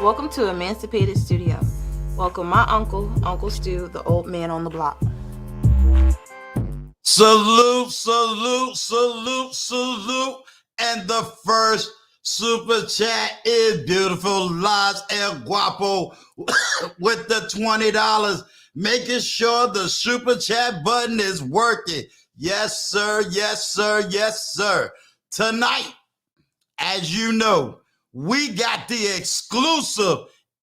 Welcome to Emancipated Studio. Welcome my uncle, Uncle Stu, the old man on the block. Salute, salute, salute, salute. And the first super chat is Beautiful Lives El Guapo with the $20. Making sure the super chat button is working. Yes, sir. Yes, sir. Yes, sir. Tonight, as you know, we got the exclusive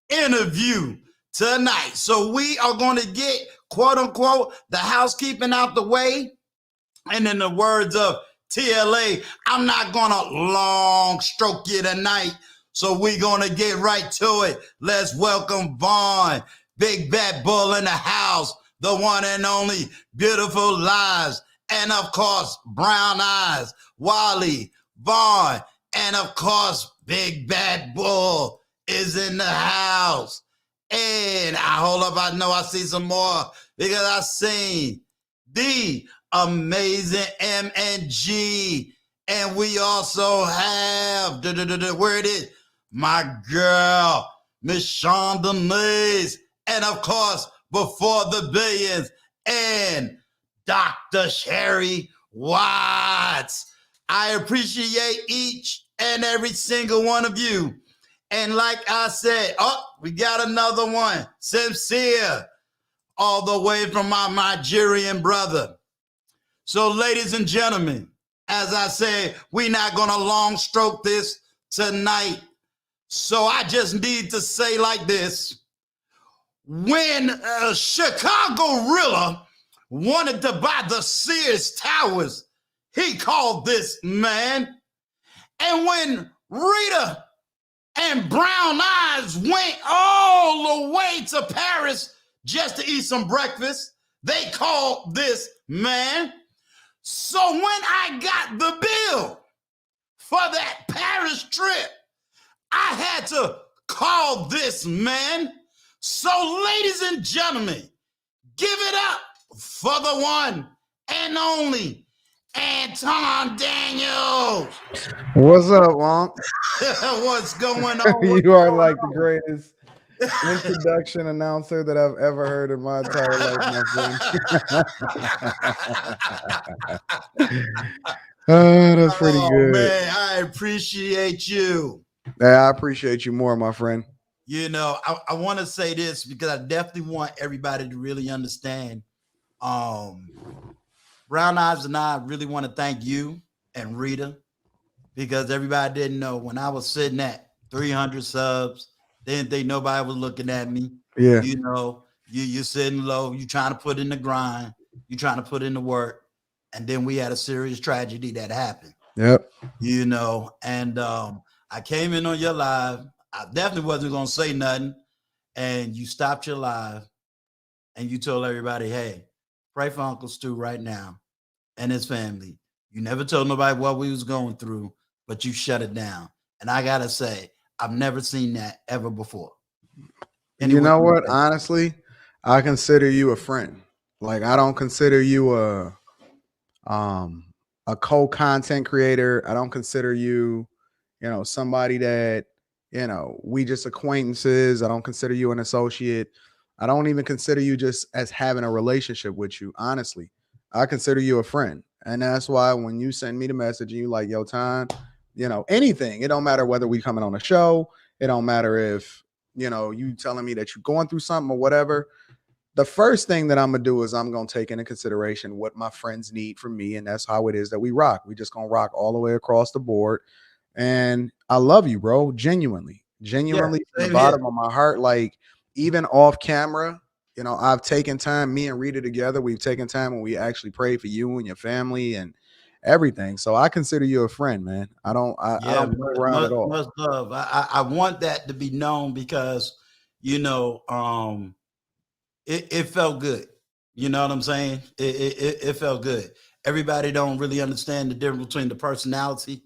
interview tonight. So we are going to get, quote unquote, the housekeeping out the way. And in the words of TLA, I'm not going to long stroke you tonight. So we're going to get right to it. Let's welcome Vaughn, Big Bad Bull in the house, the one and only Beautiful Lives, and of course, Brown Eyes, Wally, Vaughn, and of course, Big Bad Bull is in the house. And I know I see some more because I seen the amazing M&G. And we also have, where it is, my girl, Miss Shonda Mays. And of course, Before the Billions, and Dr. Sherry Watts. I appreciate each and every single one of you. And like I said, we got another one. Sincere, all the way from my Nigerian brother. So, ladies and gentlemen, as I said, we're not going to long stroke this tonight. So I just need to say like this. When Chicago Rilla wanted to buy the Sears Towers, he called this man. And when Rita and Brown Eyes went all the way to Paris just to eat some breakfast, they called this man. So when I got the bill for that Paris trip, I had to call this man. So ladies and gentlemen, give it up for the one and only Anton Daniels. What's up, Wonk? What's going on? You are like the greatest introduction announcer that I've ever heard in my entire life, my friend. That's pretty good. Man, I appreciate you. Yeah, I appreciate you more, my friend. You know, I want to say this because I definitely want everybody to really understand. Brown Eyes and I really want to thank you and Rita, because everybody didn't know when I was sitting at 300 subs, didn't think nobody was looking at me. Yeah. You know, you're sitting low, you trying to put in the grind, you trying to put in the work. And then we had a serious tragedy that happened. Yep. You know, and I came in on your live. I definitely wasn't going to say nothing. And you stopped your live and you told everybody, hey, pray for Uncle Stu right now and his family. You never told nobody what we was going through, but you shut it down. And I got to say, I've never seen that ever before. You know what? Honestly, I consider you a friend. Like, I don't consider you a co-content creator. I don't consider you, somebody that, we just acquaintances. I don't consider you an associate. I don't even consider you just as having a relationship with you. Honestly, I consider you a friend. And that's why when you send me the message and you like, yo, Tom, anything, it don't matter whether we coming on a show. It don't matter if, you telling me that you're going through something or whatever. The first thing that I'm going to do is I'm going to take into consideration what my friends need from me. And that's how it is that we rock. We just going to rock all the way across the board. And I love you, bro. Genuinely, from the bottom of my heart. Like, even off camera, I've taken time, me and Rita together, we've taken time when we actually pray for you and your family and everything. So I consider you a friend, man. I don't play around at all. Much love. I want that to be known because, it felt good. You know what I'm saying? It felt good. Everybody don't really understand the difference between the personality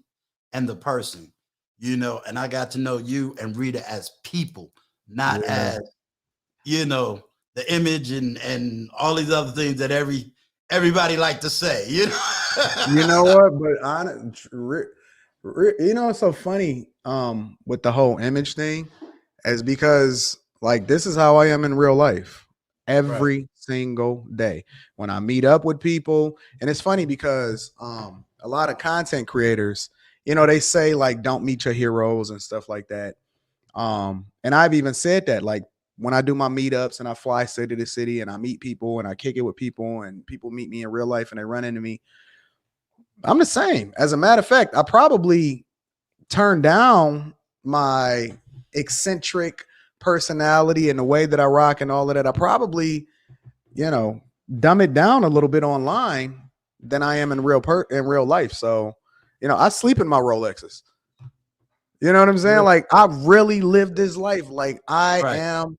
and the person, and I got to know you and Rita as people, not as, the image and all these other things that everybody like to say, You know what? But it's so funny with the whole image thing. is because like this is how I am in real life every single day when I meet up with people. And it's funny because a lot of content creators, you know, they say like don't meet your heroes and stuff like that. And I've even said that like when I do my meetups and I fly city to city and I meet people and I kick it with people and people meet me in real life and they run into me, I'm the same. As a matter of fact, I probably turned down my eccentric personality and the way that I rock and all of that. I probably, you know, dumb it down a little bit online than I am in real life. So, you know, I sleep in my Rolexes. You know what I'm saying? Like I really live this life. Like I am.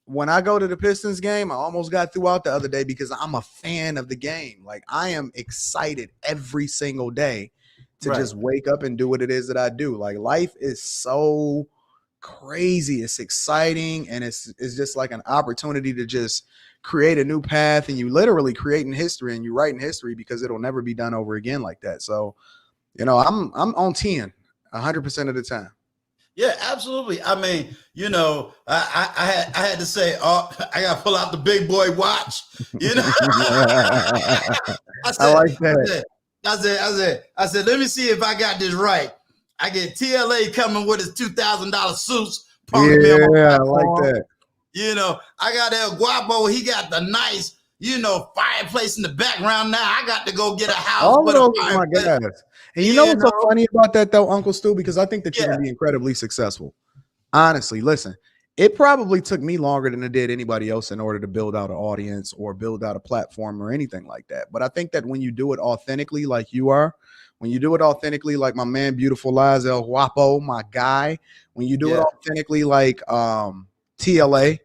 When I go to the Pistons game, I almost got throughout the other day because I'm a fan of the game. Like I am excited every single day to just wake up and do what it is that I do. Like life is so crazy. It's exciting. And it's just like an opportunity to just create a new path. And you literally creating history and you writing history because it'll never be done over again like that. So, you know, I'm on 10 100% of the time. Yeah, absolutely. I mean, you know, I had to say, oh, I got to pull out the big boy watch. You know, I like that. I said, let me see if I got this right. I get TLA coming with his $2,000 suits. Yeah, I like that. You know, I got El Guapo. He got the nice, you know, fireplace in the background. Now I got to go get a house. All of those are my guys. And you know what's so funny about that though, Uncle Stu? Because I think that you're gonna be incredibly successful. Honestly, listen, it probably took me longer than it did anybody else in order to build out an audience or build out a platform or anything like that. But I think that when you do it authentically, like you are, when you do it authentically, like my man, Beautiful Lies, El Guapo, my guy, when you do it authentically, like TLA,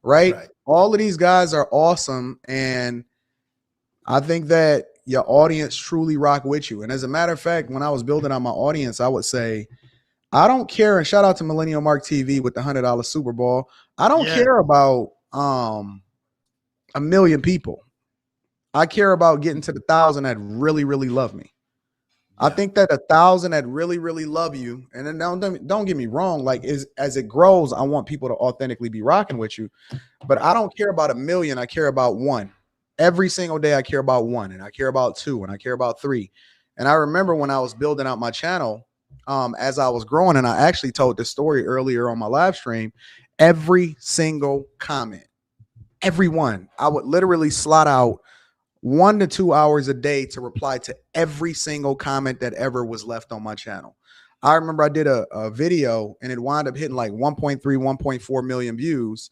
right? All of these guys are awesome. And I think that your audience truly rock with you. And as a matter of fact, when I was building out my audience, I would say, I don't care. And shout out to Millennial Mark TV with the $100 Super Bowl. I don't care about 1 million people. I care about getting to the 1,000 that really, really love me. I think that 1,000 that really, really love you. And then don't get me wrong. Like as it grows, I want people to authentically be rocking with you. But I don't care about 1 million. I care about 1. Every single day I care about 1, and I care about 2, and I care about 3. And I remember when I was building out my channel, as I was growing, and I actually told this story earlier on my live stream, every single comment, everyone, I would literally slot out 1 to 2 hours a day to reply to every single comment that ever was left on my channel. I remember I did a video and it wound up hitting like 1.3, 1.4 million views.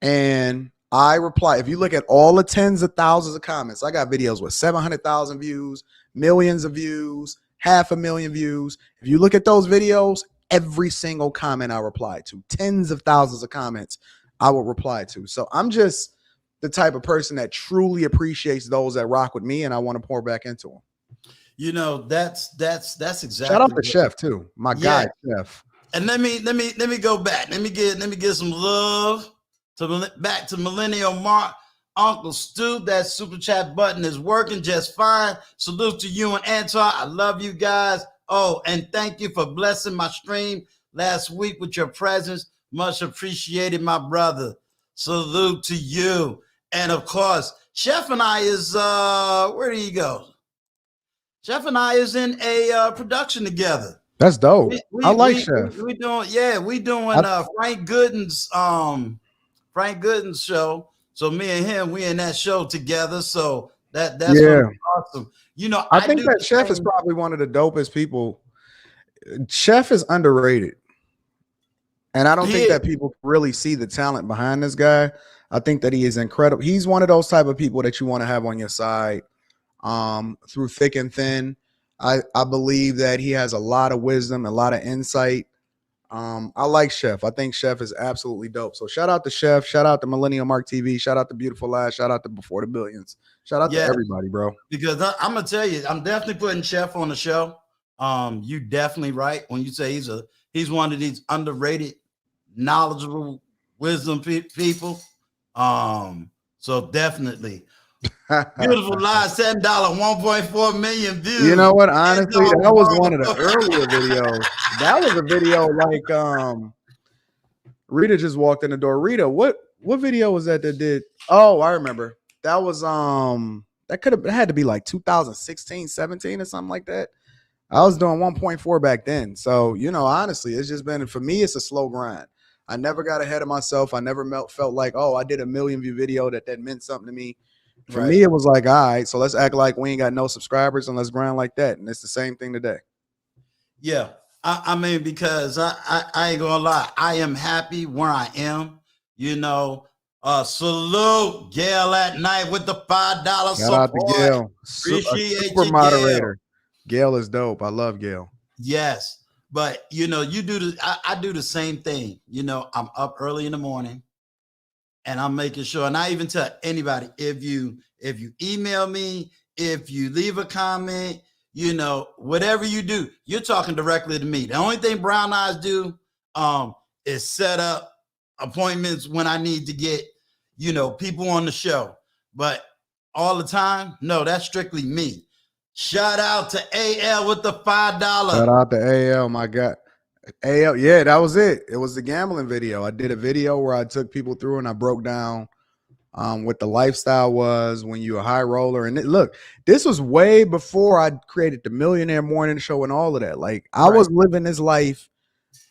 And I reply, if you look at all the tens of thousands of comments, I got videos with 700,000 views, millions of views, 500,000 views. If you look at those videos, every single comment I reply to, tens of thousands of comments I will reply to. So I'm just the type of person that truly appreciates those that rock with me, and I want to pour back into them. You know, that's exactly. Shout out to Chef too, my guy, Chef. And let me go back. Let me give some love back to Millennial Mark, Uncle Stu. That super chat button is working just fine. Salute to you and Anton. I love you guys. Oh, and thank you for blessing my stream last week with your presence. Much appreciated, my brother. Salute to you. And of course, Chef and I is where do you go? Chef and I is in a production together. That's dope. I like Chef. We doing Frank Gooden's show. So me and him, we in that show together. So that's awesome. You know, I think that Chef is probably one of the dopest people. Chef is underrated. And I don't think that people really see the talent behind this guy. I think that he is incredible. He's one of those type of people that you want to have on your side through thick and thin. I believe that he has a lot of wisdom, a lot of insight. I like Chef. I think Chef is absolutely dope. So shout out to Chef. Shout out to Millennial Mark TV. Shout out to Beautiful Lies. Shout out to Before the Billions. Shout out to everybody, bro. Because I'm going to tell you, I'm definitely putting Chef on the show. You definitely right when you say he's one of these underrated, knowledgeable, wisdom people. So definitely. Beautiful Lies, $7, 1.4 million views. You know what? Honestly, that was one of the earlier videos. That was a video like Rita just walked in the door. Rita, what video was that did? Oh, I remember. That was that could have had to be like 2016, 17 or something like that. I was doing 1.4 back then. So, honestly, it's just been, for me, it's a slow grind. I never got ahead of myself. I never felt like, oh, I did a million view video that meant something to me. For me, it was like, all right, so let's act like we ain't got no subscribers and let's grind like that. And it's the same thing today. Yeah. I mean, because I ain't gonna lie, I am happy where I am. Salute Gail at night with the $5 Shout support. out to Gail. Appreciate super you, moderator. Gail is dope. I love Gail. Yes. But you do I do the same thing. I'm up early in the morning and I'm making sure, and I even tell anybody, if you email me, if you leave a comment, whatever you do, you're talking directly to me. The only thing Brown Eyes do is set up appointments when I need to get, people on the show. But all the time, no, that's strictly me. Shout out to AL with the $5. Shout out to AL, my God. AL, yeah, that was it. It was the gambling video. I did a video where I took people through and I broke down what the lifestyle was when you're a high roller. And look, this was way before I created the Millionaire Morning Show and all of that. Like, I was living this life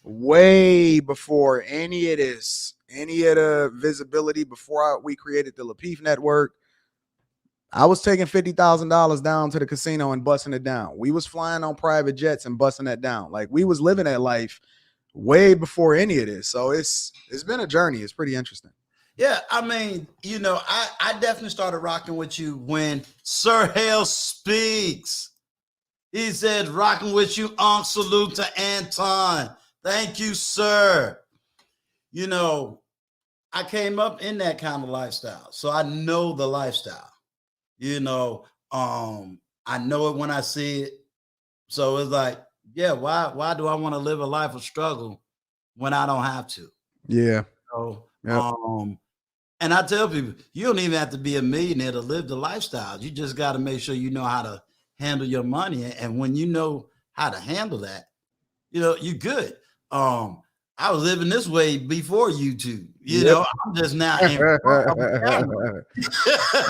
way before any of this, any of the visibility, before we created the Lapeef Network. I was taking $50,000 down to the casino and busting it down. We was flying on private jets and busting that down. Like, we was living that life way before any of this. So it's been a journey. It's pretty interesting. Yeah, I mean, I definitely started rocking with you when Sir Hale speaks. He said, rocking with you, salute to Anton. Thank you, sir. I came up in that kind of lifestyle, so I know the lifestyle. I know it when I see it. So it's like, yeah, why do I want to live a life of struggle when I don't have to? Yeah. So, and I tell people, you don't even have to be a millionaire to live the lifestyle. You just got to make sure you know how to handle your money. And when you know how to handle that, you're good. I was living this way before YouTube. I'm just now in front of the camera.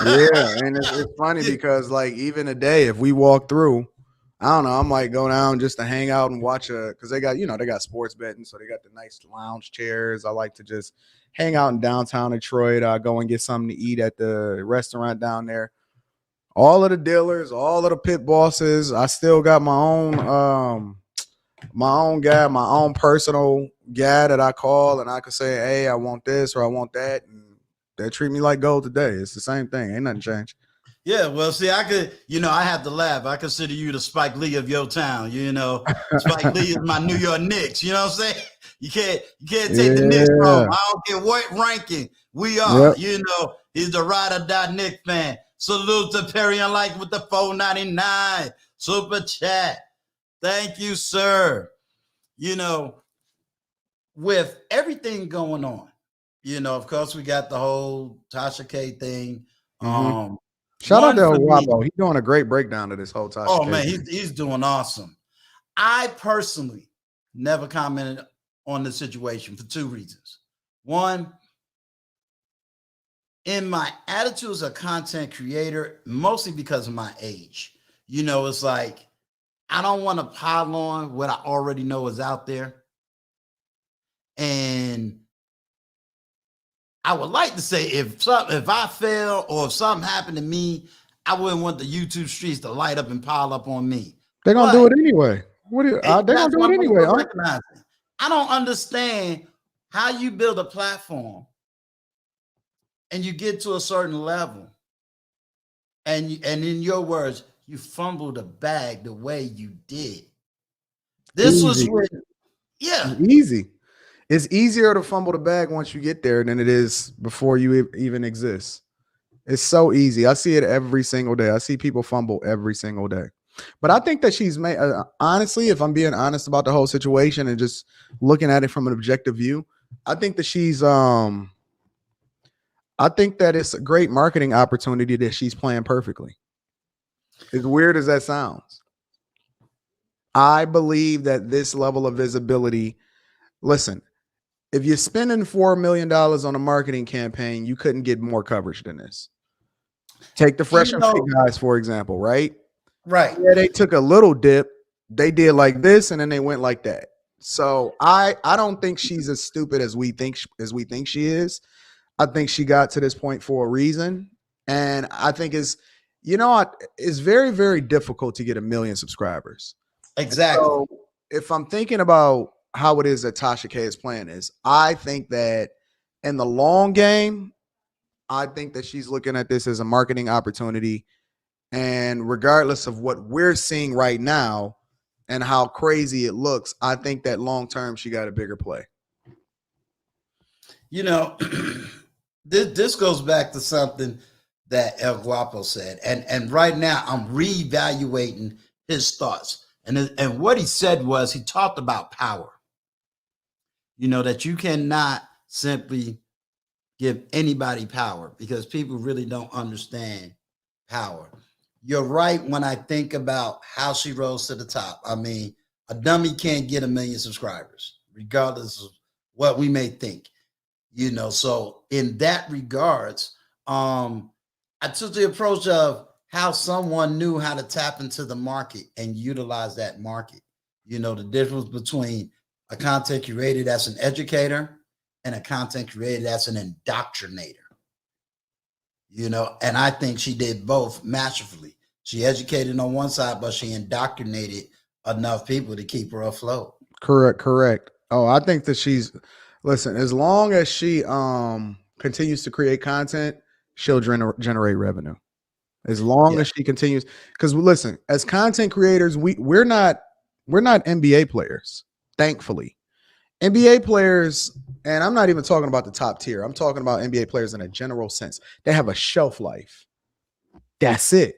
Yeah, and it's funny because, like, even today, if we walk through, I don't know, I might go down just to hang out and watch because they got, they got sports betting, so they got the nice lounge chairs. I like to just hang out in downtown Detroit. I go and get something to eat at the restaurant down there. All of the dealers, all of the pit bosses. I still got my own guy, my own personal guy that I call, and I can say, hey, I want this or I want that, and they treat me like gold today. It's the same thing. Ain't nothing changed. Yeah, well, see, I could, I have to laugh. I consider you the Spike Lee of your town. Spike Lee is my New York Knicks. You know what I'm saying? You can't take the Knicks from. I don't care what ranking we are. Yep. He's the ride or die Knicks fan. Salute to Perry Unlike with the $4.99 super chat. Thank you, sir. With everything going on, of course, we got the whole Tasha K thing. Mm-hmm. Shout out to Wabo. He's doing a great breakdown of this whole Tasha K. Oh, man, he's doing awesome. I personally never commented on the situation for two reasons. One, in my attitude as a content creator, mostly because of my age, it's like, I don't want to pile on what I already know is out there. And I would like to say if I fail or if something happened to me, I wouldn't want the YouTube streets to light up and pile up on me. They're going to do it anyway. They're going to do it anyway. I don't understand how you build a platform and you get to a certain level and in your words, you fumbled the bag the way you did. This was easy. It's easier to fumble the bag once you get there than it is before you even exist. It's so easy. I see it every single day. I see people fumble every single day. But I think that she's made, honestly, if I'm being honest about the whole situation and just looking at it from an objective view, I think that I think that it's a great marketing opportunity that she's playing perfectly. As weird as that sounds. I believe that this level of visibility, listen, if you're spending $4 million on a marketing campaign, you couldn't get more coverage than this. Take the Fresh and Fit guys, for example, right? Right. Yeah, they took a little dip. They did like this, and then they went like that. So I don't think she's as stupid as we think she is. I think she got to this point for a reason, and I think it's very, very difficult to get 1 million subscribers. Exactly. So if I'm thinking about how it is that Tasha K is playing this, I think that in the long game, I think that she's looking at this as a marketing opportunity. And regardless of what we're seeing right now and how crazy it looks, I think that long term she got a bigger play. You know, this goes back to something that El Guapo said, and right now I'm reevaluating his thoughts. And what he said was, he talked about power. You know, that you cannot simply give anybody power because people really don't understand power. You're right when I think about how she rose to the top. I mean, a dummy can't get 1 million subscribers, regardless of what we may think. You know, so in that regards, I took the approach of how someone knew how to tap into the market and utilize that market. You know, the difference between a content creator that's an educator and a content creator that's an indoctrinator. You know, and I think she did both masterfully. She educated on one side, but she indoctrinated enough people to keep her afloat. Correct. Oh, I think that listen, as long as she continues to create content, she'll generate revenue. As long as she continues, because listen, as content creators, we're not NBA players, thankfully. NBA players, and I'm not even talking about the top tier. I'm talking about NBA players in a general sense. They have a shelf life. That's it.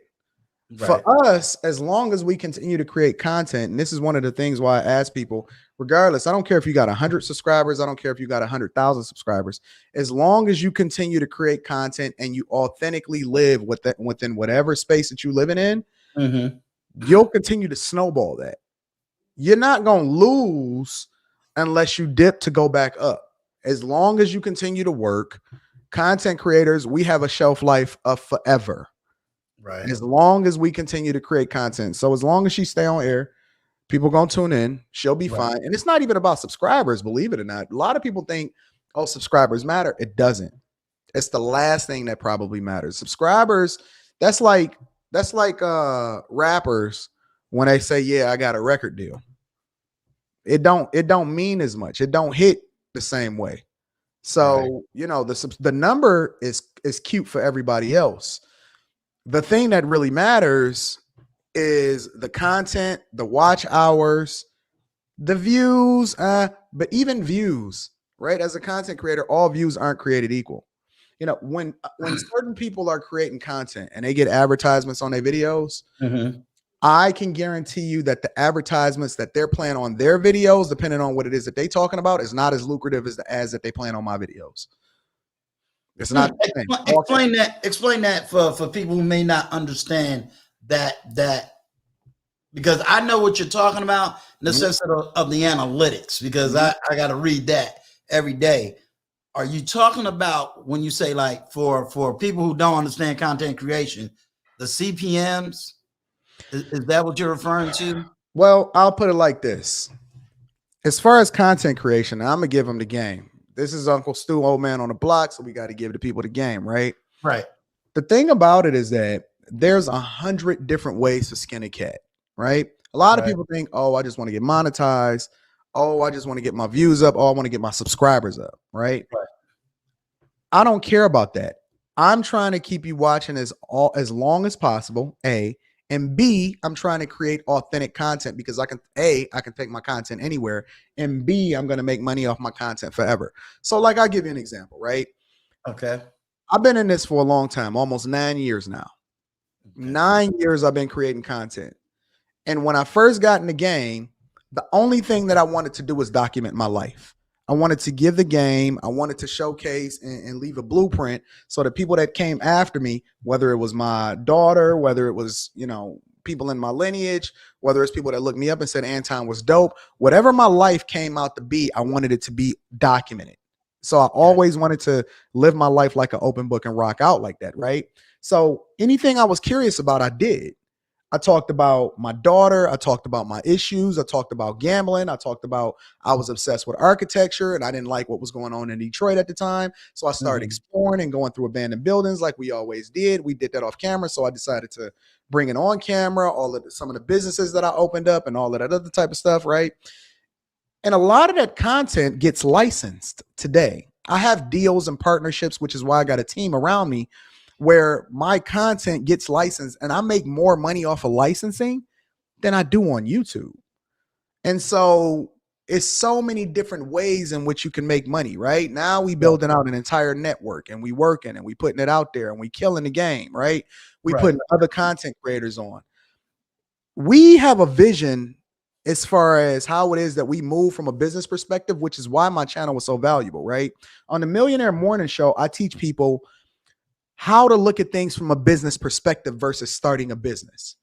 Right. For us, as long as we continue to create content, and this is one of the things why I ask people, regardless, I don't care if you got 100 subscribers, I don't care if you got 100,000 subscribers, as long as you continue to create content and you authentically live within whatever space that you're living in, you'll continue to snowball that. You're not going to lose unless you dip to go back up. As long as you continue to work, content creators, we have a shelf life of forever. Right. As long as we continue to create content. So as long as she stay on air, people gonna tune in, she'll be fine. And it's not even about subscribers, believe it or not. A lot of people think, oh, subscribers matter. It doesn't. It's the last thing that probably matters. Subscribers, that's like rappers when they say, yeah, I got a record deal. It don't mean as much. It don't hit the same way. So, you know, the number is cute for everybody else. The thing that really matters is the content, the watch hours, the views, but even views, right? As a content creator, all views aren't created equal. You know, when certain people are creating content and they get advertisements on their videos, I can guarantee you that the advertisements that they're playing on their videos, depending on what it is that they're talking about, is not as lucrative as the ads that they plan on my videos. It's not. Explain that for people who may not understand that because I know what you're talking about in the sense of the analytics, because I got to read that every day. Are you talking about when you say, like, for people who don't understand content creation, the CPMs? Is that what you're referring to? Well, I'll put it like this. As far as content creation, I'm gonna give them the game. This is Uncle Stu, old man on the block, so we got to give the people the game, right? Right. The thing about it is that there's 100 different ways to skin a cat, right? A lot of people think, oh, I just want to get monetized. Oh, I just want to get my views up. Oh, I want to get my subscribers up, right? I don't care about that. I'm trying to keep you watching as long as possible, A. And B, I'm trying to create authentic content because I can take my content anywhere. And B, I'm going to make money off my content forever. So like, I'll give you an example, right? Okay. I've been in this for a long time, almost 9 years now. 9 years I've been creating content. And when I first got in the game, the only thing that I wanted to do was document my life. I wanted to give the game. I wanted to showcase and leave a blueprint so that people that came after me, whether it was my daughter, whether it was, you know, people in my lineage, whether it's people that looked me up and said Anton was dope, whatever my life came out to be, I wanted it to be documented. So I always wanted to live my life like an open book and rock out like that, right? So anything I was curious about, I did. I talked about my daughter. I talked about my issues. I talked about gambling. I talked about I was obsessed with architecture and I didn't like what was going on in Detroit at the time. So I started exploring and going through abandoned buildings like we always did. We did that off camera. So I decided to bring it on camera, some of the businesses that I opened up and all of that other type of stuff, right? And a lot of that content gets licensed today. I have deals and partnerships, which is why I got a team around me where my content gets licensed and I make more money off of licensing than I do on YouTube. And so it's so many different ways in which you can make money, right? Now we building out an entire network and we working and we putting it out there and we killing the game, right? We putting other content creators on. We have a vision as far as how it is that we move from a business perspective, which is why my channel was so valuable, right? On the Millionaire Morning Show, I teach people how to look at things from a business perspective versus starting a business.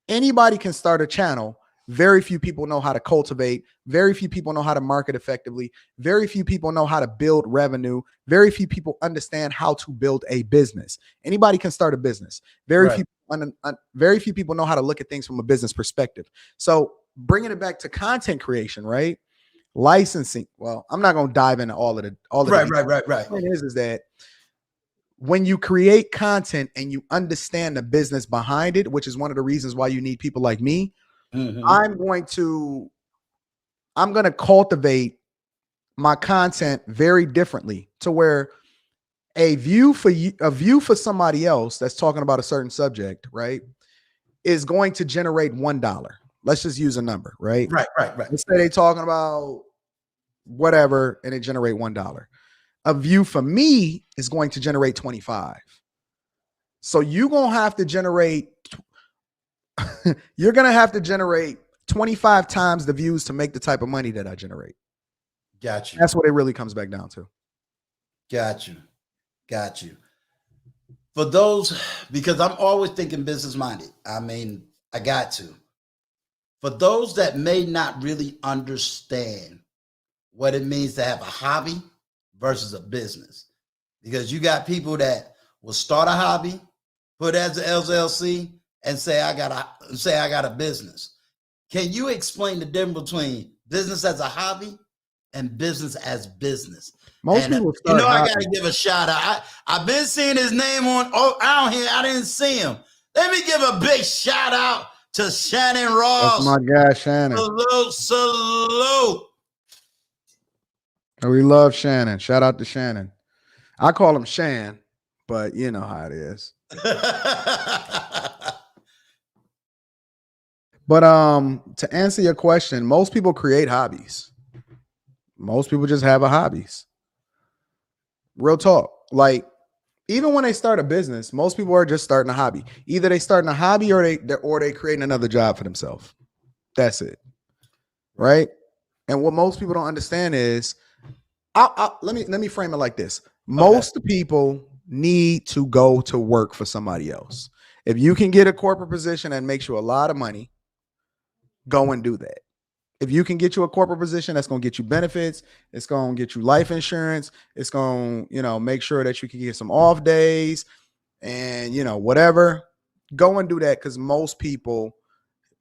Anybody can start a channel. Very few people know how to cultivate. Very few people know how to market effectively. Very few people know how to build revenue. Very few people understand how to build a business. Anybody can start a business. Very few people know how to look at things from a business perspective. So bringing it back to content creation, right? Licensing. Well, I'm not going to dive into all of the Right. The point is that when you create content and you understand the business behind it, which is one of the reasons why you need people like me, I'm going to cultivate my content very differently to where a view for somebody else that's talking about a certain subject, right, is going to generate $1. Let's just use a number, right? Right. Let's say they're talking about whatever and it generate $1. A view for me is going to generate 25. So you're going to have to generate 25 times the views to make the type of money that I generate. Got you. That's what it really comes back down to. Got you. For those, because I'm always thinking business minded. I mean, I got to. For those that may not really understand what it means to have a hobby versus a business, because you got people that will start a hobby, put it as an LLC, and say I got a business. Can you explain the difference between business as a hobby and business as business? Most people start I got to give a shout out. I've been seeing his name out here. I didn't see him. Let me give a big shout out to Shannon Ross. That's my guy, Shannon. Salute. We love Shannon. Shout out to Shannon. I call him Shan, but you know how it is. But to answer your question, most people create hobbies. Most people just have a hobbies. Real talk. Like even when they start a business, most people are just starting a hobby. Either they starting a hobby or they creating another job for themselves. That's it. Right? And what most people don't understand is let me frame it like this. Most people need to go to work for somebody else. If you can get a corporate position that makes you a lot of money, go and do that. If you can get you a corporate position that's going to get you benefits, it's going to get you life insurance, it's going to, make sure that you can get some off days and, whatever, go and do that, because most people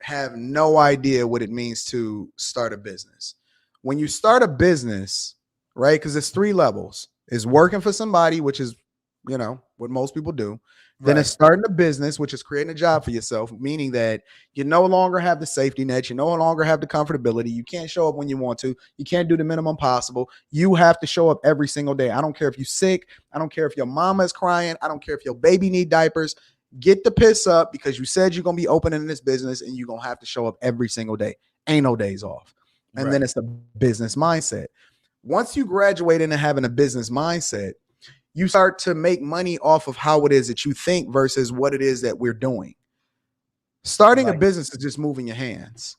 have no idea what it means to start a business. When you start a business, right, because it's 3 levels. It's working for somebody, which is, what most people do. Then it's starting a business, which is creating a job for yourself, meaning that you no longer have the safety net. You no longer have the comfortability. You can't show up when you want to. You can't do the minimum possible. You have to show up every single day. I don't care if you're sick. I don't care if your mama is crying. I don't care if your baby need diapers. Get the piss up, because you said you're going to be opening this business and you're going to have to show up every single day. Ain't no days off. And then it's the business mindset. Once you graduate into having a business mindset, you start to make money off of how it is that you think versus what it is that we're doing. Starting a business is just moving your hands.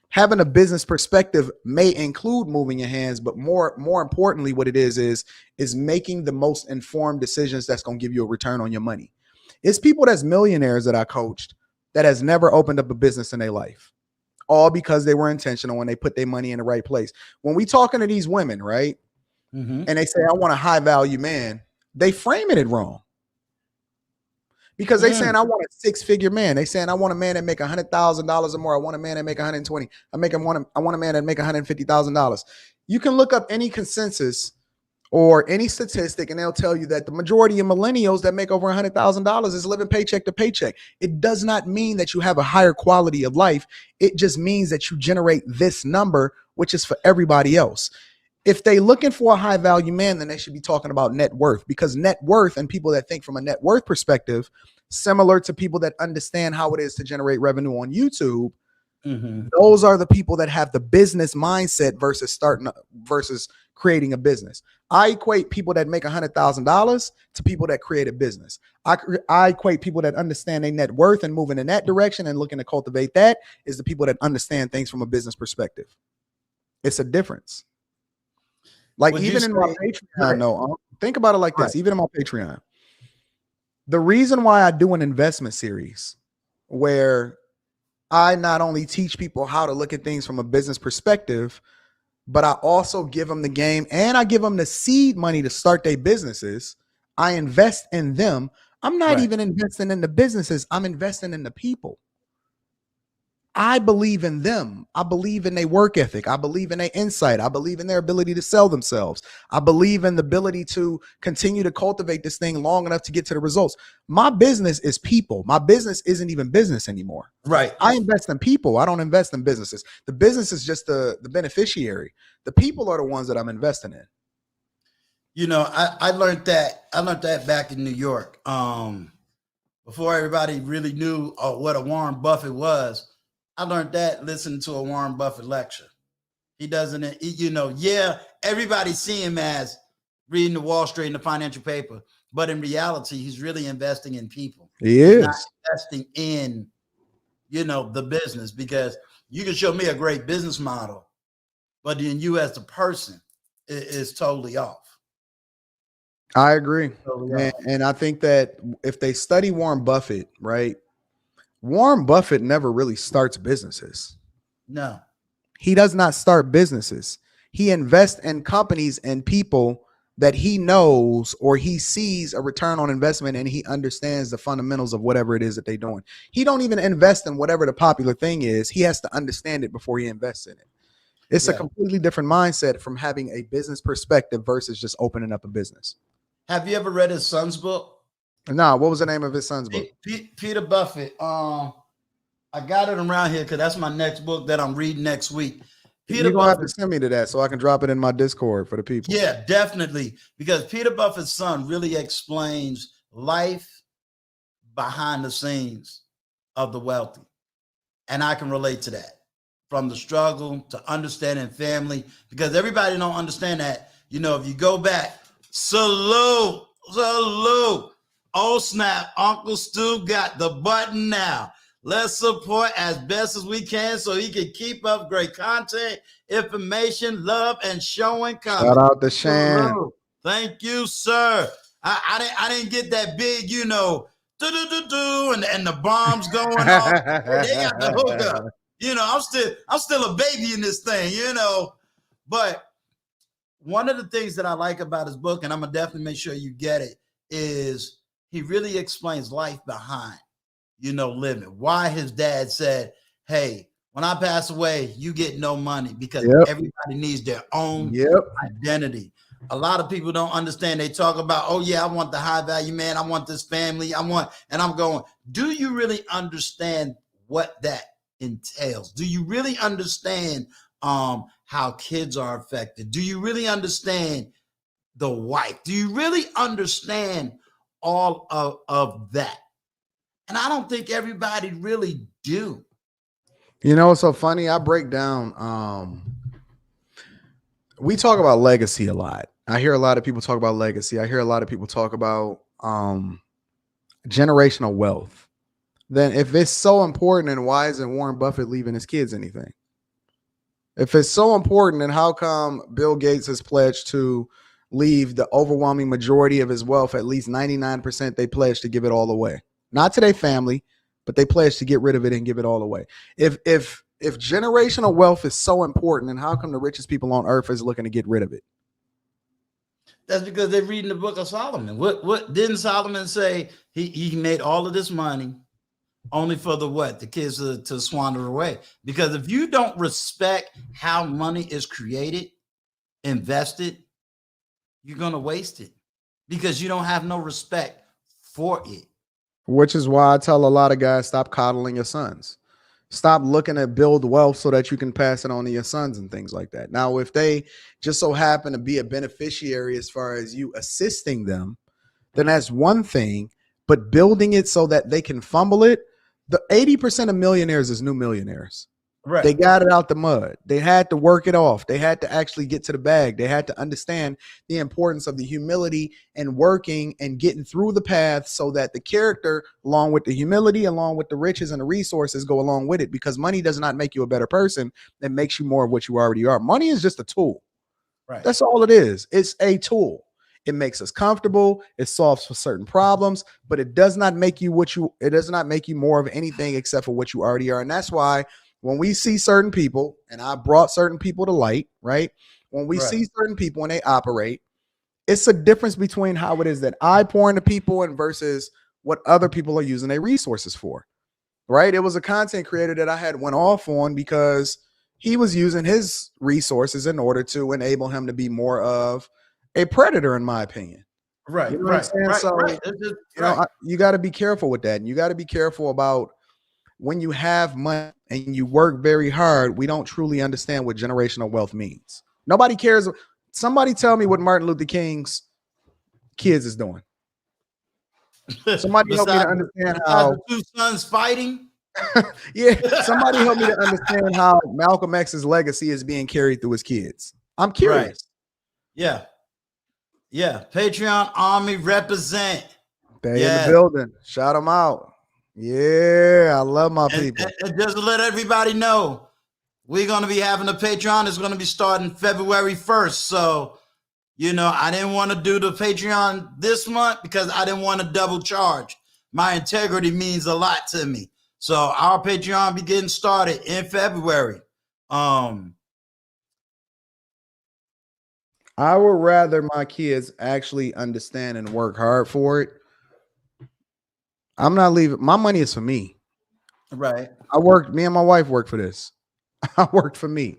Having a business perspective may include moving your hands, but more importantly, what it is making the most informed decisions that's going to give you a return on your money. It's people that's millionaires that I coached that has never opened up a business in their life, all because they were intentional when they put their money in the right place. When we talking to these women, right, and they say, I want a high value man, they framing it wrong. Because they saying, I want a 6-figure man. They saying, I want a man that make $100,000 or more. I want a man that make 120. I want a man that make $150,000. You can look up any consensus or any statistic, and they'll tell you that the majority of millennials that make over $100,000 is living paycheck to paycheck. It does not mean that you have a higher quality of life. It just means that you generate this number, which is for everybody else. If they looking for a high value man, then they should be talking about net worth, because net worth, and people that think from a net worth perspective, similar to people that understand how it is to generate revenue on YouTube, those are the people that have the business mindset versus creating a business. I equate people that make $100,000 to people that create a business. I equate people that understand their net worth and moving in that direction and looking to cultivate that is the people that understand things from a business perspective. It's a difference. Like even in my Patreon, no, think about it like this. Even in my Patreon, the reason why I do an investment series where I not only teach people how to look at things from a business perspective, but I also give them the game and I give them the seed money to start their businesses. I invest in them. I'm not even investing in the businesses. I'm investing in the people. I believe in them. I believe in their work ethic. I believe in their insight. I believe in their ability to sell themselves. I believe in the ability to continue to cultivate this thing long enough to get to the results. My business is people. My business isn't even business anymore. Right. I invest in people. I don't invest in businesses. The business is just the beneficiary. The people are the ones that I'm investing in. You know, I learned that back in New York. Before everybody really knew what a Warren Buffett was. I learned that listening to a Warren Buffett lecture. He doesn't, everybody see him as reading the Wall Street and the financial paper, but in reality, he's really investing in people. He is not investing in, the business, because you can show me a great business model, but then you as the person is totally off. I agree. And I think that if they study Warren Buffett, right? Warren Buffett never really starts businesses. No. He does not start businesses. He invests in companies and people that he knows or he sees a return on investment and he understands the fundamentals of whatever it is that they're doing. He don't even invest in whatever the popular thing is. He has to understand it before he invests in it. It's a completely different mindset from having a business perspective versus just opening up a business. Have you ever read his son's book? No, what was the name of his son's book? Peter Buffett. I got it around here because that's my next book that I'm reading next week. You're going to have to send me to that so I can drop it in my Discord for the people. Yeah, definitely. Because Peter Buffett's son really explains life behind the scenes of the wealthy. And I can relate to that. From the struggle to understanding family. Because everybody don't understand that. If you go back, salute. Oh, snap. Uncle Stu got the button now. Let's support as best as we can so he can keep up great content, information, love, and showing comment. Shout out to Shan. Thank you, sir. I didn't get that big, and the bombs going off. They got the hook up. I'm still a baby in this thing, But one of the things that I like about his book, and I'm gonna definitely make sure you get it, is he really explains life behind, living. Why his dad said, hey, when I pass away, you get no money, because everybody needs their own identity. A lot of people don't understand. They talk about, oh yeah, I want the high value man. I want this family. and I'm going, do you really understand what that entails? Do you really understand how kids are affected? Do you really understand the wife? Do you really understand all of that? And I don't think everybody really do. It's so funny. I break down. We talk about legacy a lot. I hear a lot of people talk about legacy. I hear a lot of people talk about generational wealth. Then if it's so important, then why isn't Warren Buffett leaving his kids anything? If it's so important, then how come Bill Gates has pledged to leave the overwhelming majority of his wealth, at least 99%, they pledge to give it all away? Not to their family, but they pledge to get rid of it and give it all away. If generational wealth is so important, then how come the richest people on earth is looking to get rid of it? That's because they're reading the book of Solomon. What didn't Solomon say? He made all of this money only for the kids to squander away. Because if you don't respect how money is created, invested, you're gonna waste it because you don't have no respect for it. Which is why I tell a lot of guys, stop coddling your sons. Stop looking to build wealth so that you can pass it on to your sons and things like that. Now, if they just so happen to be a beneficiary as far as you assisting them, then that's one thing. But building it so that they can fumble it, the 80% of millionaires is new millionaires. Right. They got it out the mud. They had to work it off. They had to actually get to the bag. They had to understand the importance of the humility and working and getting through the path so that the character, along with the humility, along with the riches and the resources, go along with it. Because money does not make you a better person. It makes you more of what you already are. Money is just a tool. Right. That's all it is. It's a tool. It makes us comfortable. It solves for certain problems, but it does not make you it does not make you more of anything except for what you already are. And that's why when we see certain people, and I brought certain people to light, right? When we see certain people and they operate, it's a difference between how it is that I pour into people and versus what other people are using their resources for, right? It was a content creator that I had went off on because he was using his resources in order to enable him to be more of a predator, in my opinion. Right. You know what I'm saying? So, you got to be careful with that. And you got to be careful about when you have money and you work very hard, we don't truly understand what generational wealth means. Nobody cares. Somebody tell me what Martin Luther King's kids is doing. Somebody help me to understand how the two sons fighting. Yeah, somebody help me to understand how Malcolm X's legacy is being carried through his kids. I'm curious. Right. Yeah. Patreon Army represent. They in the building. Shout them out. Yeah, I love my people. And just to let everybody know, we're going to be having a Patreon. It's going to be starting February 1st. So, I didn't want to do the Patreon this month because I didn't want to double charge. My integrity means a lot to me. So our Patreon be getting started in February. I would rather my kids actually understand and work hard for it. I'm not leaving. My money is for me. Right. Me and my wife work for this. I worked for me.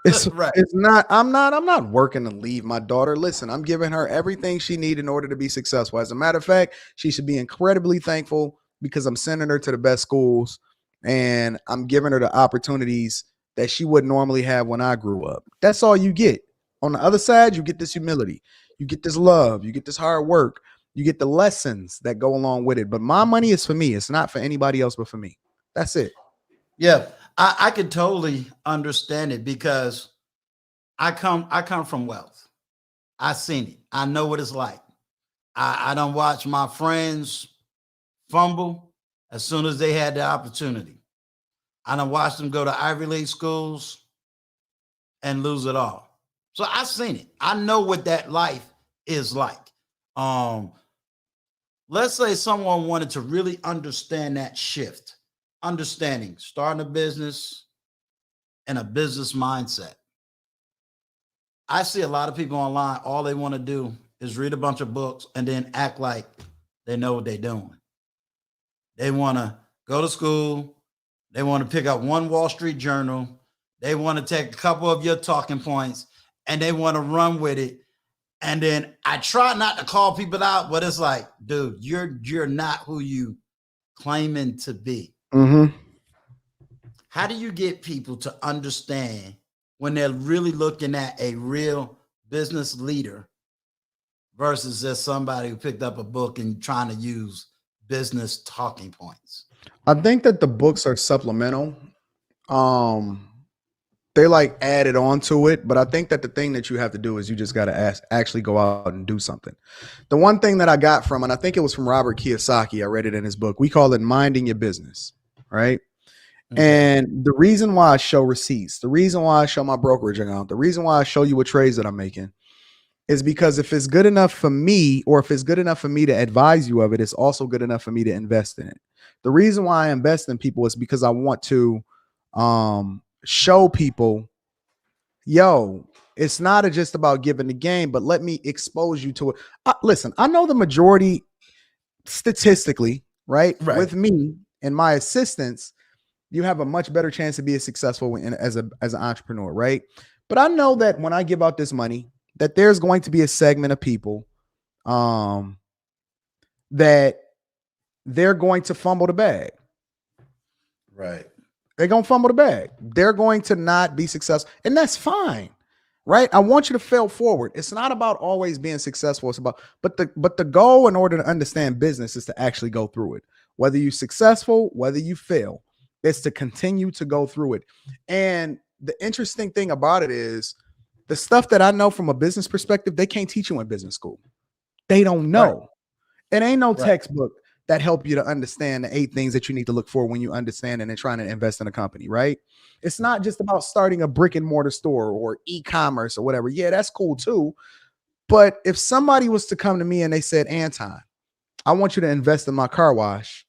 It's not, I'm not working to leave my daughter. Listen, I'm giving her everything she needs in order to be successful. As a matter of fact, she should be incredibly thankful because I'm sending her to the best schools and I'm giving her the opportunities that she wouldn't normally have when I grew up. That's all you get. On the other side, you get this humility, you get this love, you get this hard work, you get the lessons that go along with it. But my money is for me. It's not for anybody else but for me. That's it. Yeah, I could totally understand it because I come from wealth. I seen it. I know what it's like. I don't watch my friends fumble as soon as they had the opportunity. I don't watch them go to Ivy League schools and lose it all. So I've seen it. I know what that life is like. Let's say someone wanted to really understand that shift, starting a business and a business mindset. I see a lot of people online, all they want to do is read a bunch of books and then act like they know what they're doing. They want to go to school. They want to pick up one Wall Street Journal. They want to take a couple of your talking points and they want to run with it. And then I try not to call people out, but it's like, dude, you're not who you claiming to be. Mm-hmm. How do you get people to understand when they're really looking at a real business leader versus just somebody who picked up a book and trying to use business talking points? I think that the books are supplemental. They like added on to it, but I think that the thing that you have to do is you just got to actually go out and do something. The one thing that I got from, and I think it was from Robert Kiyosaki, I read it in his book, we call it minding your business, right? Okay. And the reason why I show receipts, the reason why I show my brokerage account, the reason why I show you what trades that I'm making is because if it's good enough for me, or if it's good enough for me to advise you of it, it's also good enough for me to invest in it. The reason why I invest in people is because I want to show people, yo, it's not just about giving the game, but let me expose you to it. Listen, I know the majority statistically, right? With me and my assistants, you have a much better chance to be successful as an entrepreneur, right? But I know that when I give out this money, that there's going to be a segment of people that they're going to fumble the bag. Right. They're going to fumble the bag. They're going to not be successful. And that's fine. Right? I want you to fail forward. It's not about always being successful. It's about, but the goal in order to understand business is to actually go through it. Whether you're successful, whether you fail, it's to continue to go through it. And the interesting thing about it is the stuff that I know from a business perspective, they can't teach you in business school. They don't know. Right. It ain't no textbook that help you to understand the 8 things that you need to look for when you understand and trying to invest in a company, right? It's not just about starting a brick and mortar store or e-commerce or whatever. Yeah, that's cool too. But if somebody was to come to me and they said, Anton, I want you to invest in my car wash,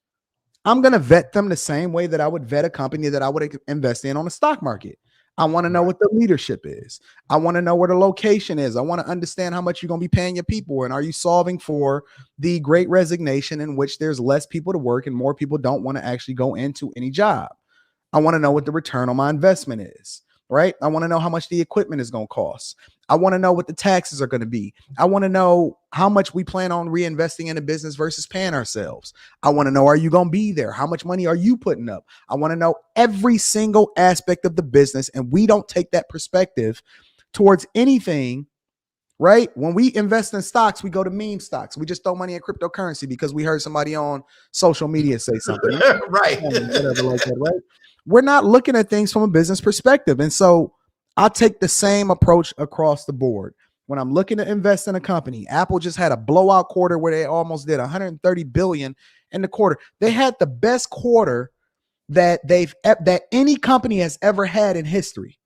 I'm going to vet them the same way that I would vet a company that I would invest in on the stock market. I want to know what the leadership is. I want to know where the location is. I want to understand how much you're going to be paying your people. And are you solving for the great resignation in which there's less people to work and more people don't want to actually go into any job? I want to know what the return on my investment is, right? I want to know how much the equipment is going to cost. I want to know what the taxes are going to be. I want to know how much we plan on reinvesting in a business versus paying ourselves. I want to know, are you going to be there? How much money are you putting up? I want to know every single aspect of the business. And we don't take that perspective towards anything, right? When we invest in stocks, we go to meme stocks. We just throw money in cryptocurrency because we heard somebody on social media say something. Right. Whatever like that, right? We're not looking at things from a business perspective. And so I'll take the same approach across the board. When I'm looking to invest in a company, Apple just had a blowout quarter where they almost did 130 billion in the quarter. They had the best quarter that any company has ever had in history.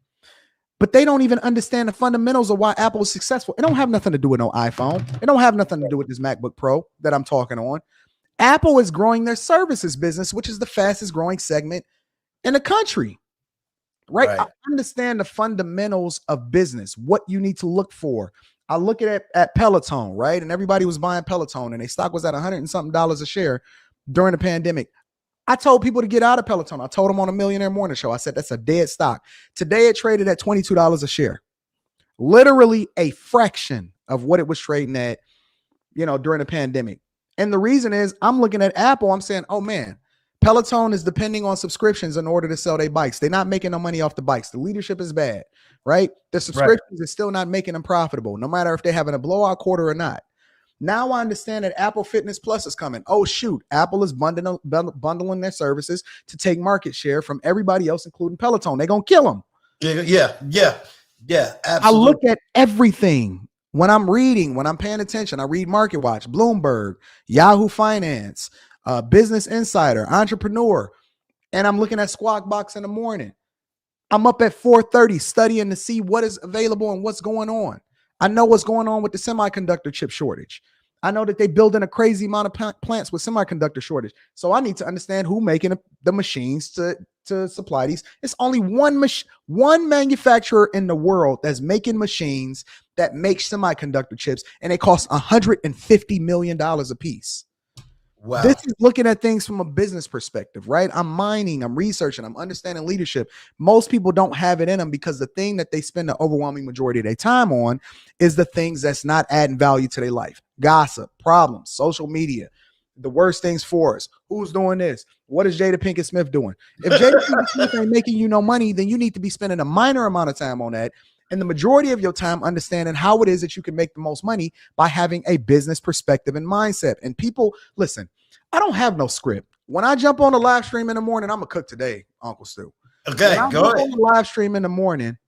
But they don't even understand the fundamentals of why Apple is successful. It don't have nothing to do with no iPhone. It don't have nothing to do with this MacBook Pro that I'm talking on. Apple is growing their services business, which is the fastest growing segment in the country. Right? I understand the fundamentals of business, what you need to look for. I look at Peloton, right? And everybody was buying Peloton and their stock was at $100 and something a share during the pandemic. I told people to get out of Peloton. I told them on a Millionaire Morning Show. I said, that's a dead stock. Today it traded at $22 a share. Literally a fraction of what it was trading at, during the pandemic. And the reason is I'm looking at Apple. I'm saying, oh man, Peloton is depending on subscriptions in order to sell their bikes. They're not making no money off the bikes. The leadership is bad, right? The subscriptions is still not making them profitable, no matter if they're having a blowout quarter or not. Now I understand that Apple Fitness Plus is coming. Oh, shoot. Apple is bundling their services to take market share from everybody else, including Peloton. They're going to kill them. Yeah, absolutely. I look at everything. When I'm reading, when I'm paying attention, I read MarketWatch, Bloomberg, Yahoo Finance, Business Insider, Entrepreneur, and I'm looking at Squawk Box in the morning. I'm up at 4:30 studying to see what is available and what's going on. I know what's going on with the semiconductor chip shortage. I know that they building a crazy amount of plants with semiconductor shortage. So I need to understand who making the machines to supply these. It's only one manufacturer in the world that's making machines that make semiconductor chips, and they cost $150 million a piece. Wow. This is looking at things from a business perspective, right? I'm mining, I'm researching, I'm understanding leadership. Most people don't have it in them because the thing that they spend the overwhelming majority of their time on is the things that's not adding value to their life. Gossip, problems, social media, the worst things for us. Who's doing this? What is Jada Pinkett Smith doing? If Jada Pinkett Smith ain't making you no money, then you need to be spending a minor amount of time on that. And the majority of your time understanding how it is that you can make the most money by having a business perspective and mindset. And people, listen, I don't have no script. When I jump on the live stream in the morning, I'm going to cook today, Uncle Stu. Okay, go ahead. On the live stream in the morning,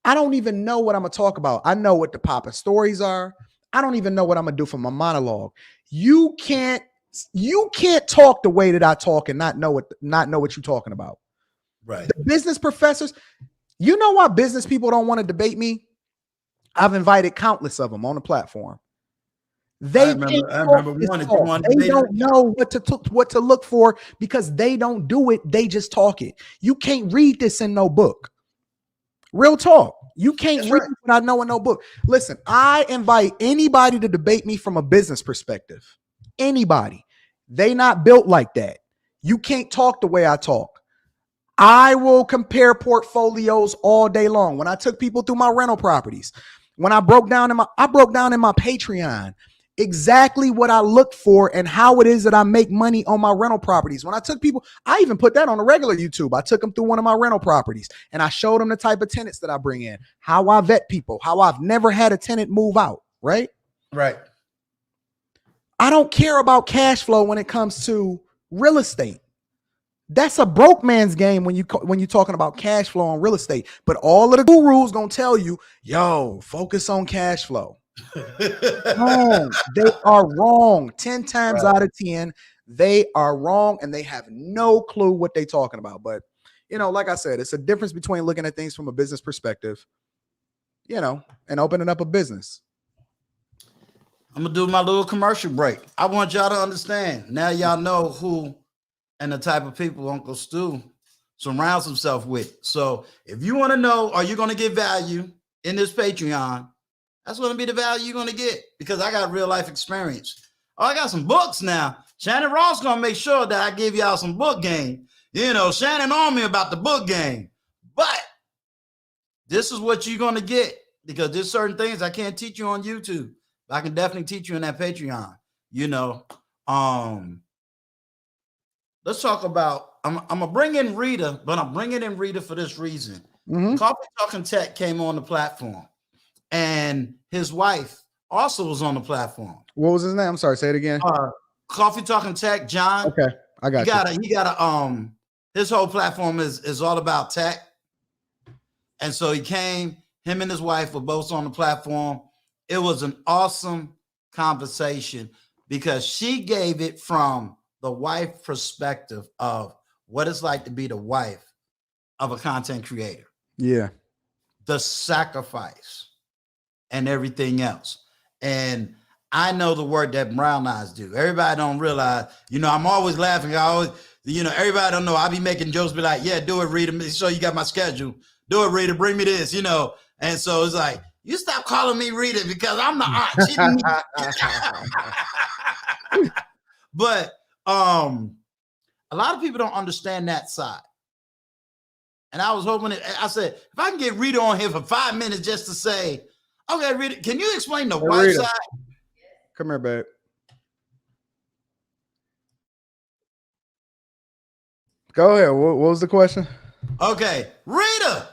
I don't even know what I'm going to talk about. I know what the popping stories are. I don't even know what I'm going to do for my monologue. You can't talk the way that I talk and not know what you're talking about. Right. The business professors, you know why business people don't want to debate me? I've invited countless of them on the platform. They can't I talk remember this one that you talk. wanted to They make don't know what to look for because they don't do it. They just talk it. You can't read this in no book. Real talk. You can't read right. what I know in no book. Listen, I invite anybody to debate me from a business perspective. Anybody. They not built like that. You can't talk the way I talk. I will compare portfolios all day long. When I took people through my rental properties, when I broke down in my Patreon exactly what I look for and how it is that I make money on my rental properties. When I took people, I even put that on a regular YouTube. I took them through one of my rental properties and I showed them the type of tenants that I bring in, how I vet people, how I've never had a tenant move out, right? Right. I don't care about cash flow when it comes to real estate. That's a broke man's game when you're talking about cash flow on real estate. But all of the gurus gonna tell you, yo, focus on cash flow. Wrong. They are wrong. 10 times out of 10, they are wrong and they have no clue what they're talking about. But like I said, it's a difference between looking at things from a business perspective, and opening up a business. I'm gonna do my little commercial break. I want y'all to understand. Now y'all know who and the type of people Uncle Stu surrounds himself with. So if you want to know, are you going to get value in this Patreon? That's going to be the value you're going to get because I got real life experience. Oh, I got some books now. Shannon Ross going to make sure that I give y'all some book game. Shannon on me about the book game. But this is what you're going to get because there's certain things I can't teach you on YouTube. But I can definitely teach you in that Patreon. Let's talk about, I'm going to bring in Rita, but I'm bringing in Rita for this reason. Mm-hmm. Coffee Talking Tech came on the platform and his wife also was on the platform. What was his name? I'm sorry, say it again. Coffee Talking Tech, John. Okay, I got you. He got a, his whole platform is all about tech. And so him and his wife were both on the platform. It was an awesome conversation because she gave it from the wife perspective of what it's like to be the wife of a content creator. Yeah. The sacrifice and everything else. And I know the work that brown eyes do. Everybody don't realize, I'm always laughing. Everybody don't know. I be making jokes, be like, yeah, do it, Rita. So you got my schedule. Do it, Rita. Bring me this, And so it's like, you stop calling me Rita because I'm the aunt. But a lot of people don't understand that side. And I was hoping I said, if I can get Rita on here for 5 minutes just to say, okay, Rita, can you explain the wife side? Come here, babe. Go ahead. What was the question? Okay, Rita,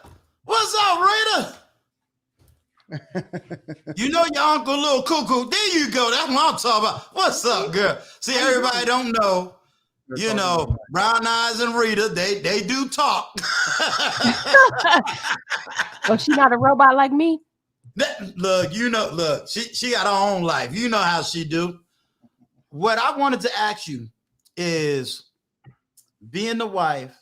what's up, Rita? Your uncle little cuckoo. There you go. That's what I'm talking about. What's up, girl? See, everybody don't know. Brown Eyes and Rita, they do talk. Oh, she not a robot like me? Look, she got her own life. You know how she do. What I wanted to ask you is being the wife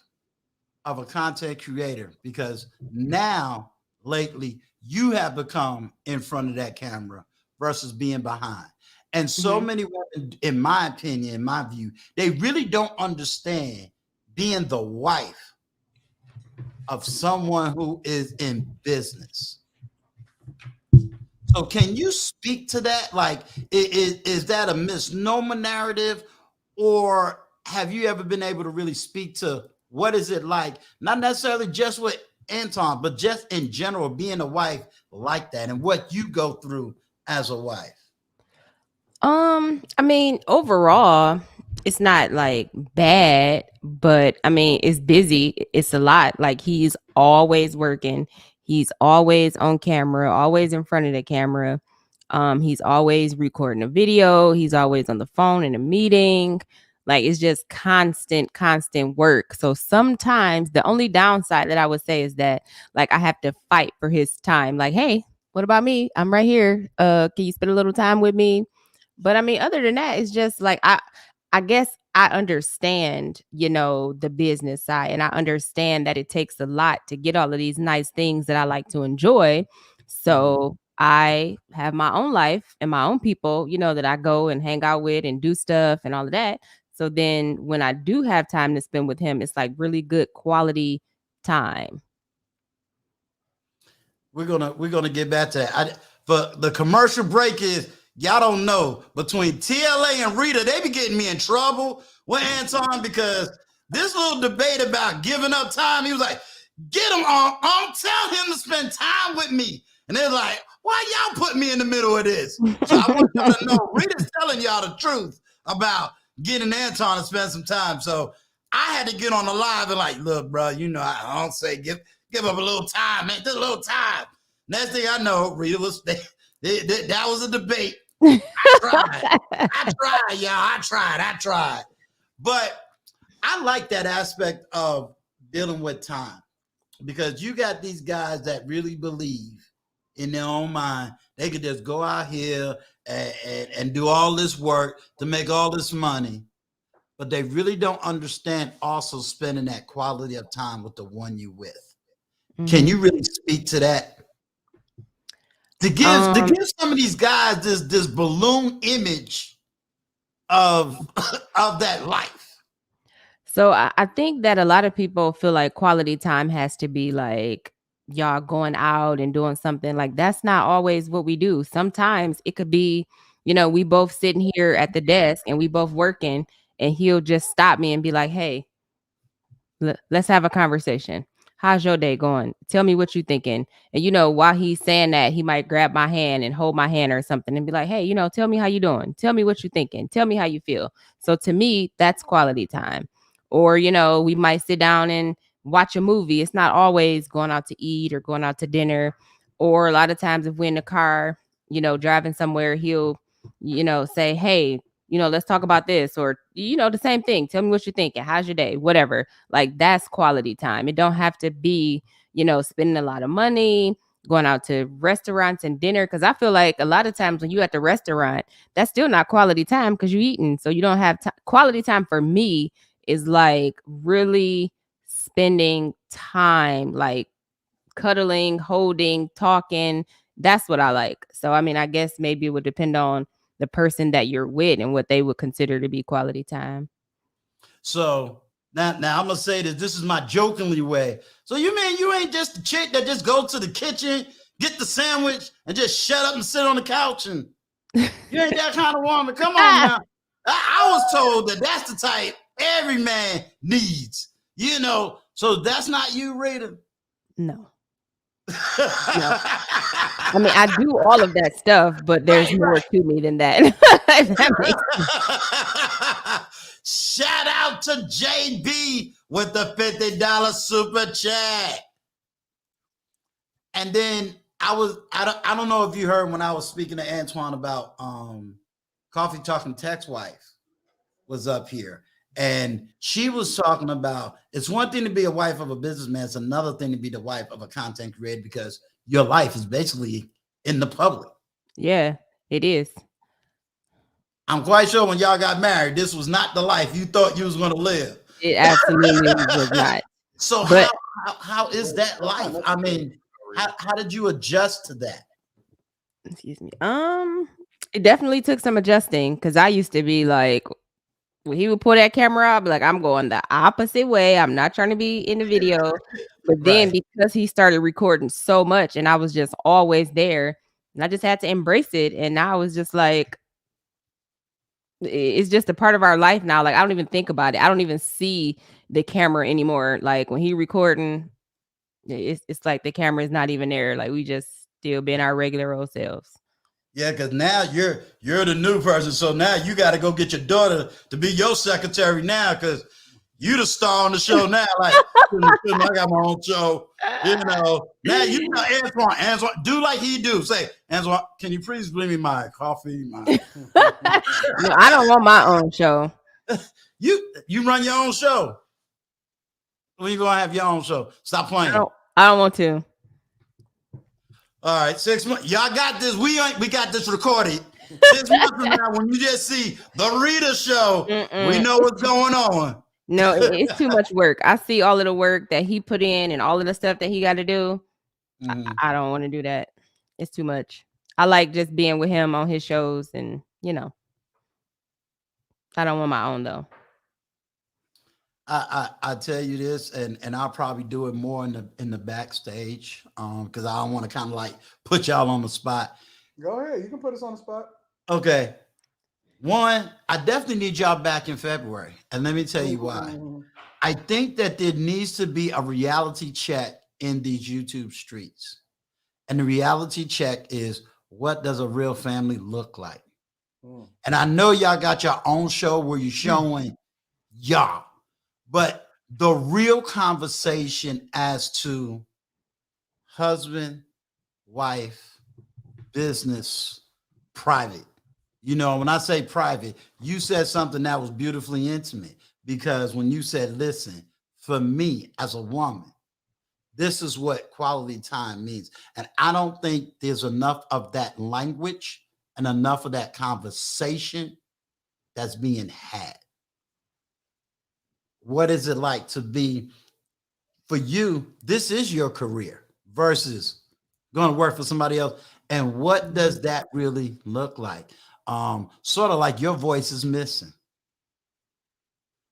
of a content creator, because now, lately, you have become in front of that camera versus being behind. And so many women, in my opinion, in my view, they really don't understand being the wife of someone who is in business. So can you speak to that? Like, is that a misnomer narrative, or have you ever been able to really speak to what is it like, not necessarily just with Anton, but just in general, being a wife like that and what you go through as a wife? I mean, overall, it's not like bad, but I mean, it's busy. It's a lot. Like, he's always working. He's always on camera, always in front of the camera. He's always recording a video. He's always on the phone in a meeting. Like, it's just constant work. So sometimes the only downside that I would say is that, like, I have to fight for his time. Like, hey, what about me? I'm right here. Can you spend a little time with me? But I mean, other than that, it's just like, I guess I understand, the business side, and I understand that it takes a lot to get all of these nice things that I like to enjoy. So I have my own life and my own people, that I go and hang out with and do stuff and all of that. So then when I do have time to spend with him, it's like really good quality time. We're gonna get back to that. But the commercial break is, y'all don't know, between TLA and Rita, they be getting me in trouble with Anton because this little debate about giving up time, he was like, get him on, tell him to spend time with me. And they're like, why y'all put me in the middle of this? So I want y'all to know, Rita's telling y'all the truth about getting Anton to spend some time. So I had to get on the live and like, look, bro, I don't say give up a little time, man, just a little time. Next thing I know, Rita was that was a debate. I tried, y'all. I tried. But I like that aspect of dealing with time because you got these guys that really believe in their own mind. They could just go out here and do all this work to make all this money, but they really don't understand also spending that quality of time with the one you with. Mm-hmm. Can you really speak to that? To give some of these guys this balloon image of that life. So I think that a lot of people feel like quality time has to be like y'all going out and doing something. Like that's not always what we do. Sometimes it could be, we both sitting here at the desk and we both working, and he'll just stop me and be like, hey, let's have a conversation. How's your day going? Tell me what you're thinking. And, while he's saying that, he might grab my hand and hold my hand or something and be like, hey, tell me how you doing. Tell me what you're thinking. Tell me how you feel. So to me, that's quality time. Or, we might sit down and watch a movie. It's not always going out to eat or going out to dinner. Or a lot of times if we're in the car, driving somewhere, he'll, say, hey, let's talk about this, or, the same thing. Tell me what you're thinking. How's your day? Whatever. Like that's quality time. It don't have to be, spending a lot of money, going out to restaurants and dinner. Cause I feel like a lot of times when you at the restaurant, that's still not quality time because you're eating. So you don't have quality time for me is like really spending time, like cuddling, holding, talking. That's what I like. So, I guess maybe it would depend on the person that you're with and what they would consider to be quality time. So now I'm gonna say this is my jokingly way. So you mean you ain't just the chick that just goes to the kitchen, get the sandwich, and just shut up and sit on the couch, and you ain't that kind of woman? Come on now. I was told that's the type every man needs. So that's not you, Rita. No. No. I do all of that stuff, but there's more to me than that. Shout out to JB with the $50 super chat. And then I don't know if you heard when I was speaking to Antoine about Coffee Talking Tech's wife was up here. And she was talking about it's one thing to be a wife of a businessman. It's another thing to be the wife of a content creator because your life is basically in the public. Yeah, it is. I'm quite sure when y'all got married, this was not the life you thought you was going to live. It absolutely was not. So how is that life? How did you adjust to that? Excuse me. It definitely took some adjusting because I used to be like, when he would pull that camera out, I'd be like, I'm going the opposite way. I'm not trying to be in the video. But then because he started recording so much and I was just always there, and I just had to embrace it. And now I was just like, it's just a part of our life now. Like, I don't even think about it. I don't even see the camera anymore. Like when he recording, it's like the camera is not even there. Like we just still being our regular old selves. Yeah, because now you're the new person. So now you got to go get your daughter to be your secretary now because you the star on the show now. Like, I got my own show. Now you know Antoine, do like he do. Say, Antoine, can you please bring me my coffee? No, I don't want my own show. You run your own show. When you going to have your own show? Stop playing. I don't want to. All right, 6 months. Y'all got this. We got this recorded. 6 months from now, when you just see the Rita show, we know what's going on. No, it's too much work. I see all of the work that he put in and all of the stuff that he got to do. I don't want to do that. It's too much. I like just being with him on his shows, and I don't want my own though. I tell you this, and I'll probably do it more in the backstage, because I don't want to kind of like put y'all on the spot. Go ahead. You can put us on the spot. Okay. One, I definitely need y'all back in February. And let me tell you why. I think that there needs to be a reality check in these YouTube streets. And the reality check is, what does a real family look like? And I know y'all got your own show where you're showing y'all, but the real conversation as to husband, wife, business, private. When I say private, you said something that was beautifully intimate, because when you said, listen, for me as a woman, this is what quality time means. And I don't think there's enough of that language and enough of that conversation that's being had. What is it like to be, for you, this is your career versus going to work for somebody else? And what does that really look like? Sort of like your voice is missing.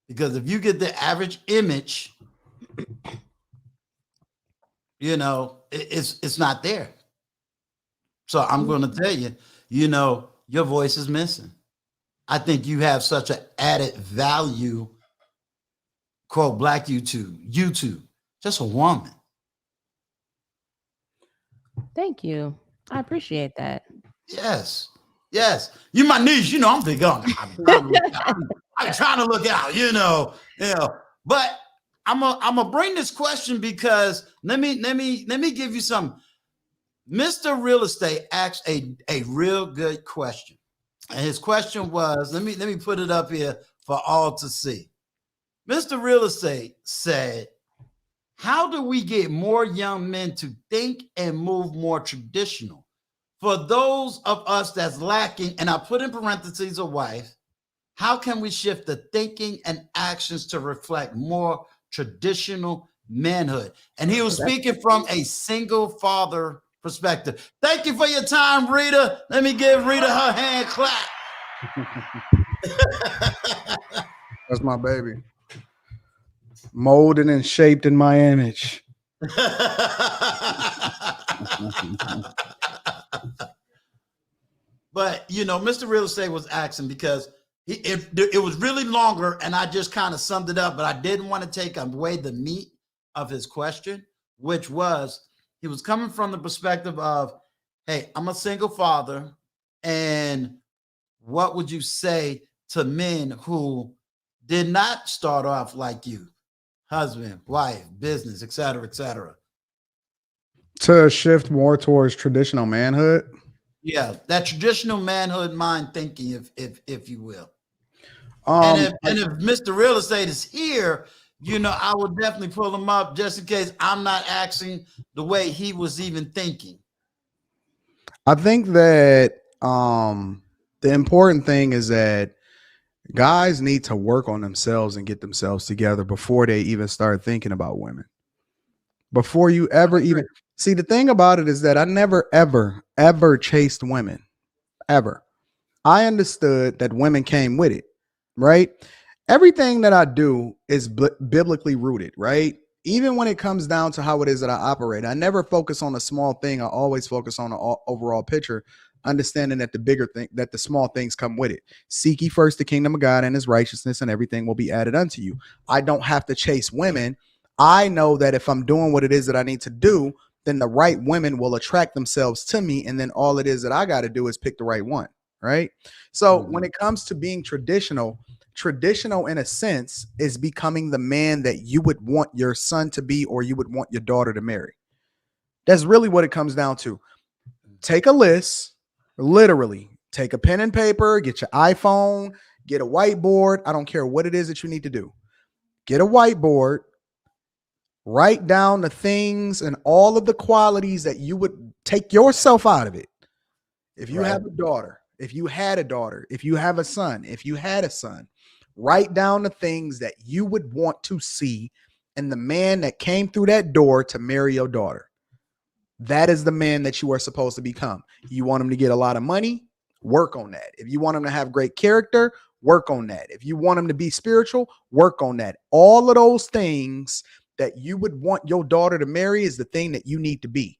Because if you get the average image, it's not there. So I'm going to tell you, your voice is missing. I think you have such an added value, quote, Black YouTube, just a woman. Thank you. I appreciate that. Yes. You my niece, I'm big on it. I'm trying to look out, But I'm gonna bring this question because let me give you some. Mr. Real Estate asked a real good question. And his question was, let me put it up here for all to see. Mr. Real Estate said, how do we get more young men to think and move more traditional? For those of us that's lacking, and I put in parentheses a wife, how can we shift the thinking and actions to reflect more traditional manhood? And he was speaking from a single father perspective. Thank you for your time, Rita. Let me give Rita her hand clap. That's my baby. Molded and shaped in my image. But, Mr. Real Estate was asking because it was really longer, and I just kind of summed it up, but I didn't want to take away the meat of his question, which was, he was coming from the perspective of, hey, I'm a single father, and what would you say to men who did not start off like you? Husband, wife, business, et cetera, et cetera. To shift more towards traditional manhood. Yeah, that traditional manhood mind thinking, if you will. And if Mr. Real Estate is here, I would definitely pull him up just in case I'm not acting the way he was even thinking. I think that the important thing is that guys need to work on themselves and get themselves together before they even start thinking about women. Before you ever even see, the thing about it is that I never, ever chased women, ever. I understood that women came with it, right? Everything that I do is biblically rooted, right? Even when it comes down to how it is that I operate, I never focus on a small thing. I always focus on the overall picture, understanding that the bigger thing, that the small things come with it. Seek ye first the kingdom of God and his righteousness, and everything will be added unto you. I don't have to chase women. I know that if I'm doing what it is that I need to do, then the right women will attract themselves to me. And then all it is that I got to do is pick the right one. Right. So when it comes to being traditional in a sense is becoming the man that you would want your son to be, or you would want your daughter to marry. That's really what it comes down to. Take a list, literally take a pen and paper, get your iPhone, get a whiteboard. I don't care what it is that you need to do. Get a whiteboard, write down the things and all of the qualities that you would take yourself out of it. If you have a daughter, if you had a daughter, if you have a son, if you had a son, write down the things that you would want to see in the man that came through that door to marry your daughter. That is the man that you are supposed to become. You want him to get a lot of money? Work on that. If you want him to have great character, work on that. If you want him to be spiritual, work on that. All of those things that you would want your daughter to marry is the thing that you need to be.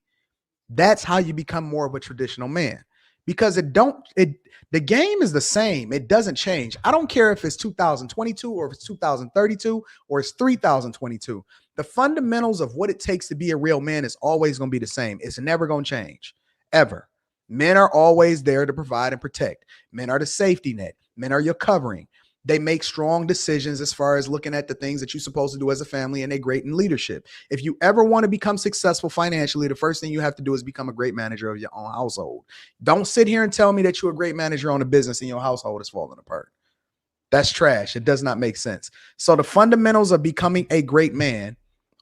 That's how you become more of a traditional man. Because the game is the same. It doesn't change. I don't care if it's 2022 or if it's 2032 or it's 3022. The fundamentals of what it takes to be a real man is always going to be the same. It's never going to change, ever. Men are always there to provide and protect. Men are the safety net. Men are your covering. They make strong decisions as far as looking at the things that you're supposed to do as a family, and they're great in leadership. If you ever want to become successful financially, the first thing you have to do is become a great manager of your own household. Don't sit here and tell me that you're a great manager on a business and your household is falling apart. That's trash. It does not make sense. So the fundamentals of becoming a great man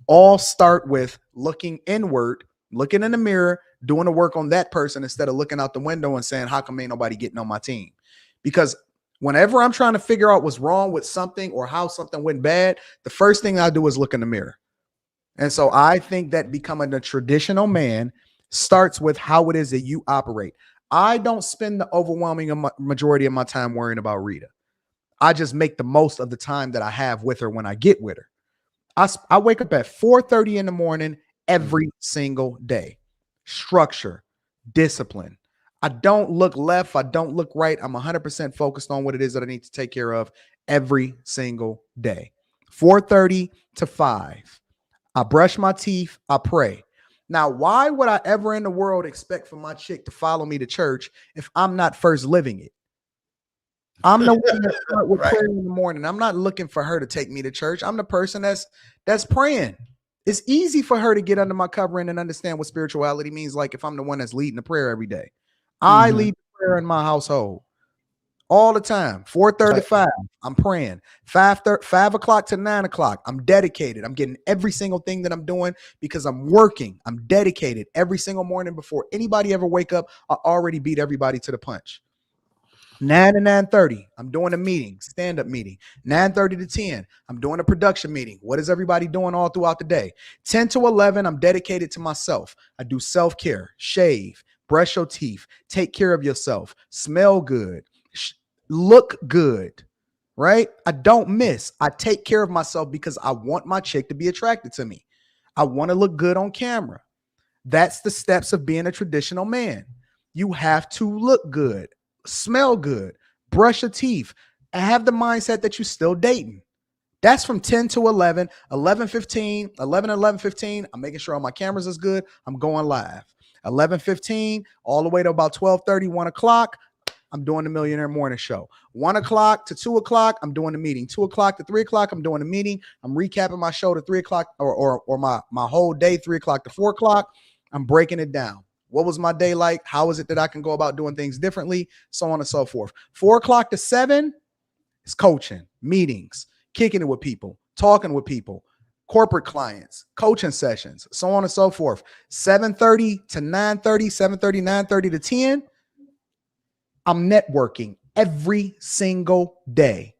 all start with looking inward, looking in the mirror, doing the work on that person instead of looking out the window and saying, how come ain't nobody getting on my team? Because whenever I'm trying to figure out what's wrong with something or how something went bad, the first thing I do is look in the mirror. And so I think that becoming a traditional man starts with how it is that you operate. I don't spend the overwhelming majority of my time worrying about Rita. I just make the most of the time that I have with her when I get with her. I wake up at 4:30 in the morning every single day. Structure, discipline. I don't look left. I don't look right. I'm 100% focused on what it is that I need to take care of every single day. 4:30 to 5. I brush my teeth. I pray. Now, why would I ever in the world expect for my chick to follow me to church if I'm not first living it? I'm the one that start with prayer in the morning. I'm not looking for her to take me to church. I'm the person that's praying. It's easy for her to get under my covering and understand what spirituality means. Like if I'm the one that's leading the prayer every day. I lead the prayer in my household all the time. 4:35, I'm praying. 5 o'clock to 9 o'clock, I'm dedicated. I'm getting every single thing that I'm doing because I'm working. I'm dedicated every single morning before anybody ever wake up. I already beat everybody to the punch. 9 to 9:30, I'm doing a meeting, stand-up meeting. 9:30 to 10, I'm doing a production meeting. What is everybody doing all throughout the day? 10 to 11, I'm dedicated to myself. I do self-care, shave, brush your teeth, take care of yourself, smell good, look good, right? I don't miss. I take care of myself because I want my chick to be attracted to me. I want to look good on camera. That's the steps of being a traditional man. You have to look good, smell good, brush your teeth, and have the mindset that you're still dating. That's from 10 to 11, 11:15, 11:15. I'm making sure all my cameras is good. I'm going live. 11:15 all the way to about 12:30, 1 o'clock. I'm doing the Millionaire Morning Show. 1 o'clock to 2 o'clock, I'm doing the meeting. 2 o'clock to 3 o'clock, I'm doing the meeting. I'm recapping my show to 3 o'clock or my whole day, 3 o'clock to 4 o'clock. I'm breaking it down. What was my day like? How is it that I can go about doing things differently? So on and so forth. 4 o'clock to 7 is coaching, meetings, kicking it with people, talking with people, corporate clients, coaching sessions, so on and so forth. 7:30 to 9:30, 7:30, 9:30 to 10. I'm networking every single day.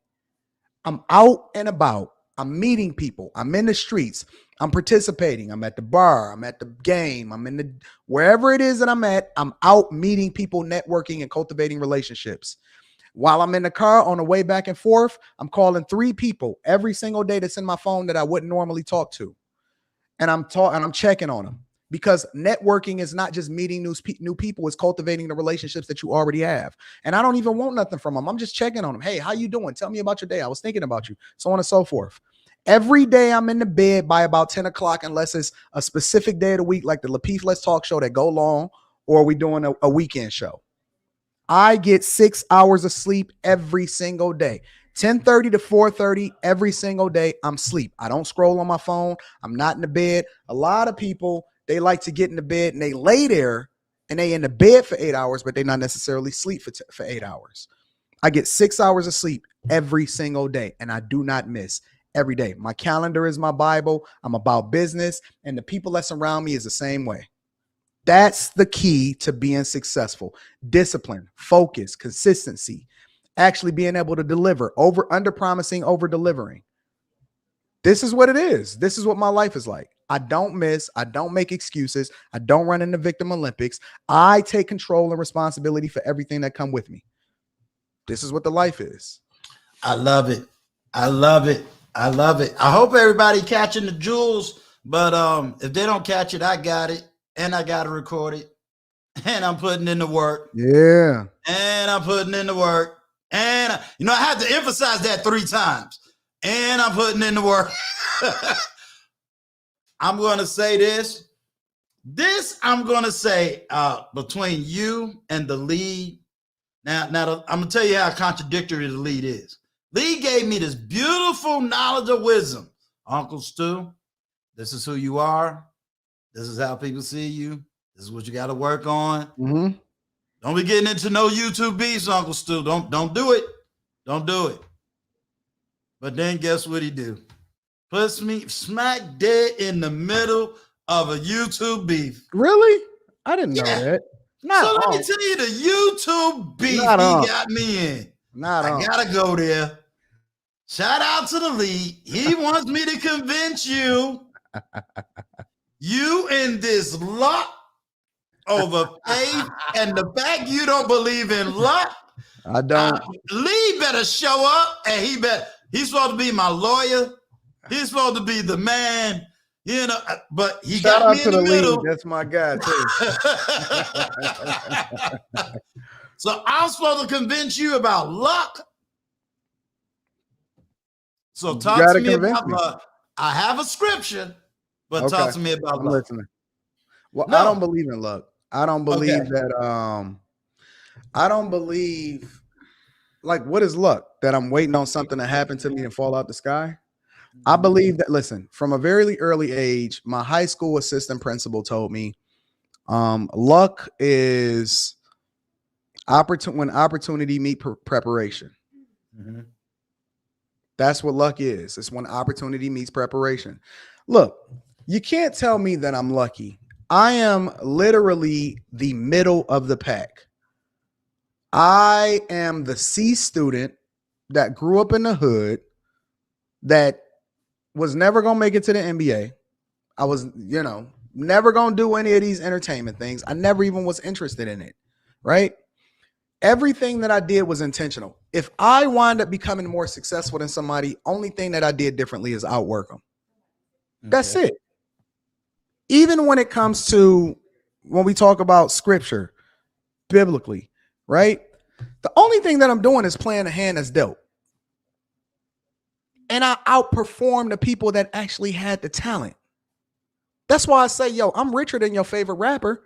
I'm out and about. I'm meeting people. I'm in the streets. I'm participating. I'm at the bar. I'm at the game. I'm in the wherever it is that I'm at. I'm out meeting people, networking, and cultivating relationships. While I'm in the car on the way back and forth, I'm calling 3 people every single day that's in my phone that I wouldn't normally talk to. And I'm checking on them. Because networking is not just meeting new people, it's cultivating the relationships that you already have. And I don't even want nothing from them. I'm just checking on them. Hey, how you doing? Tell me about your day. I was thinking about you, so on and so forth. Every day I'm in the bed by about 10 o'clock, unless it's a specific day of the week, like the Lapeef Let's Talk show that go long, or we doing a weekend show. I get 6 hours of sleep every single day. 10:30 to 4:30 every single day, I'm asleep. I don't scroll on my phone. I'm not in the bed. A lot of people, they like to get in the bed and they lay there and they in the bed for 8 hours, but they not necessarily sleep for 8 hours. I get 6 hours of sleep every single day, and I do not miss every day. My calendar is my Bible. I'm about business, and the people that surround me is the same way. That's the key to being successful. Discipline, focus, consistency, actually being able to deliver, under promising, over delivering. This is what it is. This is what my life is like. I don't miss. I don't make excuses. I don't run in the victim Olympics. I take control and responsibility for everything that come with me. This is what the life is. I love it. I love it. I love it. I hope everybody catching the jewels, but if they don't catch it, I got it, and I got to record it, and I'm putting in the work. Yeah. And I'm putting in the work. And, I had to emphasize that 3 times. And I'm putting in the work. I'm going to say this. I'm going to say between you and the lead. Now, I'm going to tell you how contradictory the lead is. Lee gave me this beautiful knowledge of wisdom. Uncle Stu, this is who you are. This is how people see you. This is what you got to work on. Mm-hmm. Don't be getting into no YouTube beefs, Uncle Stu. Don't do it. Don't do it. But then guess what he do? Puts me smack dead in the middle of a YouTube beef. Really? I didn't know that. So let me tell you the YouTube beef got me in. I gotta go there. Shout out to the lead. He wants me to convince you in this luck over faith and the fact you don't believe in luck. I don't. Lee better show up, and he's supposed to be my lawyer. He's supposed to be the man, but he Shout got out me to in the middle. lead. That's my guy too. So I'm supposed to convince you about luck. So talk to me about I have a scripture, but talk to me about luck. Listening. Well, no. I don't believe in luck. I don't believe that. I don't believe, like, what is luck? That I'm waiting on something to happen to me and fall out the sky? I believe that, listen, from a very early age, my high school assistant principal told me luck is when opportunity meet preparation. Mm-hmm. That's what luck is. It's when opportunity meets preparation. Look, you can't tell me that I'm lucky. I am literally the middle of the pack. I am the C student that grew up in the hood that was never going to make it to the NBA. I was, never going to do any of these entertainment things. I never even was interested in it, right? Everything that I did was intentional. If I wind up becoming more successful than somebody, only thing that I did differently is outwork them. Okay. That's it. Even when it comes to when we talk about scripture, biblically, right? The only thing that I'm doing is playing a hand that's dealt. And I outperformed the people that actually had the talent. That's why I say, I'm richer than your favorite rapper.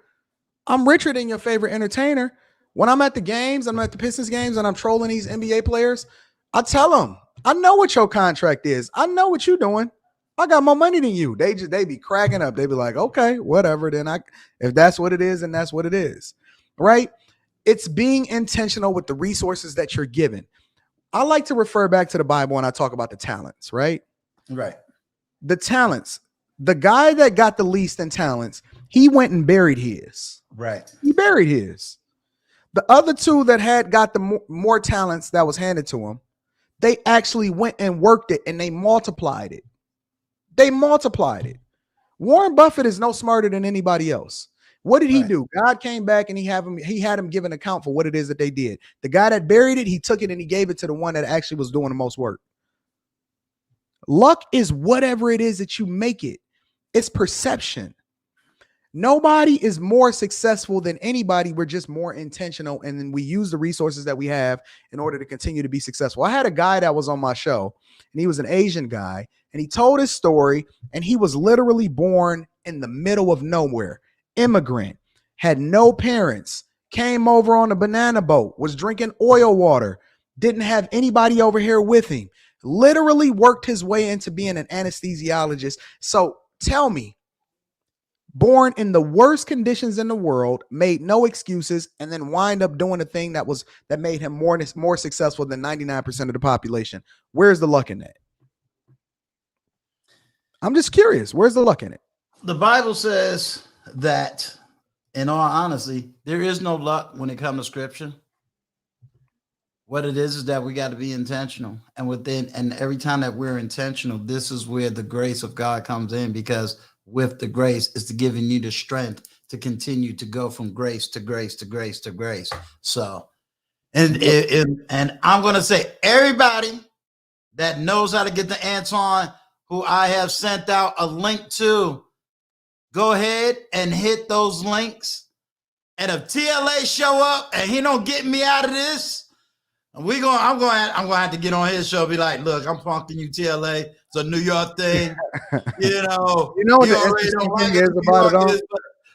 I'm richer than your favorite entertainer. When I'm at the games, I'm at the Pistons games and I'm trolling these NBA players, I tell them, I know what your contract is. I know what you're doing. I got more money than you. They be cracking up. They be like, okay, whatever. Then if that's what it is, then that's what it is. Right? It's being intentional with the resources that you're given. I like to refer back to the Bible when I talk about the talents, right? Right. The talents. The guy that got the least in talents, he went and buried his. Right. He buried his. The other two that had got the more talents that was handed to them, they actually went and worked it and they multiplied it. Warren Buffett is no smarter than anybody else. What did he do? God came back and he had him give an account for what it is that they did. The guy that buried it, he took it and he gave it to the one that actually was doing the most work. Luck is whatever it is that you make it. It's perception. Nobody is more successful than anybody. We're just more intentional. And then we use the resources that we have in order to continue to be successful. I had a guy that was on my show and he was an Asian guy and he told his story and he was literally born in the middle of nowhere. Immigrant, had no parents, came over on a banana boat, was drinking oil water, didn't have anybody over here with him, literally worked his way into being an anesthesiologist. So tell me, born in the worst conditions in the world, made no excuses, and then wind up doing a thing that made him more successful than 99% of the population. Where's the luck in that? I'm just curious. Where's the luck in it? The Bible says that, in all honesty, there is no luck when it comes to scripture. What it is that we got to be intentional. And every time that we're intentional, this is where the grace of God comes in, because with the grace is to giving you the strength to continue to go from grace to grace to grace to grace. So, and I'm going to say everybody that knows how to get to Anton, who I have sent out a link to, go ahead and hit those links. And if TLA show up and he don't get me out of this, I'm going to have to get on his show. Be like, look, I'm punking you, TLA. It's a New York thing. You know what the interesting thing is about it all?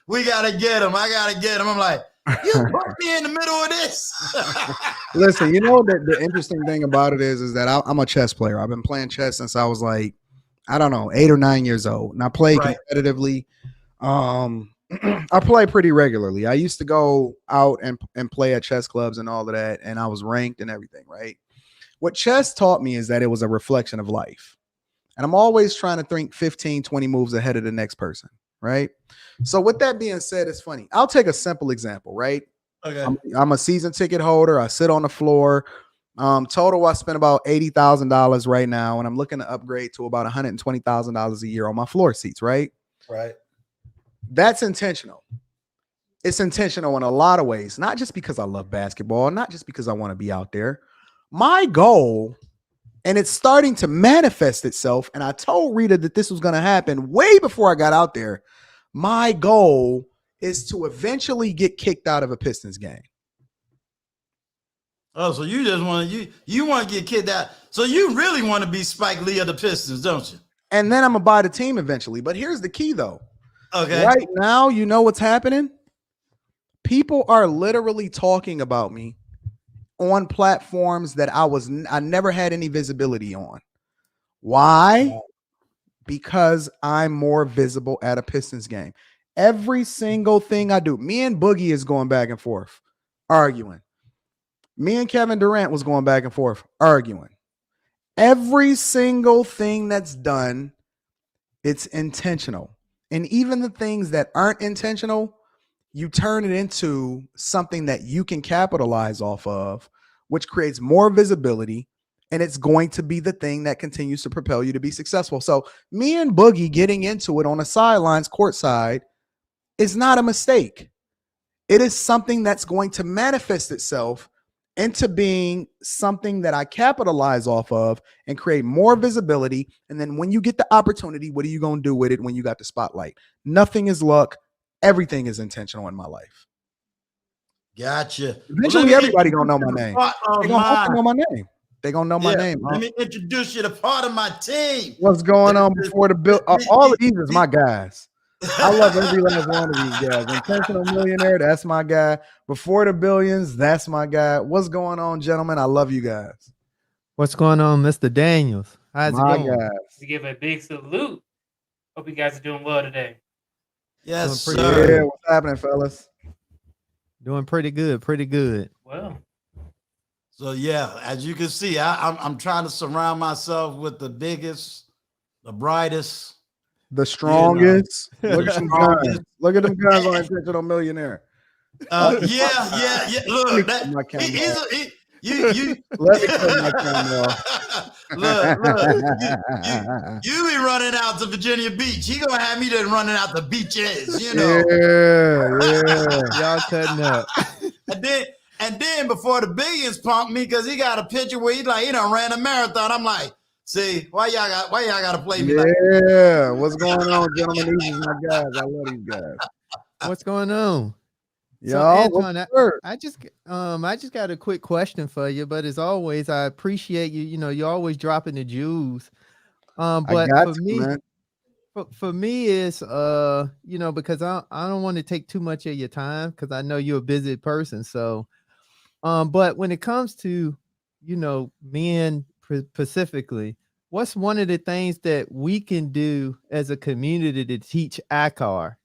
We got to get him. I got to get him. I'm like, you put me in the middle of this. Listen, you know the interesting thing about it is that I'm a chess player. I've been playing chess since I was like, I don't know, 8 or 9 years old. And I play competitively. I play pretty regularly. I used to go out and play at chess clubs and all of that, and I was ranked and everything, right? What chess taught me is that it was a reflection of life. And I'm always trying to think 15, 20 moves ahead of the next person, right? So with that being said, it's funny. I'll take a simple example, right? Okay. I'm a season ticket holder. I sit on the floor. Total, I spend about $80,000 right now, and I'm looking to upgrade to about $120,000 a year on my floor seats, right? Right. That's intentional. It's intentional in a lot of ways, not just because I love basketball, not just because I want to be out there. My goal, and it's starting to manifest itself, and I told Rita that this was going to happen way before I got out there. My goal is to eventually get kicked out of a Pistons game. Oh, so you just want to get kicked out. So you really want to be Spike Lee of the Pistons, don't you? And then I'm going to buy the team eventually. But here's the key, though. Okay. Right now, you know what's happening? People are literally talking about me on platforms that I never had any visibility on. Why? Because I'm more visible at a Pistons game. Every single thing I do, me and Boogie is going back and forth, arguing. Me and Kevin Durant was going back and forth, arguing. Every single thing that's done, it's intentional. And even the things that aren't intentional, you turn it into something that you can capitalize off of, which creates more visibility, and it's going to be the thing that continues to propel you to be successful. So me and Boogie getting into it on the sidelines, courtside, is not a mistake. It is something that's going to manifest itself into being something that I capitalize off of and create more visibility. And then when you get the opportunity, what are you going to do with it when you got the spotlight? Nothing is luck. Everything is intentional in my life. Gotcha. Eventually, everybody going to know my name. They're going to know my name. They're going to know my name. Let me introduce you to part of my team. What's going on before the bill? All of these is my guys. I love every last one of these guys. Intentional Millionaire, that's my guy. Before the Billions, that's my guy. What's going on, gentlemen? I love you guys. What's going on, Mr. Daniels? How's it going? Guys. To give a big salute. Hope you guys are doing well today. Yes, Doing sir. Yeah, what's happening, fellas? Doing pretty good, pretty good. Well, So yeah, as you can see, I'm trying to surround myself with the biggest, the brightest, The strongest. Look at them guys. strongest. Look at them guys on Intentional Millionaire. Yeah. Look, Let me cut my camera off. you Let me cut my camera off. look, you be running out to Virginia Beach. He gonna have me there running out the beaches, you know. Yeah. Y'all cutting up. And then before the Billions punked me because he got a picture where he done ran a marathon. I'm like, see, why y'all gotta play me like that? Yeah. What's going on, gentlemen? These are my guys. I love these guys. What's going on? So, Y'all, Anton, I just got a quick question for you, but as always, I appreciate you. You know, you're always dropping the jewels. But for me, it's because I don't want to take too much of your time because I know you're a busy person. So, but when it comes to, men specifically, what's one of the things that we can do as a community to teach ICAR?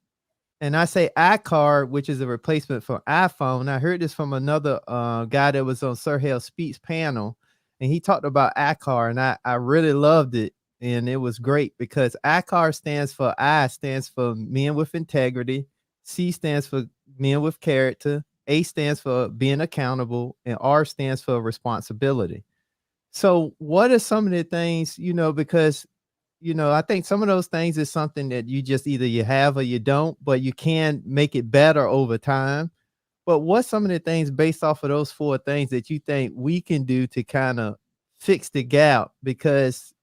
And I say iCard, which is a replacement for iPhone. I heard this from another guy that was on Sir Hale Speaks panel, and he talked about iCard, and I really loved it, and it was great because iCard stands for men with integrity, C stands for men with character, A stands for being accountable, and R stands for responsibility. So what are some of the things, because I think some of those things is something that you just either you have or you don't, but you can make it better over time. But what's some of the things based off of those 4 things that you think we can do to kind of fix the gap? Because,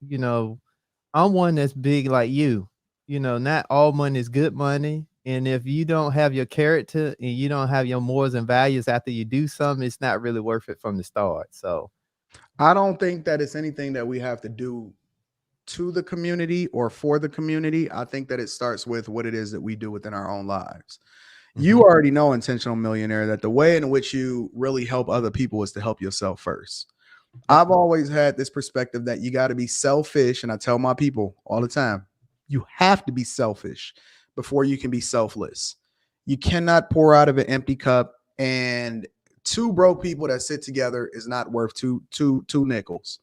I'm one that's big like you. Not all money is good money. And if you don't have your character and you don't have your morals and values after you do something, it's not really worth it from the start. So I don't think that it's anything that we have to do to the community or for the community. I think that it starts with what it is that we do within our own lives. You already know, Intentional Millionaire, that the way in which you really help other people is to help yourself first. I've always had this perspective that you got to be selfish. And I tell my people all the time, you have to be selfish before you can be selfless. You cannot pour out of an empty cup, and 2 broke people that sit together is not worth two nickels.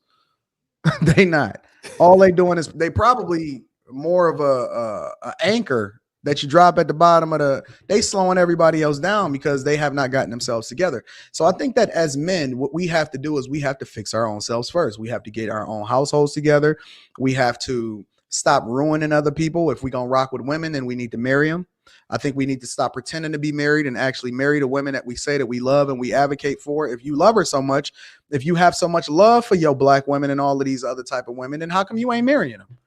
They not. All they doing is they probably more of a anchor that you drop at the bottom of they slowing everybody else down because they have not gotten themselves together. So I think that as men, what we have to do is we have to fix our own selves first. We have to get our own households together. We have to stop ruining other people. If we're going to rock with women, then we need to marry them. I think we need to stop pretending to be married and actually marry the women that we say that we love and we advocate for. If you love her so much, if you have so much love for your black women and all of these other type of women, then how come you ain't marrying them?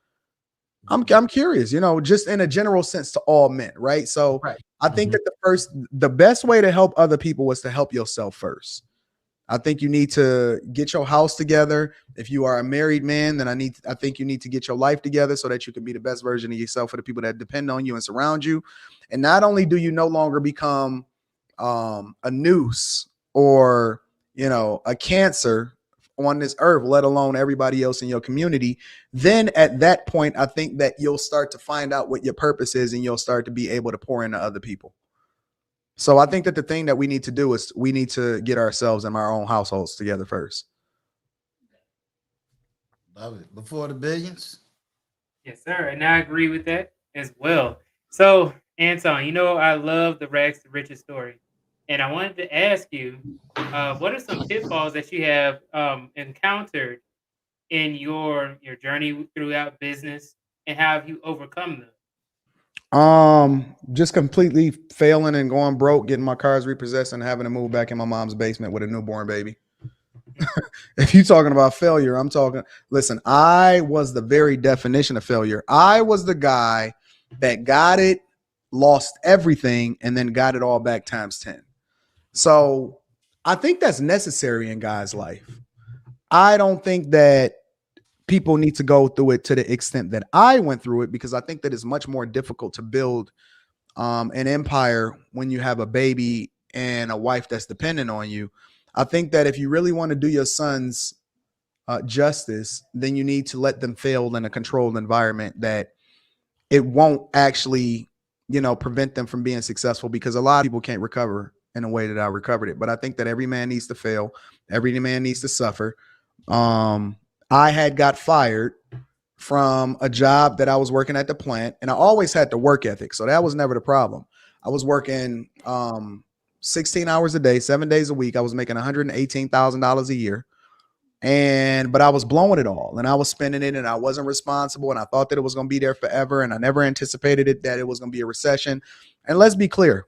I'm curious, just in a general sense to all men, right? So right. I think that the best way to help other people was to help yourself first. I think you need to get your house together. If you are a married man, then I think you need to get your life together so that you can be the best version of yourself for the people that depend on you and surround you. And not only do you no longer become a noose or, a cancer on this earth, let alone everybody else in your community, then at that point, I think that you'll start to find out what your purpose is and you'll start to be able to pour into other people. So I think that the thing that we need to do is we need to get ourselves and our own households together first. Love it. Before the billions? Yes, sir. And I agree with that as well. So, Anton, I love the rags to riches story. And I wanted to ask you, what are some pitfalls that you have encountered in your journey throughout business, and how have you overcome them? Just completely failing and going broke, getting my cars repossessed, and having to move back in my mom's basement with a newborn baby. If you're talking about failure, listen, I was the very definition of failure. I was the guy that got it, lost everything, and then got it all back times 10. So I think that's necessary in guys' life. I don't think that people need to go through it to the extent that I went through it, because I think that it's much more difficult to build an empire when you have a baby and a wife that's dependent on you. I think that if you really want to do your sons justice, then you need to let them fail in a controlled environment that it won't actually, prevent them from being successful, because a lot of people can't recover in a way that I recovered it. But I think that every man needs to fail. Every man needs to suffer. I had got fired from a job that I was working at the plant, and I always had the work ethic. So that was never the problem. I was working 16 hours a day, 7 days a week. I was making $118,000 a year. But I was blowing it all, and I was spending it, and I wasn't responsible. And I thought that it was going to be there forever. And I never anticipated that it was going to be a recession. And let's be clear,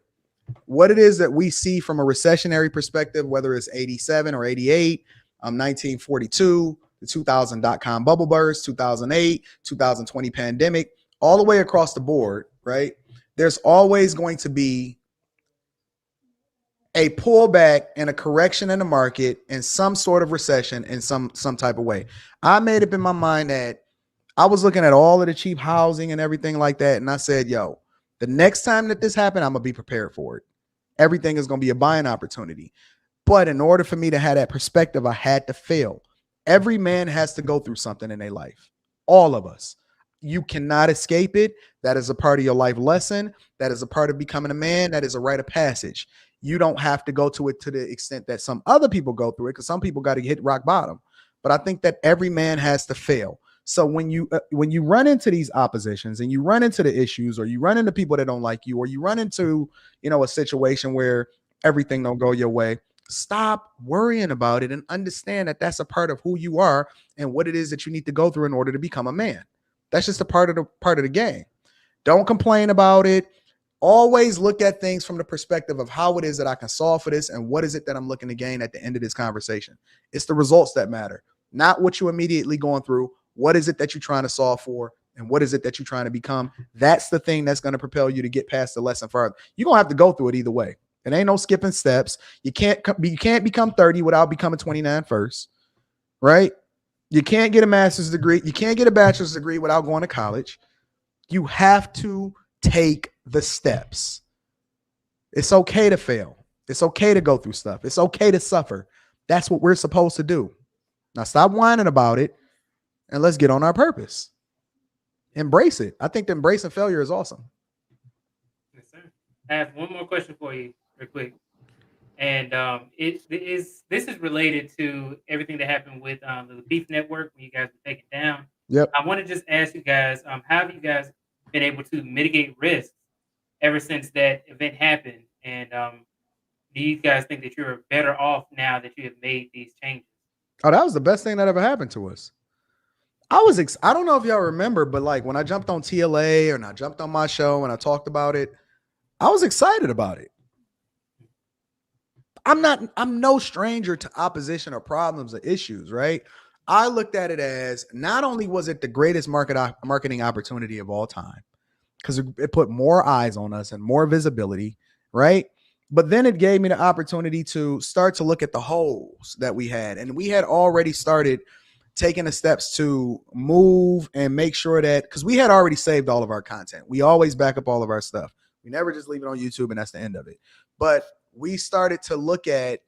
what it is that we see from a recessionary perspective, whether it's 87 or 88, 1942, the 2000 dot-com bubble burst, 2008, 2020 pandemic, all the way across the board, right? There's always going to be a pullback and a correction in the market and some sort of recession in some type of way. I made up in my mind that I was looking at all of the cheap housing and everything like that. And I said, yo, the next time that this happened, I'm going to be prepared for it. Everything is going to be a buying opportunity. But in order for me to have that perspective, I had to fail. Every man has to go through something in their life. All of us. You cannot escape it. That is a part of your life lesson. That is a part of becoming a man. That is a rite of passage. You don't have to go to it to the extent that some other people go through it, because some people got to hit rock bottom. But I think that every man has to fail. So when you run into these oppositions and you run into the issues, or you run into people that don't like you, or you run into, a situation where everything don't go your way, stop worrying about it and understand that that's a part of who you are and what it is that you need to go through in order to become a man. That's just a part of the game. Don't complain about it. Always look at things from the perspective of how it is that I can solve for this and what is it that I'm looking to gain at the end of this conversation. It's the results that matter, not what you're immediately going through. What is it that you're trying to solve for? And what is it that you're trying to become? That's the thing that's going to propel you to get past the lesson further. You're going to have to go through it either way. It ain't no skipping steps. You can't become 30 without becoming 29 first, right? You can't get a master's degree. You can't get a bachelor's degree without going to college. You have to take the steps. It's okay to fail. It's okay to go through stuff. It's okay to suffer. That's what we're supposed to do. Now stop whining about it and let's get on our purpose. Embrace it. I think embracing failure is awesome. Yes, sir. I have one more question for you real quick. And this is related to everything that happened with the Beef Network when you guys were taken down. Yep. I want to just ask you guys, how have you guys been able to mitigate risks ever since that event happened? And do you guys think that you're better off now that you have made these changes? Oh, that was the best thing that ever happened to us. I don't know if y'all remember, but like when I jumped on TLA and I jumped on my show and I talked about it, I was excited about it. I'm no stranger to opposition or problems or issues, right? I looked at it as not only was it the greatest marketing opportunity of all time, because it put more eyes on us and more visibility, right? But then it gave me the opportunity to start to look at the holes that we had. And we had already started taking the steps to move and make sure that, because we had already saved all of our content. We always back up all of our stuff. We never just leave it on YouTube and that's the end of it. But we started to look at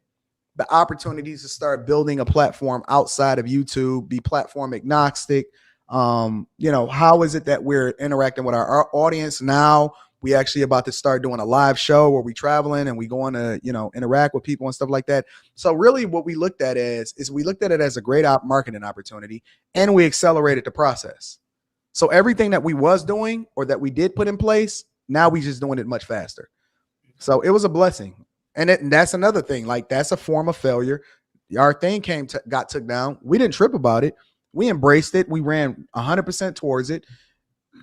the opportunities to start building a platform outside of YouTube, be platform agnostic. How is it that we're interacting with our audience now? We actually about to start doing a live show where we traveling and we going to, interact with people and stuff like that. So really what we looked at is we looked at it as a great marketing opportunity and we accelerated the process. So everything that we was doing or that we did put in place, now we just doing it much faster. So it was a blessing. And that's another thing. Like that's a form of failure. Our thing got took down. We didn't trip about it. We embraced it. We ran 100% towards it.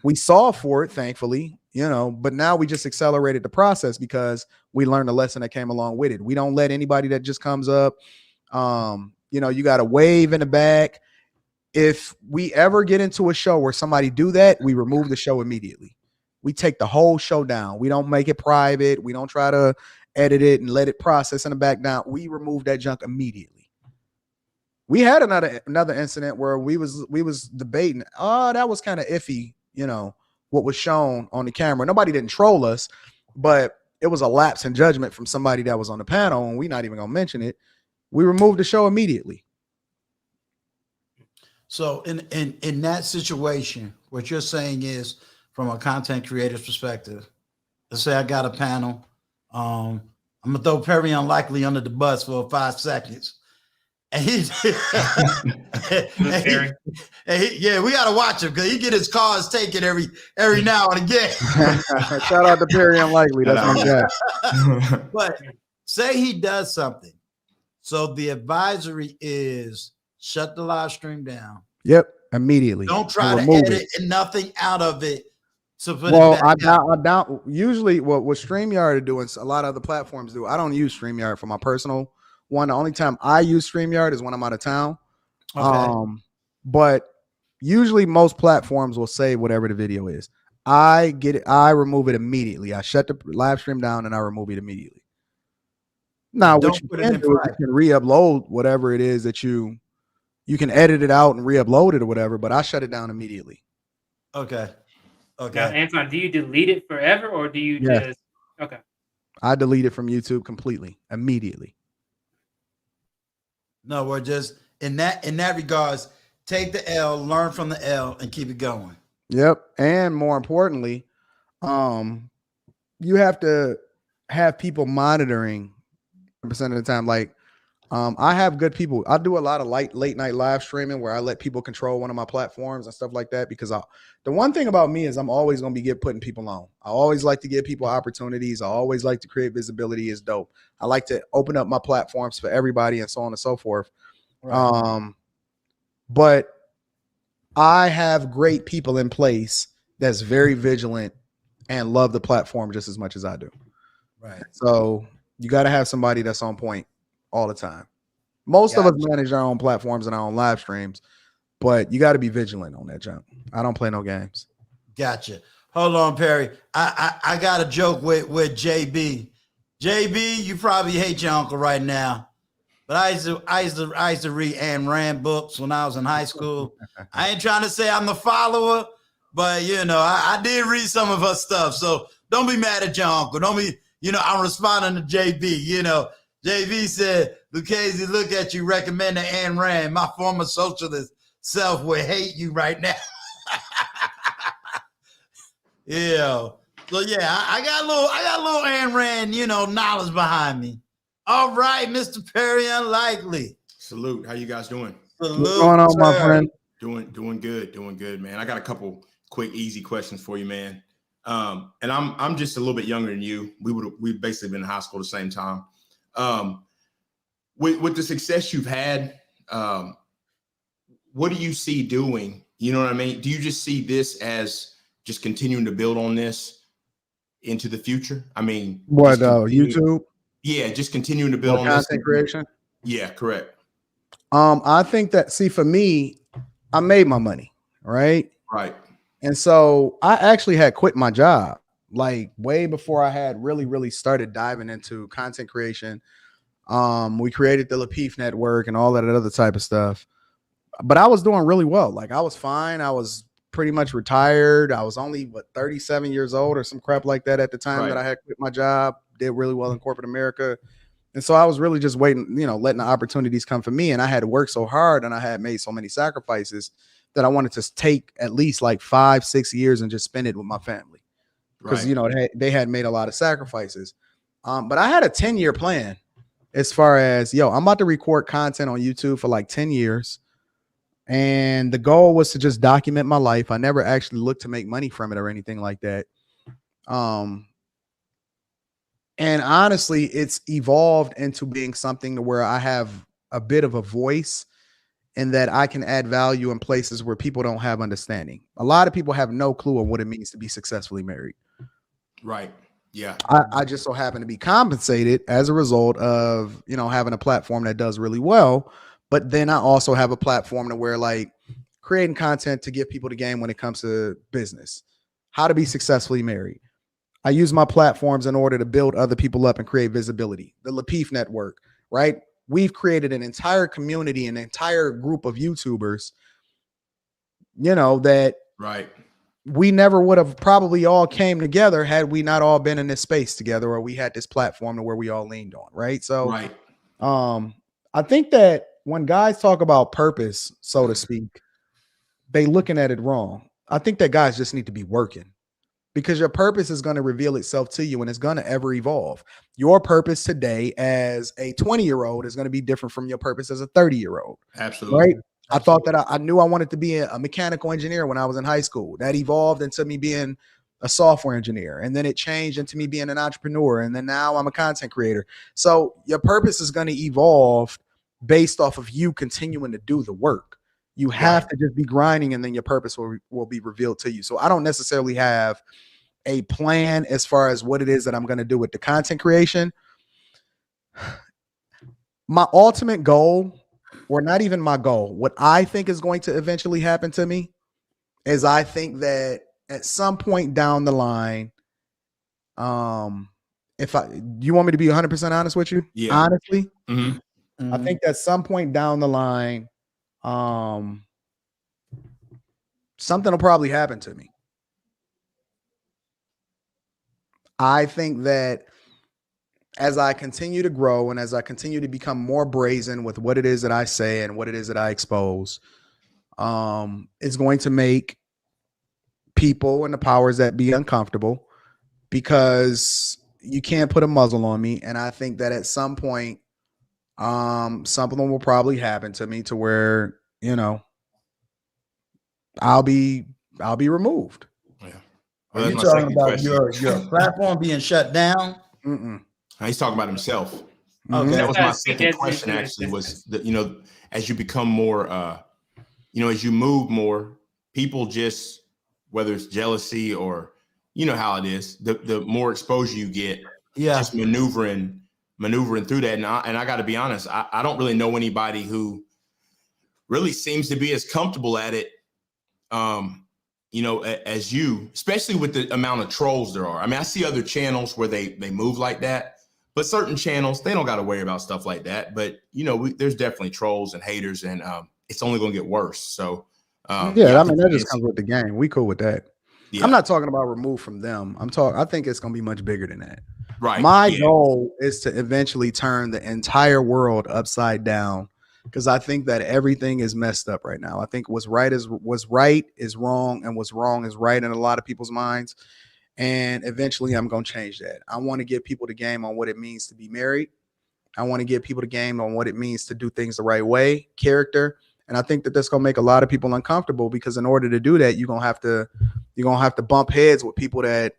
We saw for it, thankfully, but now we just accelerated the process because we learned the lesson that came along with it. We don't let anybody that just comes up, you got to wave in the back. If we ever get into a show where somebody do that, we remove the show immediately. We take the whole show down. We don't make it private. We don't try to edit it and let it process in the back down. We remove that junk immediately. We had another incident where we was debating. Oh, that was kind of iffy, what was shown on the camera. Nobody didn't troll us, but it was a lapse in judgment from somebody that was on the panel, and we're not even gonna mention it. We removed the show immediately. So in that situation, what you're saying is, from a content creator's perspective, let's say I got a panel. I'm gonna throw Perry Unlikely under the bus for 5 seconds. And we gotta watch him because he get his cars taken every now and again. Shout out to Perry Unlikely. That's my guy. But say he does something. So the advisory is shut the live stream down. Yep, immediately. Don't try to edit and nothing out of it. So I doubt. Usually, what StreamYard are doing, a lot of other platforms do. I don't use StreamYard for my personal one. The only time I use StreamYard is when I'm out of town. Okay. But usually most platforms will say whatever the video is. I get it. I remove it immediately. I shut the live stream down and I remove it immediately. Now, what you can do is you can re-upload whatever it is that you can edit it out and re-upload it or whatever, but I shut it down immediately. Okay. Now, Anton, do you delete it forever or do you just okay? I delete it from YouTube completely, immediately. No, we're just in that regards, take the L, learn from the L, and keep it going. Yep. And more importantly, you have to have people monitoring percent of the time. Like, I have good people. I do a lot of late night live streaming where I let people control one of my platforms and stuff like that. Because the one thing about me is I'm always going to be putting people on. I always like to give people opportunities. I always like to create visibility. Is dope. I like to open up my platforms for everybody and so on and so forth. Right. But I have great people in place that's very vigilant and love the platform just as much as I do. Right. So you got to have somebody that's on point all the time. Most of us manage our own platforms and our own live streams, but you got to be vigilant on that jump. I don't play no games. Gotcha. Hold on, Perry. I got a joke with JB. JB, you probably hate your uncle right now. But I used to read Ayn Rand books when I was in high school. I ain't trying to say I'm the follower, but I did read some of her stuff. So don't be mad at your uncle. Don't be, I'm responding to JB. JB said, Lucchese, look at you recommending Ayn Rand. My former socialist self would hate you right now. Yeah. So yeah, I got a little Ayn Rand, knowledge behind me. All right, Mr. Perry Unlikely. Salute. How you guys doing? Salute, what's going on, my friend? Doing good, man. I got a couple quick, easy questions for you, man. And I'm just a little bit younger than you. We've basically been in high school at the same time. With the success you've had, what do you see doing? You know what I mean? Do you just see this as just continuing to build on this into the future? I mean, what YouTube? Yeah, just continuing to build on content creation. Yeah, correct. I think that, see, for me, I made my money, right? Right. And so I actually had quit my job like way before I had really started diving into content creation. We created the Lapeef network and all that other type of stuff. But I was doing really well. Like I was fine. I was pretty much retired. I was only 37 years old or some crap like that at the time that I had quit my job. Did really well in corporate America. And so I was really just waiting, letting the opportunities come for me. And I had to work so hard and I had made so many sacrifices that I wanted to take at least like 5-6 years and just spend it with my family. Because, they had made a lot of sacrifices. But I had a 10-year plan as far as, I'm about to record content on YouTube for like 10 years. And the goal was to just document my life. I never actually looked to make money from it or anything like that. And honestly, it's evolved into being something to where I have a bit of a voice and that I can add value in places where people don't have understanding. A lot of people have no clue of what it means to be successfully married. Right. Yeah. I just so happen to be compensated as a result of, having a platform that does really well. But then I also have a platform to where like creating content to give people the game when it comes to business, how to be successfully married. I use my platforms in order to build other people up and create visibility. The Lapeef network, right? We've created an entire community, an entire group of YouTubers, that we never would have probably all came together had we not all been in this space together or we had this platform to where we all leaned on, right? So I think that when guys talk about purpose, so to speak, they looking at it wrong. I think that guys just need to be working. Because your purpose is going to reveal itself to you and it's going to ever evolve. Your purpose today as a 20-year-old is going to be different from your purpose as a 30-year-old. Absolutely. Right? Absolutely. I thought that I knew I wanted to be a mechanical engineer when I was in high school. That evolved into me being a software engineer. And then it changed into me being an entrepreneur. And then now I'm a content creator. So your purpose is going to evolve based off of you continuing to do the work. You have to just be grinding and then your purpose will be revealed to you. So I don't necessarily have a plan as far as what it is that I'm going to do with the content creation. My ultimate goal, or not even my goal, what I think is going to eventually happen to me is I think that at some point down the line, you want me to be 100% honest with you? Yeah. Honestly, Mm-hmm. I think that some point down the line, something will probably happen to me. I think that as I continue to grow and as I continue to become more brazen with what it is that I say and what it is that I expose, it's going to make people and the powers that be uncomfortable because you can't put a muzzle on me. And I think that at some point, something will probably happen to me to where, I'll be removed. Yeah. Well, are you talking about your platform being shut down? He's talking about himself. Okay. That was my second question, actually, was that, as you become more, as you move more people just, whether it's jealousy or, you know how it is, the more exposure you get, just maneuvering through that. And I got to be honest, I don't really know anybody who really seems to be as comfortable at it, as you, especially with the amount of trolls there are. I mean, I see other channels where they move like that, but certain channels, they don't got to worry about stuff like that. But, there's definitely trolls and haters, and it's only going to get worse. So, I mean, that just comes with the game. We cool with that. Yeah. I'm not talking about removed from them. I think it's going to be much bigger than that. Right. My goal is to eventually turn the entire world upside down, because I think that everything is messed up right now. I think what's right is wrong, and what's wrong is right in a lot of people's minds. And eventually I'm going to change that. I want to give people the game on what it means to be married. I want to give people the game on what it means to do things the right way, character. And I think that that's going to make a lot of people uncomfortable, because in order to do that, you're going to have to bump heads with people that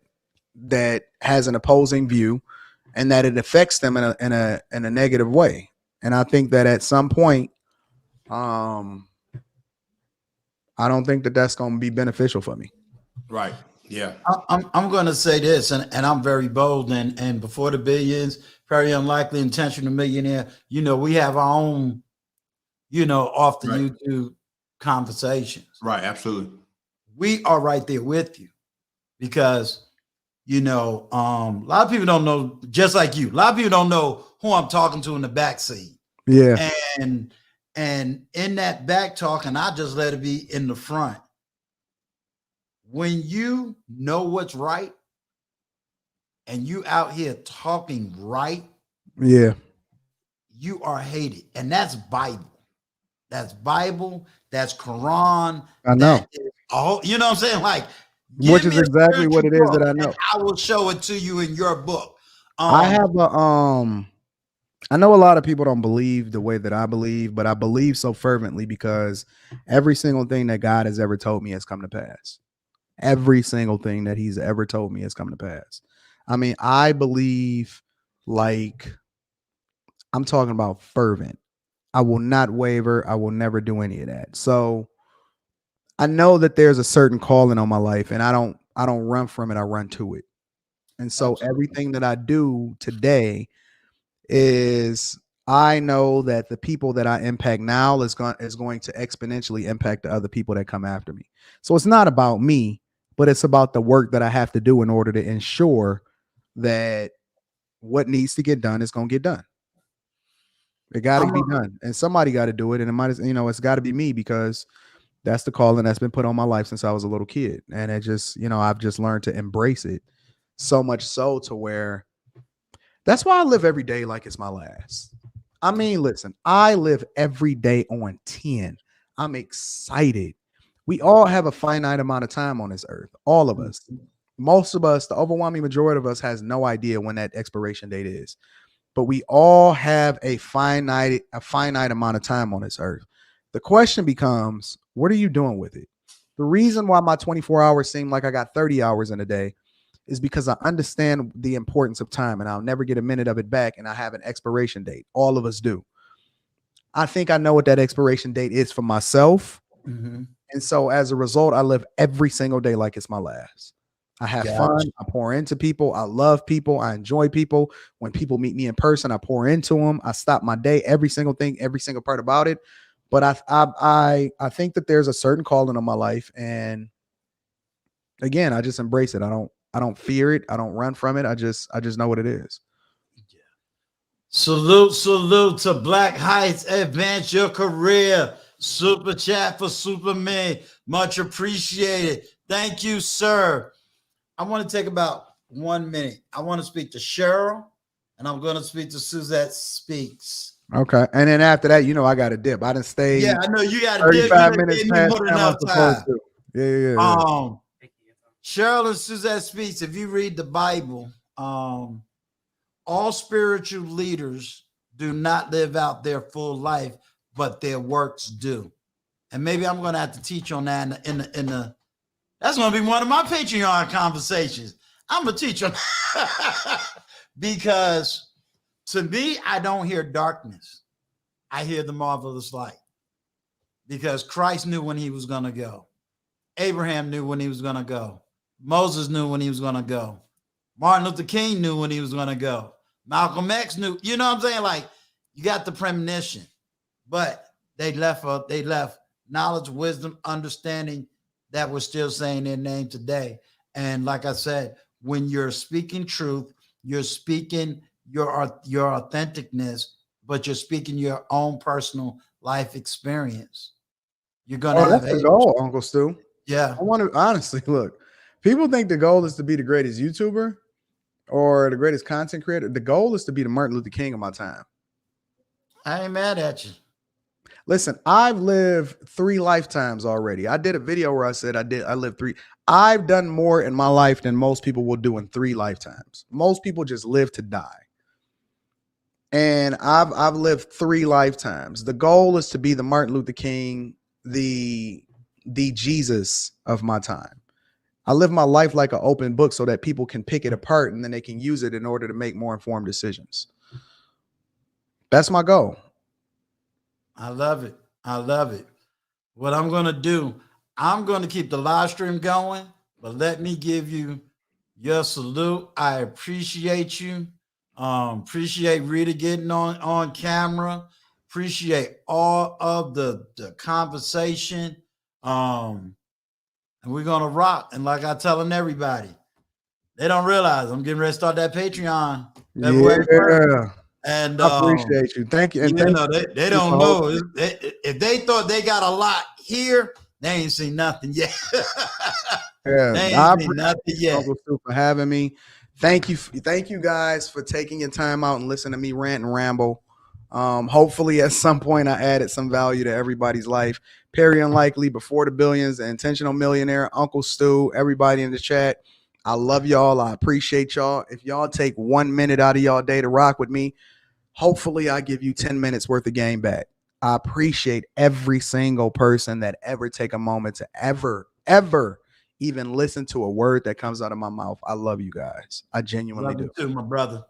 has an opposing view, and that it affects them in a negative way. And I think that at some point, I don't think that that's going to be beneficial for me. Right. Yeah. I'm going to say this, and I'm very bold, and before the billions, very unlikely, intentional millionaire, we have our own, off the YouTube conversations. Right. Absolutely. We are right there with you, because a lot of people don't know, just like you, a lot of people don't know who I'm talking to in the back seat. Yeah. And in that back talking, I just let it be in the front. When you know what's right and you out here talking right, yeah, you are hated. And that's Bible. That's Bible. That's Quran. I know. You know what I'm saying? Like, which is exactly what it is that I know. I will show it to you in your book. I know a lot of people don't believe the way that I believe, but I believe so fervently because every single thing that God has ever told me has come to pass. Every single thing that he's ever told me has come to pass. I mean, I believe, like, I'm talking about fervent. I will not waver. I will never do any of that. So I know that there's a certain calling on my life, and I don't run from it. I run to it. And so everything that I do today is, I know that the people that I impact now is going to exponentially impact the other people that come after me. So it's not about me, but it's about the work that I have to do in order to ensure that what needs to get done is going to get done. It got to be done, and somebody got to do it. And it might, it's got to be me, because that's the calling that's been put on my life since I was a little kid. And it just, I've just learned to embrace it, so much so to where that's why I live every day like it's my last. I mean, listen, I live every day on 10. I'm excited. We all have a finite amount of time on this earth. All of us. Most of us, the overwhelming majority of us, has no idea when that expiration date is. But we all have a finite amount of time on this earth. The question becomes, what are you doing with it? The reason why my 24 hours seem like I got 30 hours in a day is because I understand the importance of time, and I'll never get a minute of it back, and I have an expiration date. All of us do. I think I know what that expiration date is for myself. Mm-hmm. And so as a result, I live every single day like it's my last. I have fun. I pour into people. I love people. I enjoy people. When people meet me in person, I pour into them. I stop my day, every single thing, every single part about it. But I think that there's a certain calling on my life, and again, I just embrace it. I don't fear it. I don't run from it. I just know what it is. Salute to Black Heights. Advance your career. Super chat for Superman. Much appreciated. Thank you, sir. I want to take about 1 minute. I want to speak to Cheryl, and I'm going to speak to Suzette Speaks. Okay. And then after that, I got to dip. I didn't stay. Yeah, I know you got to 35 minutes past time I'm supposed to. Yeah. Cheryl and Suzette Speaks, if you read the Bible, all spiritual leaders do not live out their full life, but their works do. And maybe I'm going to have to teach on that in the that's going to be one of my Patreon conversations. I'm going to teach on because to me, I don't hear darkness. I hear the marvelous light, because Christ knew when he was going to go. Abraham knew when he was going to go. Moses knew when he was going to go. Martin Luther King knew when he was going to go. Malcolm X knew. You know what I'm saying? Like, you got the premonition, but they left knowledge, wisdom, understanding that we're still saying their name today. And like I said, when you're speaking truth, you're speaking your authenticness, but you're speaking your own personal life experience. You're gonna have that's the goal, Uncle Stu. Yeah. I want to honestly look. People think the goal is to be the greatest YouTuber or the greatest content creator. The goal is to be the Martin Luther King of my time. I ain't mad at you. Listen, I've lived 3 lifetimes already. I did a video where I said I lived 3. I've done more in my life than most people will do in 3 lifetimes. Most people just live to die. And I've lived 3 lifetimes. The goal is to be the Martin Luther King, the Jesus of my time. I live my life like an open book so that people can pick it apart and then they can use it in order to make more informed decisions. That's my goal. I love it. I love it. What I'm going to do, I'm going to keep the live stream going, but let me give you your salute. I appreciate you. Appreciate Rita getting on camera. Appreciate all of the conversation. And we're going to rock. And like I'm telling everybody, they don't realize I'm getting ready to start that Patreon. February 1st. And I appreciate you. Thank you. And you know, they don't know. If they thought they got a lot here, they ain't seen nothing yet. Yeah, they ain't seen nothing yet. Uncle Stu for having me. Thank you guys for taking your time out and listening to me rant and ramble. Hopefully at some point I added some value to everybody's life. Perry Unlikely, Before the Billions, The Intentional Millionaire, Uncle Stu, everybody in the chat. I love y'all. I appreciate y'all. If y'all take 1 minute out of y'all day to rock with me, hopefully I give you 10 minutes worth of game back. I appreciate every single person that ever take a moment to ever even listen to a word that comes out of my mouth. I love you guys. I genuinely do. Too, my brother.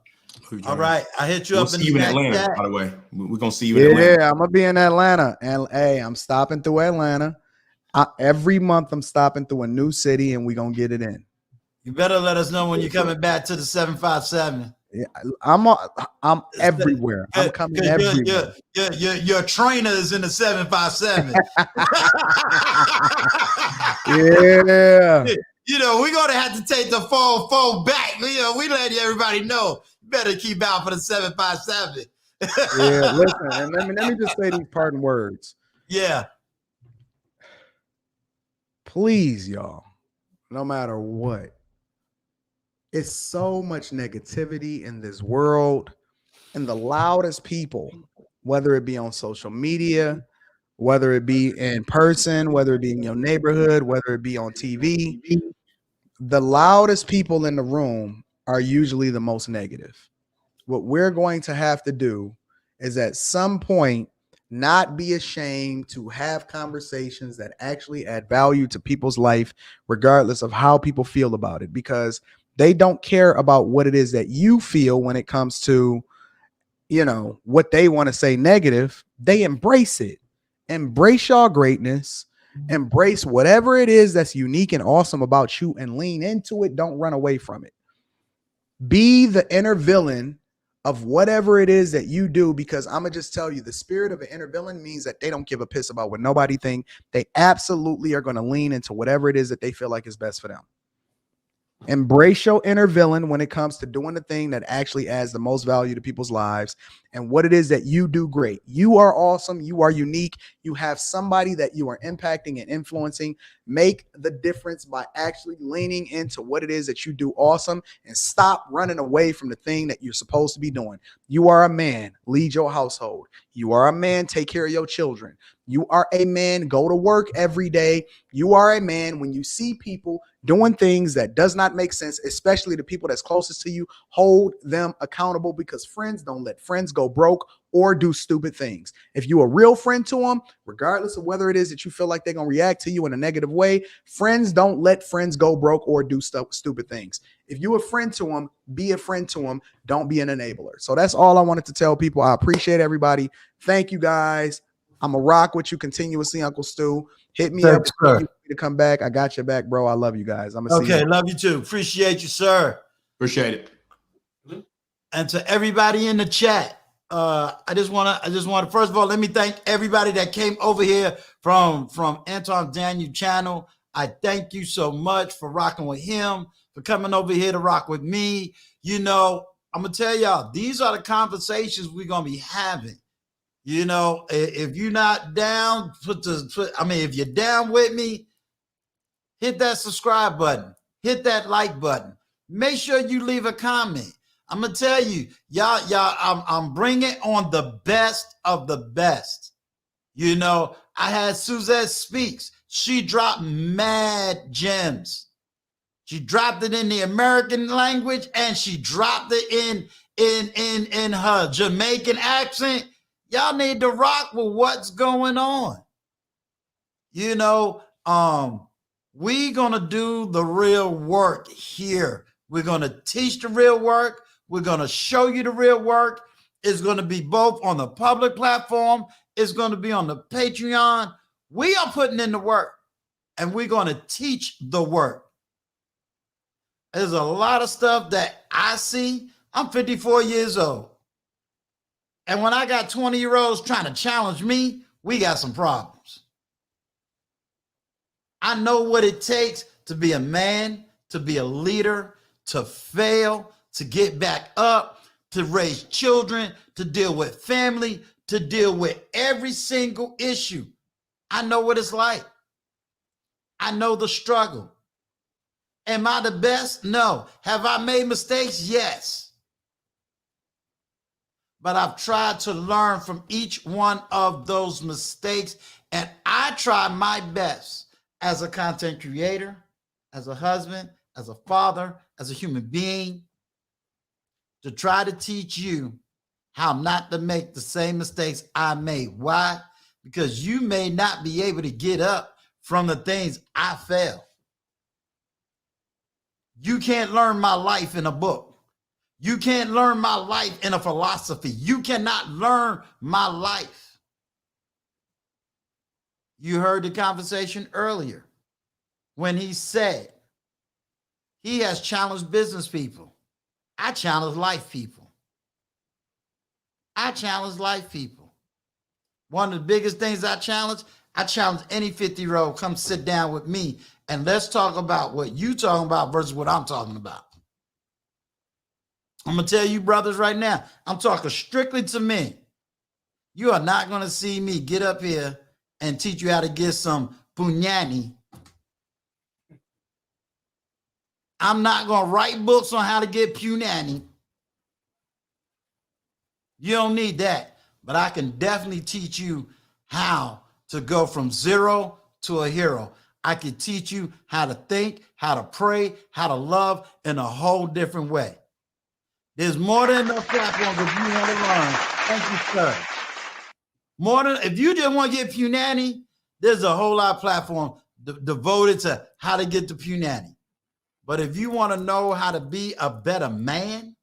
All right. I hit you up in see you in Atlanta, chat. by the way. We're going to see you in Atlanta. Yeah, I'm going to be in Atlanta. And hey, I'm stopping through Atlanta. Every month I'm stopping through a new city and we're going to get it in. You better let us know when you're coming back to the 757. Yeah, I'm everywhere. I'm coming everywhere. Your trainer is in the 757. Yeah. You know, we're gonna have to take the phone back. You know, we let everybody know. You better keep out for the 757. Yeah, listen, and let me just say these parting words. Yeah. Please, y'all, no matter what. It's so much negativity in this world, and the loudest people, whether it be on social media, whether it be in person, whether it be in your neighborhood, whether it be on TV, the loudest people in the room are usually the most negative. What we're going to have to do is at some point not be ashamed to have conversations that actually add value to people's life, regardless of how people feel about it, because they don't care about what it is that you feel when it comes to, you know, what they want to say negative. They embrace it. Embrace your greatness. Embrace whatever it is that's unique and awesome about you and lean into it. Don't run away from it. Be the inner villain of whatever it is that you do, because I'm going to just tell you, the spirit of an inner villain means that they don't give a piss about what nobody think. They absolutely are going to lean into whatever it is that they feel like is best for them. Embrace your inner villain when it comes to doing the thing that actually adds the most value to people's lives and what it is that you do great. You are awesome. You are unique. You have somebody that you are impacting and influencing. Make the difference by actually leaning into what it is that you do awesome and stop running away from the thing that you're supposed to be doing. You are a man. Lead your household. You are a man. Take care of your children. You are a man. Go to work every day. You are a man. When you see people doing things that does not make sense, especially the people that's closest to you, hold them accountable, because friends don't let friends go broke or do stupid things. If you're a real friend to them, regardless of whether it is that you feel like they're going to react to you in a negative way, friends don't let friends go broke or do stupid things. If you're a friend to them, be a friend to them. Don't be an enabler. So that's all I wanted to tell people. I appreciate everybody. Thank you guys. I'm going to rock with you continuously, Uncle Stu. Hit me Thank up you, sir. to come back. I got your back, bro. I love you guys. I'm gonna see you. Love you too. Appreciate you, sir. Appreciate it. And to everybody in the chat, I just want to first of all, let me thank everybody that came over here from Anton Daniels channel. I thank you so much for rocking with him, for coming over here to rock with me. You know, I'm gonna tell y'all, these are the conversations we're gonna be having. You know, if you're not down, if you're down with me, hit that subscribe button, hit that like button. Make sure you leave a comment. I'm gonna tell you, y'all, I'm bringing on the best of the best. You know, I had Suzette Speaks. She dropped mad gems. She dropped it in the American language, and she dropped it in her Jamaican accent. Y'all need to rock with what's going on. You know, we gonna do the real work here. We're gonna teach the real work. We're going to show you the real work. It's going to be both on the public platform. It's going to be on the Patreon. We are putting in the work, and we're going to teach the work. There's a lot of stuff that I see. I'm 54 years old. And when I got 20-year-olds trying to challenge me, we got some problems. I know what it takes to be a man, to be a leader, to fail, to get back up, to raise children, to deal with family, to deal with every single issue. I know what it's like. I know the struggle. Am I the best? No. Have I made mistakes? Yes. But I've tried to learn from each one of those mistakes, and I try my best as a content creator, as a husband, as a father, as a human being, to try to teach you how not to make the same mistakes I made. Why? Because you may not be able to get up from the things I failed. You can't learn my life in a book. You can't learn my life in a philosophy. You cannot learn my life. You heard the conversation earlier when he said he has challenged business people. I challenge life people. I challenge life people. One of the biggest things I challenge any 50-year-old, come sit down with me and let's talk about what you talking about versus what I'm talking about. I'm going to tell you brothers right now, I'm talking strictly to men. You are not going to see me get up here and teach you how to get some punani. I'm not going to write books on how to get punani. You don't need that. But I can definitely teach you how to go from zero to a hero. I can teach you how to think, how to pray, how to love in a whole different way. There's more than enough platforms if you want to learn. Thank you, sir. More than, if you just want to get punani, there's a whole lot of platform devoted to how to get the punani. But if you want to know how to be a better man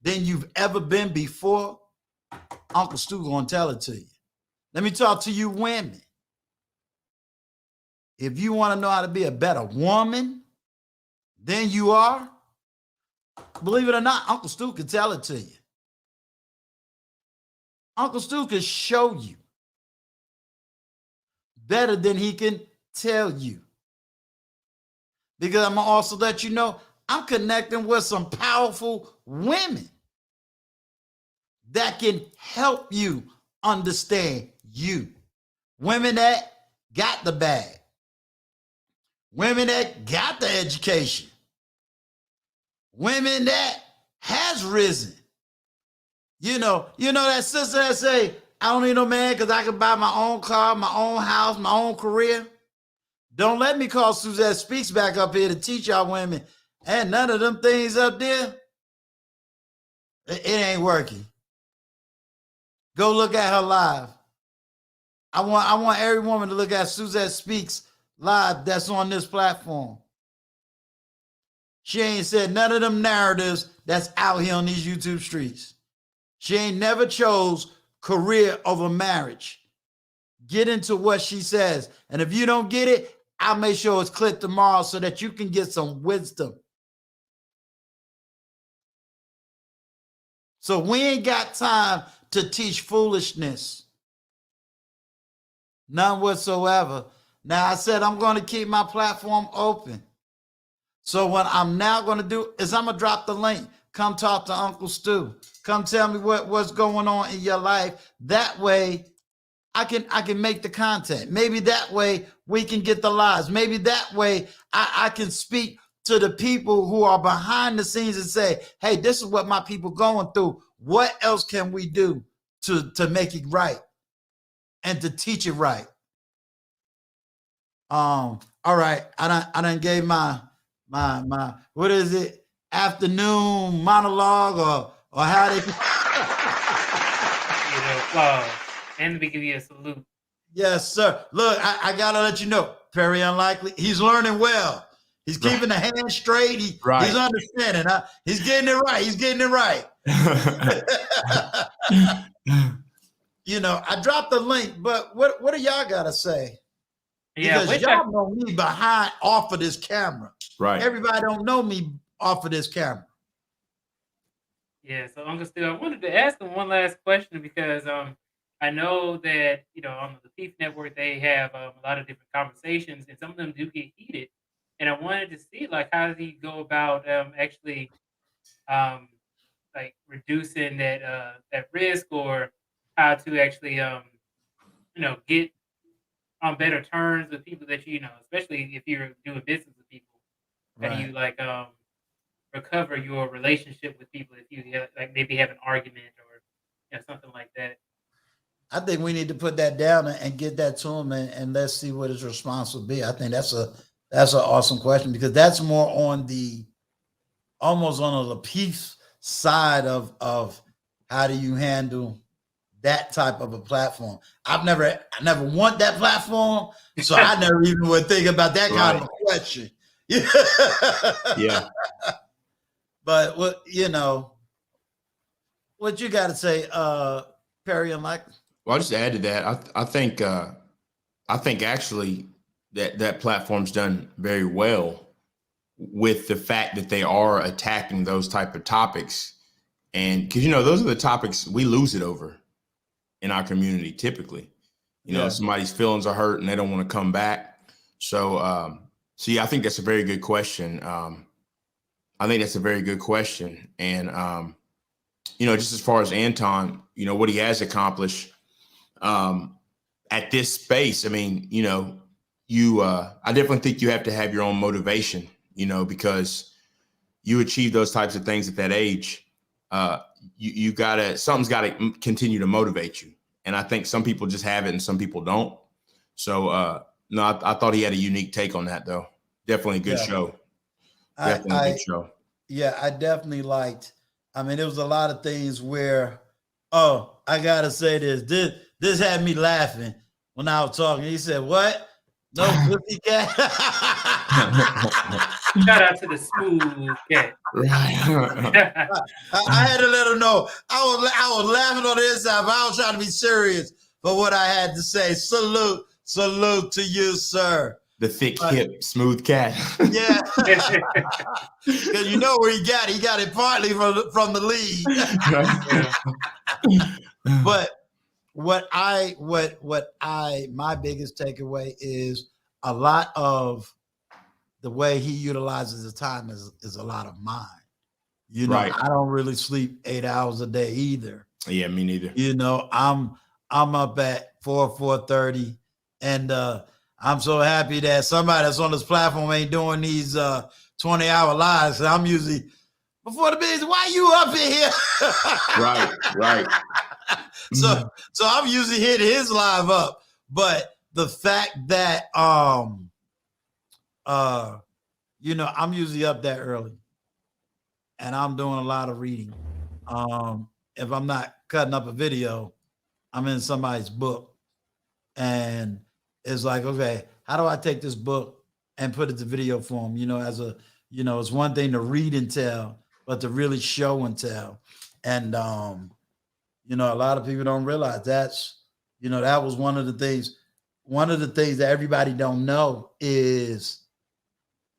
than you've ever been before, Uncle Stu gonna tell it to you. Let me talk to you women. If you want to know how to be a better woman than you are, believe it or not, Uncle Stu can tell it to you. Uncle Stu can show you better than he can tell you. Because I'm going to also let you know, I'm connecting with some powerful women that can help you understand you. Women that got the bag. Women that got the education. Women that has risen. You know that sister that say, I don't need no man because I can buy my own car, my own house, my own career. Don't let me call Suzette Speaks back up here to teach y'all women. And none of them things up there, it ain't working. Go look at her live. I want every woman to look at Suzette Speaks live that's on this platform. She ain't said none of them narratives that's out here on these YouTube streets. She ain't never chose career over marriage. get into what she says. And if you don't get it, I'll make sure it's clipped tomorrow so that you can get some wisdom. So we ain't got time to teach foolishness. None whatsoever. Now, I said I'm going to keep my platform open. So what I'm now going to do is I'm going to drop the link. Come talk to Uncle Stu. Come tell me what's going on in your life. That way, I can make the content. Maybe that way we can get the lives. Maybe that way I can speak to the people who are behind the scenes and say, hey, this is what my people going through. What else can we do to make it right and to teach it right? All right. I done gave my what is it? Afternoon monologue or how they applause. And we give you a salute. Yes, sir. Look, I gotta let you know, Perry Unlikely, he's learning well. He's keeping the hand straight. He's understanding. He's getting it right. He's getting it right. You know, I dropped the link, but what do y'all gotta say? Yeah, because y'all know me off of this camera. Right. Everybody don't know me off of this camera. Yeah, so Uncle Stu, I wanted to ask him one last question because I know that, you know, on the Thief Network, they have a lot of different conversations and some of them do get heated. And I wanted to see, like, how does he go about actually like reducing that risk, or how to actually, you know, get on better terms with people that you know, especially if you're doing business with people. How do you like recover your relationship with people if you like maybe have an argument or, you know, something like that? I think we need to put that down and get that to him and let's see what his response will be. I think that's an awesome question because that's more on the almost on the peace side of how do you handle that type of a platform. I never want that platform, so I never even would think about that kind of question. Yeah. But what you know, what you got to say, Perry and Mike? Well, I'll just add to that. I think actually that platform's done very well with the fact that they are attacking those type of topics, and because you know those are the topics we lose it over in our community typically. You know, somebody's feelings are hurt and they don't want to come back. So, yeah, I think that's a very good question. I think that's a very good question, and you know, just as far as Anton, you know, what he has accomplished at this space, I mean, you know, I definitely think you have to have your own motivation, you know, because you achieve those types of things at that age. Something's gotta continue to motivate you. And I think some people just have it and some people don't. So, no, I thought he had a unique take on that though. Definitely a good show. Definitely a good show. Yeah, I definitely liked. I mean, there was a lot of things where, oh, I gotta say this had me laughing when I was talking. He said, "What? No pussycat." Shout out to the smooth cat. I had to let him know. I was laughing on the inside, but I was trying to be serious for what I had to say. Salute to you, sir. The thick hip, smooth cat. Yeah. Because you know where he got it. He got it partly from the lead. But my biggest takeaway is a lot of the way he utilizes his time is a lot of mine. You know, I don't really sleep 8 hours a day either. Yeah, me neither. You know, I'm up at 4:30, and I'm so happy that somebody that's on this platform ain't doing these 20-hour lives. So I'm usually before the business. Why you up in here? Right. So I'm usually hitting his live up, but the fact that you know, I'm usually up that early, and I'm doing a lot of reading. If I'm not cutting up a video, I'm in somebody's book, and it's like, okay, how do I take this book and put it to video form? You know, it's one thing to read and tell, but to really show and tell. And you know, a lot of people don't realize that's You know, that was one of the things. One of the things that everybody don't know is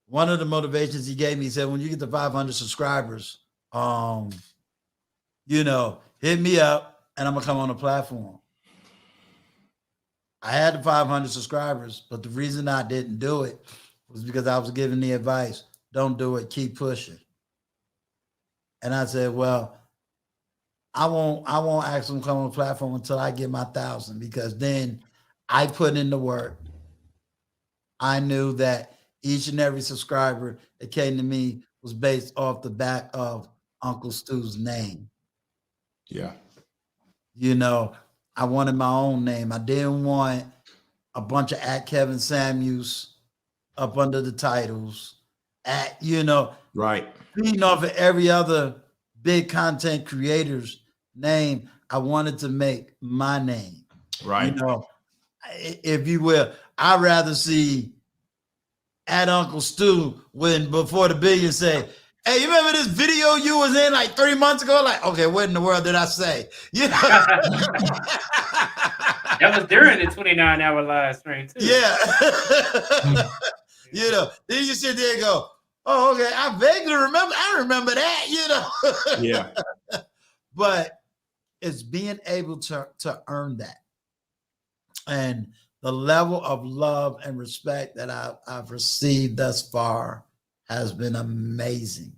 one of the motivations he gave me. He said, when you get to 500 subscribers, you know, hit me up and I'm gonna come on the platform. I had the 500 subscribers, but the reason I didn't do it was because I was giving the advice, don't do it, keep pushing. And I said, well, I won't ask them to come on the platform until I get my 1,000, because then I put in the work. I knew that each and every subscriber that came to me was based off the back of Uncle Stu's name. Yeah. You know, I wanted my own name. I didn't want a bunch of @Kevin Samuels up under the titles. You know, right. Feeding off of every other big content creator's name, I wanted to make my name. Right. You know, if you will, I'd rather see Uncle Stu before the billion say, hey, you remember this video you was in like 3 months ago? Like, okay, what in the world did I say? You know? That was during the 29-hour live stream too. Yeah. You know, then you sit there and go, oh, okay, I vaguely remember. I remember that, you know. Yeah. But it's being able to earn that. And the level of love and respect that I've received thus far has been amazing.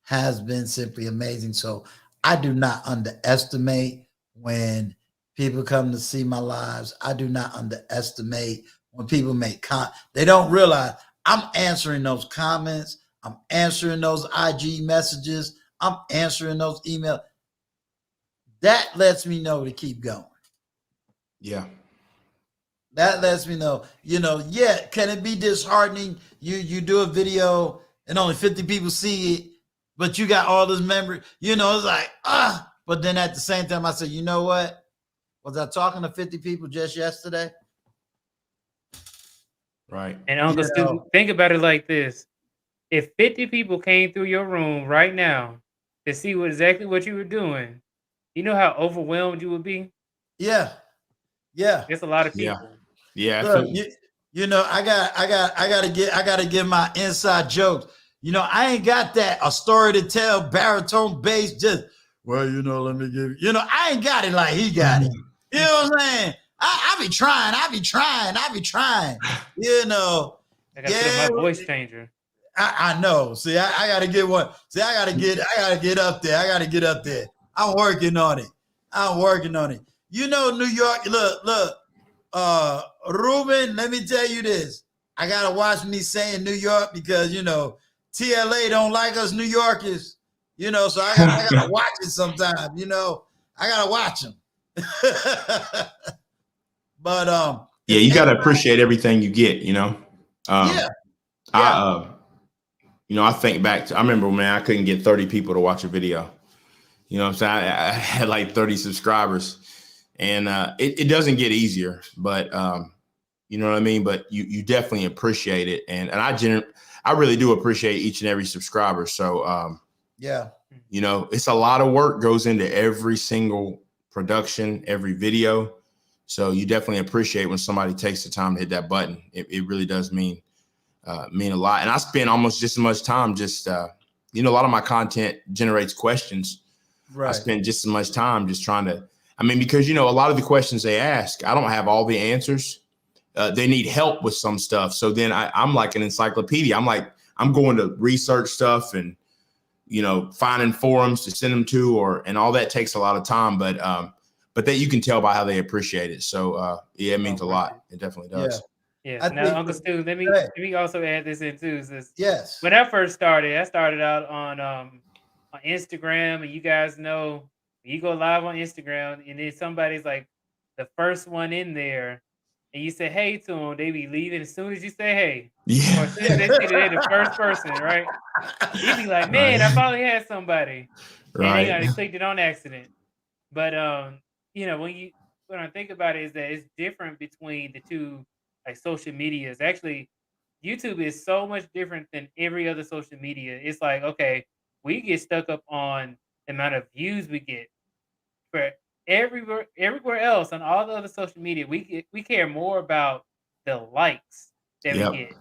Has been simply amazing. So I do not underestimate when people come to see my lives. I do not underestimate when people make they don't realize I'm answering those comments. I'm answering those IG messages. I'm answering those emails. That lets me know to keep going. Yeah. That lets me know, you know, yeah, can it be disheartening? You do a video and only 50 people see it, but you got all this memory, you know, it's like, but then at the same time, I said, you know what? Was I talking to 50 people just yesterday? Right. And Uncle Stu, think about it like this. If 50 people came through your room right now to see exactly what you were doing, you know how overwhelmed you would be? Yeah. Yeah. It's a lot of Yeah. people. Yeah. Look, you know, I gotta give my inside jokes. You know, I ain't got a story to tell, baritone bass, just, well, you know, let me give you know, I ain't got it like he got it. You know what I'm saying? I be trying, you know. I gotta put my voice changer. I know. See, I gotta get one. See, I gotta get up there. I gotta get up there. I'm working on it. You know, New York, look, Ruben, let me tell you this. I gotta watch me saying New York because, you know, TLA don't like us New Yorkers, you know, so I gotta watch it sometime, you know. I gotta watch them. But yeah, you gotta appreciate everything you get, you know. You know, I think back to, I remember, man, I couldn't get 30 people to watch a video. You know what I'm saying? I had like 30 subscribers, and it doesn't get easier, but you know what I mean? But you definitely appreciate it. And I really do appreciate each and every subscriber. So yeah, you know, it's a lot of work goes into every single production, every video. So you definitely appreciate when somebody takes the time to hit that button. It really does mean a lot. And I spend almost just as much time you know, a lot of my content generates questions. Right. I spend just as much time just trying to, because, you know, a lot of the questions they ask, I don't have all the answers. They need help with some stuff. So then I'm like an encyclopedia. I'm going to research stuff and, you know, finding forums to send them to, and all that takes a lot of time, but that you can tell by how they appreciate it. So yeah, it means a lot. It definitely does. Yeah. Now, Uncle Stu, let me also add this in too. Yes. When I first started, I started out on Instagram, and you guys know you go live on Instagram, and then somebody's like the first one in there, and you say hey to them, they be leaving as soon as you say hey. Yeah. Or as soon as they see that they're the first person, right? You be like, man, I finally had somebody. Right. And they clicked it on accident. But you know, when I think about it, is that it's different between the two, like, social medias. Actually, YouTube is so much different than every other social media. It's like, okay, we get stuck up on the amount of views we get for everywhere else on all the other social media, we care more about the likes that we get.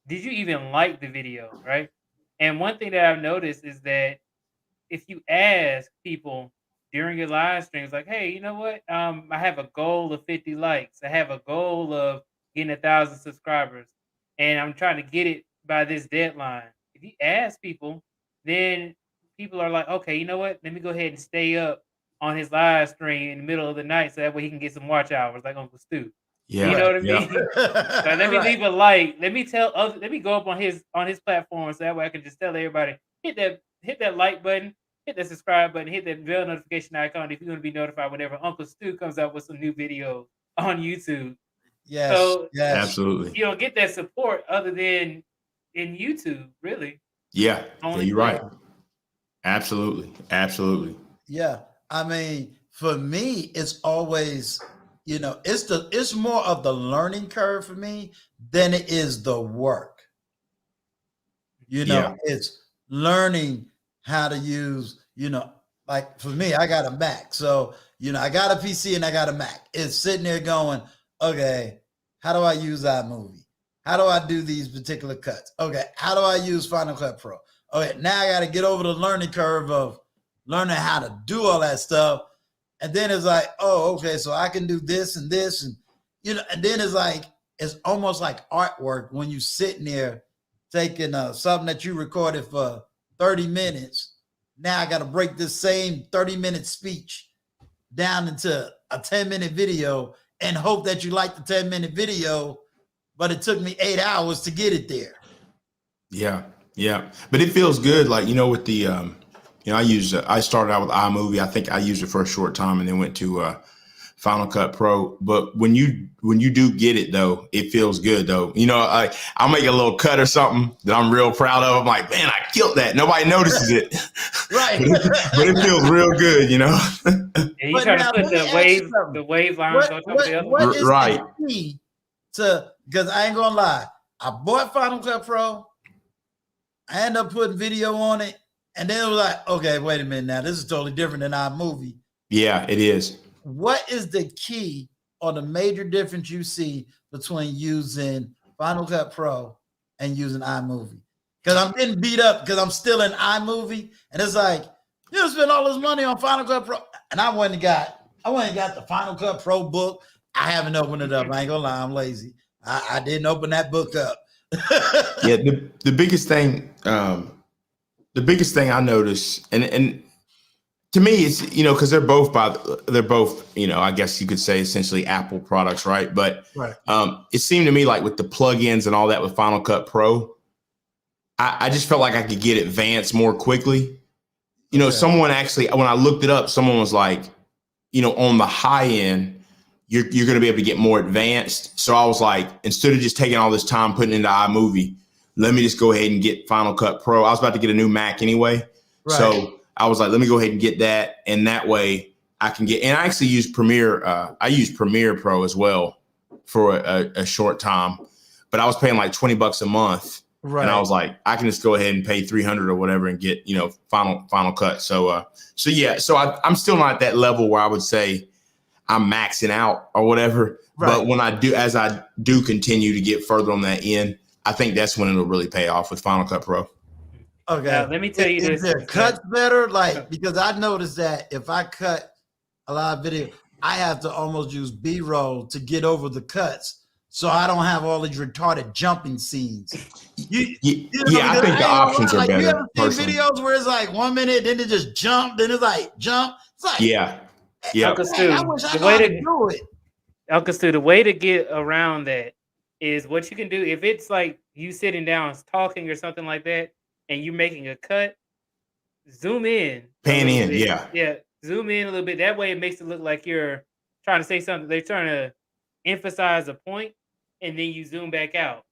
Did you even like the video, right? And one thing that I've noticed is that if you ask people during your live streams, like, hey, you know what? I have a goal of 50 likes. I have a goal of getting 1,000 subscribers, and I'm trying to get it by this deadline. If you ask people, then people are like, okay, you know what? Let me go ahead and stay up on his live stream in the middle of the night so that way he can get some watch hours like Uncle Stu. Yeah. You know what I mean? So let me leave a like. Let me go up on his platform so that way I can just tell everybody, hit that like button, hit that subscribe button, hit that bell notification icon if you want to be notified whenever Uncle Stu comes out with some new videos on YouTube. Yes. So yes. Absolutely. you don't get that support other than in YouTube, really. Yeah. You're right. Absolutely. Absolutely. Yeah. I mean, for me, it's always, it's more of the learning curve for me than it is the work. It's learning how to use, like for me, I got a Mac. So, I got a PC and I got a Mac. It's sitting there going, okay, how do I use iMovie? How do I do these particular cuts? Okay, how do I use Final Cut Pro? Okay, now I got to get over the learning curve of learning how to do all that stuff. And then it's like, oh, okay, so I can do this and this. And, and then it's almost like artwork when you sitting there taking something that you recorded for 30 minutes. Now I got to break this same 30-minute speech down into a 10-minute video and hope that you like the 10-minute video, but it took me 8 hours to get it there. Yeah. Yeah. But it feels good. Like, with the, I started out with iMovie. I think I used it for a short time and then went to Final Cut Pro. But when you do get it though, it feels good though. I'll make a little cut or something that I'm real proud of. I'm like, man, I killed that. Nobody notices it. Right. but it feels real good, And you try to put the wave lines on top of the other what is right. the key to, because I ain't gonna lie, I bought Final Cut Pro. I ended up putting video on it. And then it was like, okay, wait a minute now. This is totally different than iMovie. Yeah, it is. What is the key or the major difference you see between using Final Cut Pro and using iMovie? Because I'm getting beat up because I'm still in iMovie. And it's like, you spend all this money on Final Cut Pro. And I went and got the Final Cut Pro book. I haven't opened it up. I ain't gonna lie, I'm lazy. I didn't open that book up. Yeah, the biggest thing I noticed, and to me, it's because they're both I guess you could say essentially Apple products, right? But right. It seemed to me like with the plugins and all that with Final Cut Pro, I just felt like I could get advanced more quickly. Someone actually, when I looked it up, someone was like, on the high end, you're going to be able to get more advanced. So I was like, instead of just taking all this time putting into iMovie, let me just go ahead and get Final Cut Pro. I was about to get a new Mac anyway. Right. So I was like, let me go ahead and get that. And that way I can get, and I actually use Premiere. I use Premiere Pro as well for a short time, but I was paying like $20 a month. Right. And I was like, I can just go ahead and pay $300 or whatever and get, Final Cut. So I'm still not at that level where I would say I'm maxing out or whatever. Right. But as I do continue to get further on that end, I think that's when it'll really pay off with Final Cut Pro. Okay. Now, let me tell you this. Is there cuts better? Because I noticed that if I cut a lot of video, I have to almost use B-roll to get over the cuts. So I don't have all these retarded jumping scenes. I think the options are better. You ever seen videos where it's like 1 minute, then it just jump, then it's like jump. It's like, yeah. Uncle Stu, I wish I could do it. Uncle Stu, the way to get around that is what you can do. If it's like you sitting down talking or something like that, and you're making a cut, zoom in. Pan in, yeah. Yeah, zoom in a little bit. That way it makes it look like you're trying to say something. They're trying to emphasize a point, and then you zoom back out.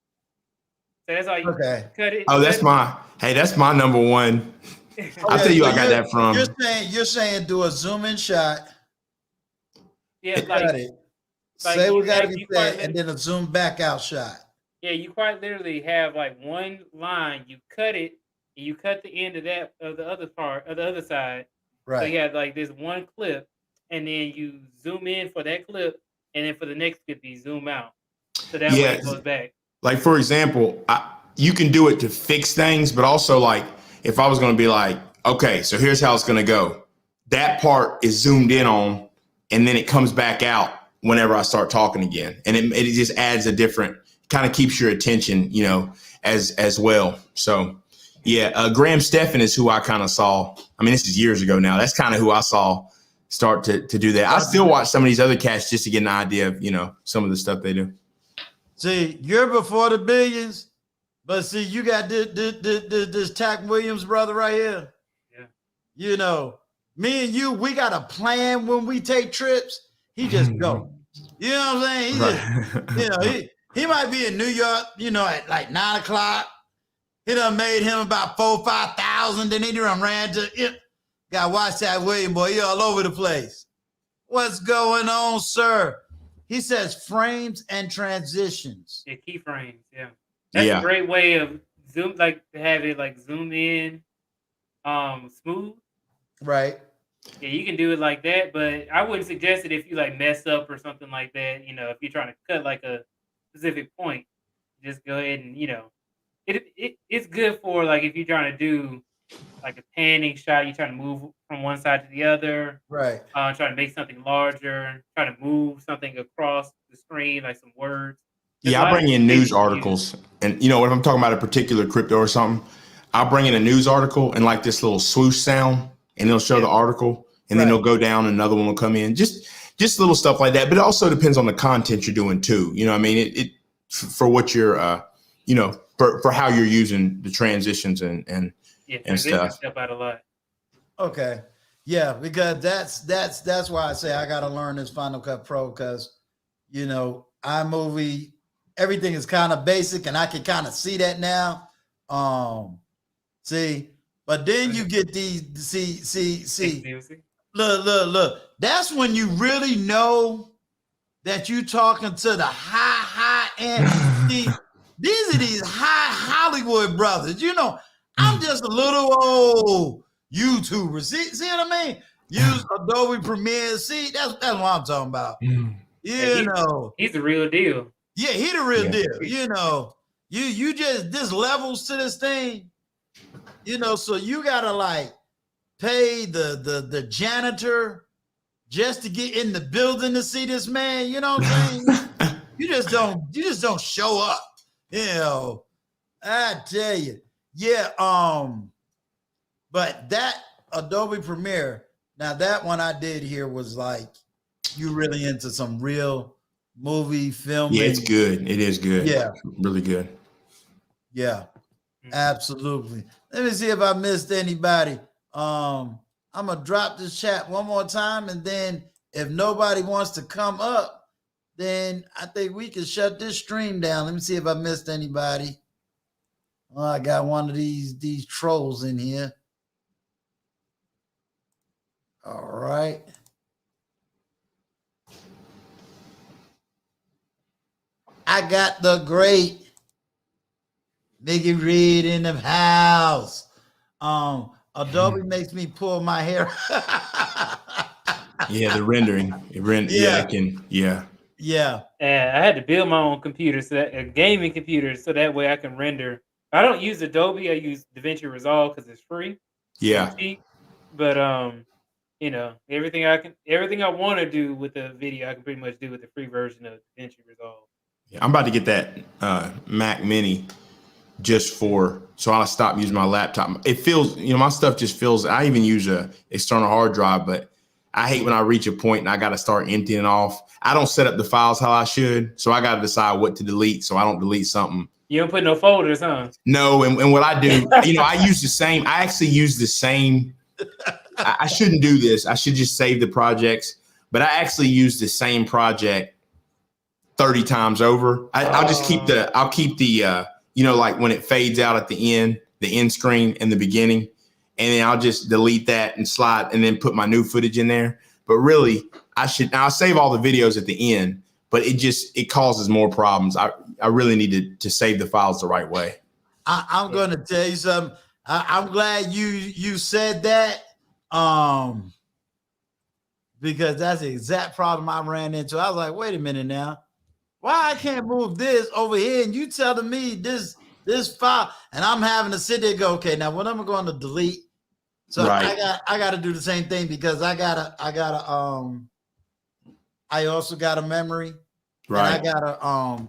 So that's how you cut it. Oh, that's my number one. I'll tell you, I got that from. You're saying do a zoom in shot. Yeah, cut it. Say we got to be said, and then a zoom back out shot. Yeah, you quite literally have like one line. You cut it, and you cut the end of the other part of the other side. Right. So you have like this one clip, and then you zoom in for that clip, and then for the next clip you zoom out. So that way it goes back. Like for example, you can do it to fix things, but also like if I was going to be like, okay, so here's how it's going to go. That part is zoomed in on, and then it comes back out whenever I start talking again. And it just adds a different, kind of keeps your attention, you know, as well. So yeah, Graham Stephan is who I kind of saw. I mean, this is years ago now. That's kind of who I saw start to do that. I still watch some of these other cats just to get an idea of, you know, some of the stuff they do. See, you're before the billions, but see, you got this Tack Williams brother right here. Yeah. You know, me and you, we got a plan when we take trips. He just go. You know what I'm saying? He just, you know, he might be in New York, you know, at like 9 o'clock. He done made him about 4,000 or 5,000. Then he done ran to, got watch that William boy. He all over the place. What's going on, sir? He says frames and transitions. Yeah, keyframes. Yeah, that's a great way of zoom, like to have it like zoom in, smooth. Right. Yeah, you can do it like that, but I wouldn't suggest it if you like mess up or something like that. You know, if you're trying to cut like a specific point, just go ahead and, you know, it's good for like if you're trying to do like a panning shot, you're trying to move from one side to the other, right? Trying to make something larger, trying to move something across the screen, like some words. Yeah, I bring in news articles, and you know, if I'm talking about a particular crypto or something, I'll bring in a news article and like this little swoosh sound, and it'll show the article, and then it'll go down, and another one will come in. Just little stuff like that. But it also depends on the content you're doing too. You know what I mean? It for what you're, you know, for how you're using the transitions and stuff. Help out a lot. Okay. Yeah, because that's why I say I got to learn this Final Cut Pro, because, you know, iMovie, everything is kind of basic, and I can kind of see that now. See, but then you get these, see, look. That's when you really know that you talking to the high end. See, these are these high Hollywood brothers. You know, I'm just a little old YouTuber. See what I mean? Use Adobe Premiere. See, that's what I'm talking about. You know, he's the real deal. Yeah, he the real deal. You know, you just, there's levels to this thing. You know, so you gotta like pay the janitor just to get in the building to see this man. You know what I'm saying? you just don't show up. You know, I tell you. Yeah, but that Adobe Premiere, now that one I did here was like, you really into some real movie filming. Yeah, it's good. It is good. Yeah. Really good. Yeah, absolutely. Let me see if I missed anybody. I'm gonna drop this chat one more time, and then if nobody wants to come up, then I think we can shut this stream down. Let me see if I missed anybody. Oh, I got one of these trolls in here. All right. I got the great Mickey Reed in the house. Adobe makes me pull my hair. Yeah, the rendering. Yeah, I had to build my own computer, a gaming computer, so that way I can render. I don't use Adobe. I use DaVinci Resolve because it's free. Yeah. It's cheap. But you know, everything I want to do with the video, I can pretty much do with the free version of DaVinci Resolve. Yeah, I'm about to get that Mac Mini so I'll stop using my laptop. It feels, you know, my stuff just feels. I even use a external hard drive, but I hate when I reach a point and I got to start emptying it off. I don't set up the files how I should, so I got to decide what to delete so I don't delete something. You don't put no folders, huh? No, and what I do, you know, I actually use the same. I shouldn't do this. I should just save the projects, but I actually use the same project 30 times over. I'll just keep the, you know, like when it fades out at the end screen in the beginning, and then I'll just delete that and slide and then put my new footage in there. But really, I'll save all the videos at the end, but it causes more problems. I really need to save the files the right way. I'm going to tell you something. I'm glad you said that. because that's the exact problem I ran into. I was like, wait a minute now. Why I can't move this over here? And you telling me this file, and I'm having to sit there and go, okay, now what am I going to delete? So I got to do the same thing because I also got a memory. Right. And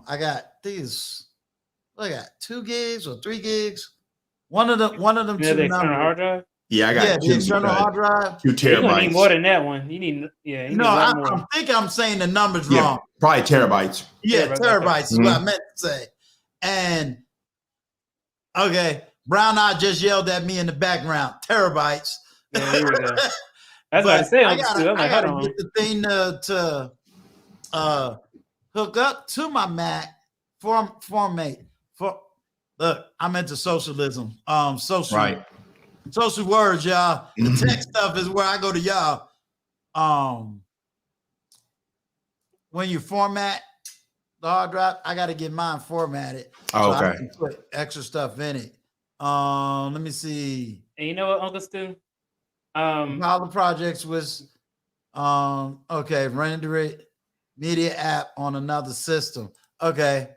I got these. I got 2 gigs or 3 gigs. One of them the two external hard drive. Yeah, I got the external hard drive. 2 You're gonna terabytes. need more than that one. You need I think I'm saying the numbers wrong. Probably terabytes. Yeah, terabytes is what I meant to say. And okay, Brown Eye just yelled at me in the background. Terabytes. Yeah, there we go. That's what I said. I gotta get the thing to hook up to my Mac. Look, I'm into socialism. Social words, y'all. The tech stuff is where I go to y'all. When you format the hard drive, I got to get mine formatted. Oh, so okay. I can put extra stuff in it. Let me see. And you know what, Uncle Stu? All the projects was render media app on another system. Okay.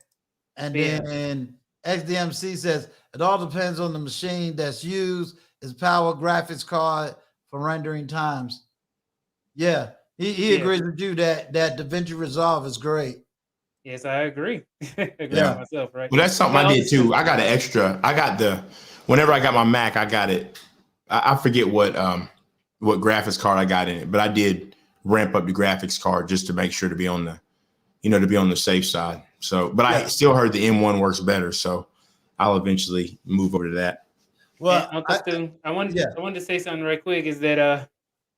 And then XDMC says it all depends on the machine that's used. Is power graphics card for rendering times. Yeah, he agrees with you that DaVinci Resolve is great. Yes, I agree. With myself, right? Well, that's something I did too. I got an extra. Whenever I got my Mac, I got it. I forget what graphics card I got in it, but I did ramp up the graphics card just to make sure to be on the safe side. So, but I still heard the M1 works better, so I'll eventually move over to that. Well, Uncle Stu, I wanted to say something right quick. Is that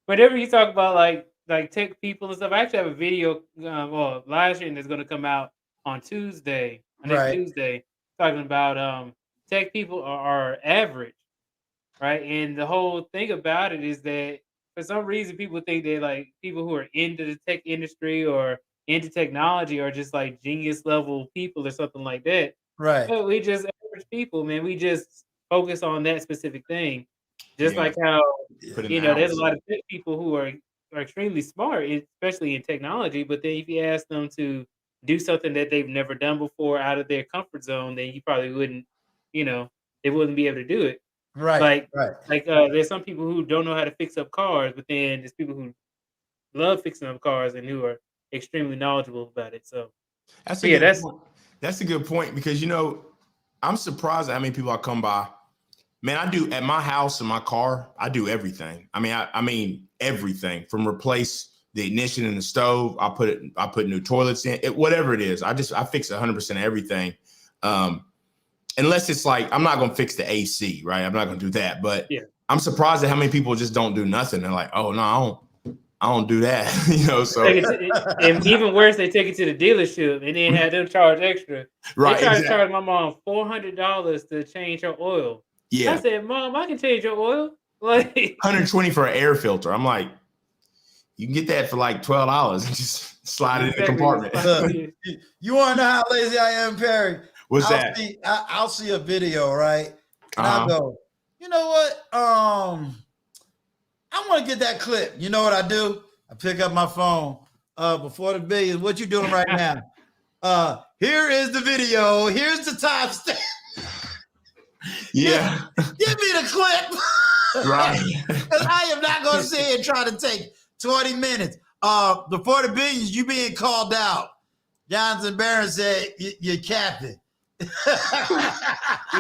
whenever you talk about like tech people and stuff, I actually have a video live stream that's going to come out on Tuesday, next Tuesday, talking about tech people are average, right? And the whole thing about it is that for some reason people think that like people who are into the tech industry or into technology are just like genius level people or something like that. Right. But we just average people, man. We just focus on that specific thing. Just like how, there's a lot of tech people who are extremely smart, especially in technology. But then if you ask them to do something that they've never done before out of their comfort zone, then you probably wouldn't, they wouldn't be able to do it. Right. There's some people who don't know how to fix up cars, but then there's people who love fixing up cars and who are extremely knowledgeable about it. So that's a good point because I'm surprised at how many people I come by. Man, I do at my house and my car. I do everything. I mean everything from replace the ignition in the stove. I put new toilets in it, whatever it is. I fix 100% of everything. Unless it's like I'm not gonna fix the AC, right? I'm not gonna do that. But I'm surprised at how many people just don't do nothing. They're like, oh no, I don't do that. So and even worse, they take it to the dealership and then have them charge extra. Right. They try to charge my mom $400 to change her oil. Yeah. I said, Mom, I can change your oil. Like $120 for an air filter. I'm like, you can get that for like $12 and just slide it in the compartment. You want to know how lazy I am, Perry? What's that? I'll see a video, right? And I'll go, you know what? I want to get that clip. You know what I do? I pick up my phone before the billions. What you doing right now? Here is the video. Here's the timestamp. Yeah. Give me the clip. Right. Because I am not going to sit here and try to take 20 minutes. Before the billions, you being called out. Jonathan Barron said you're capping. You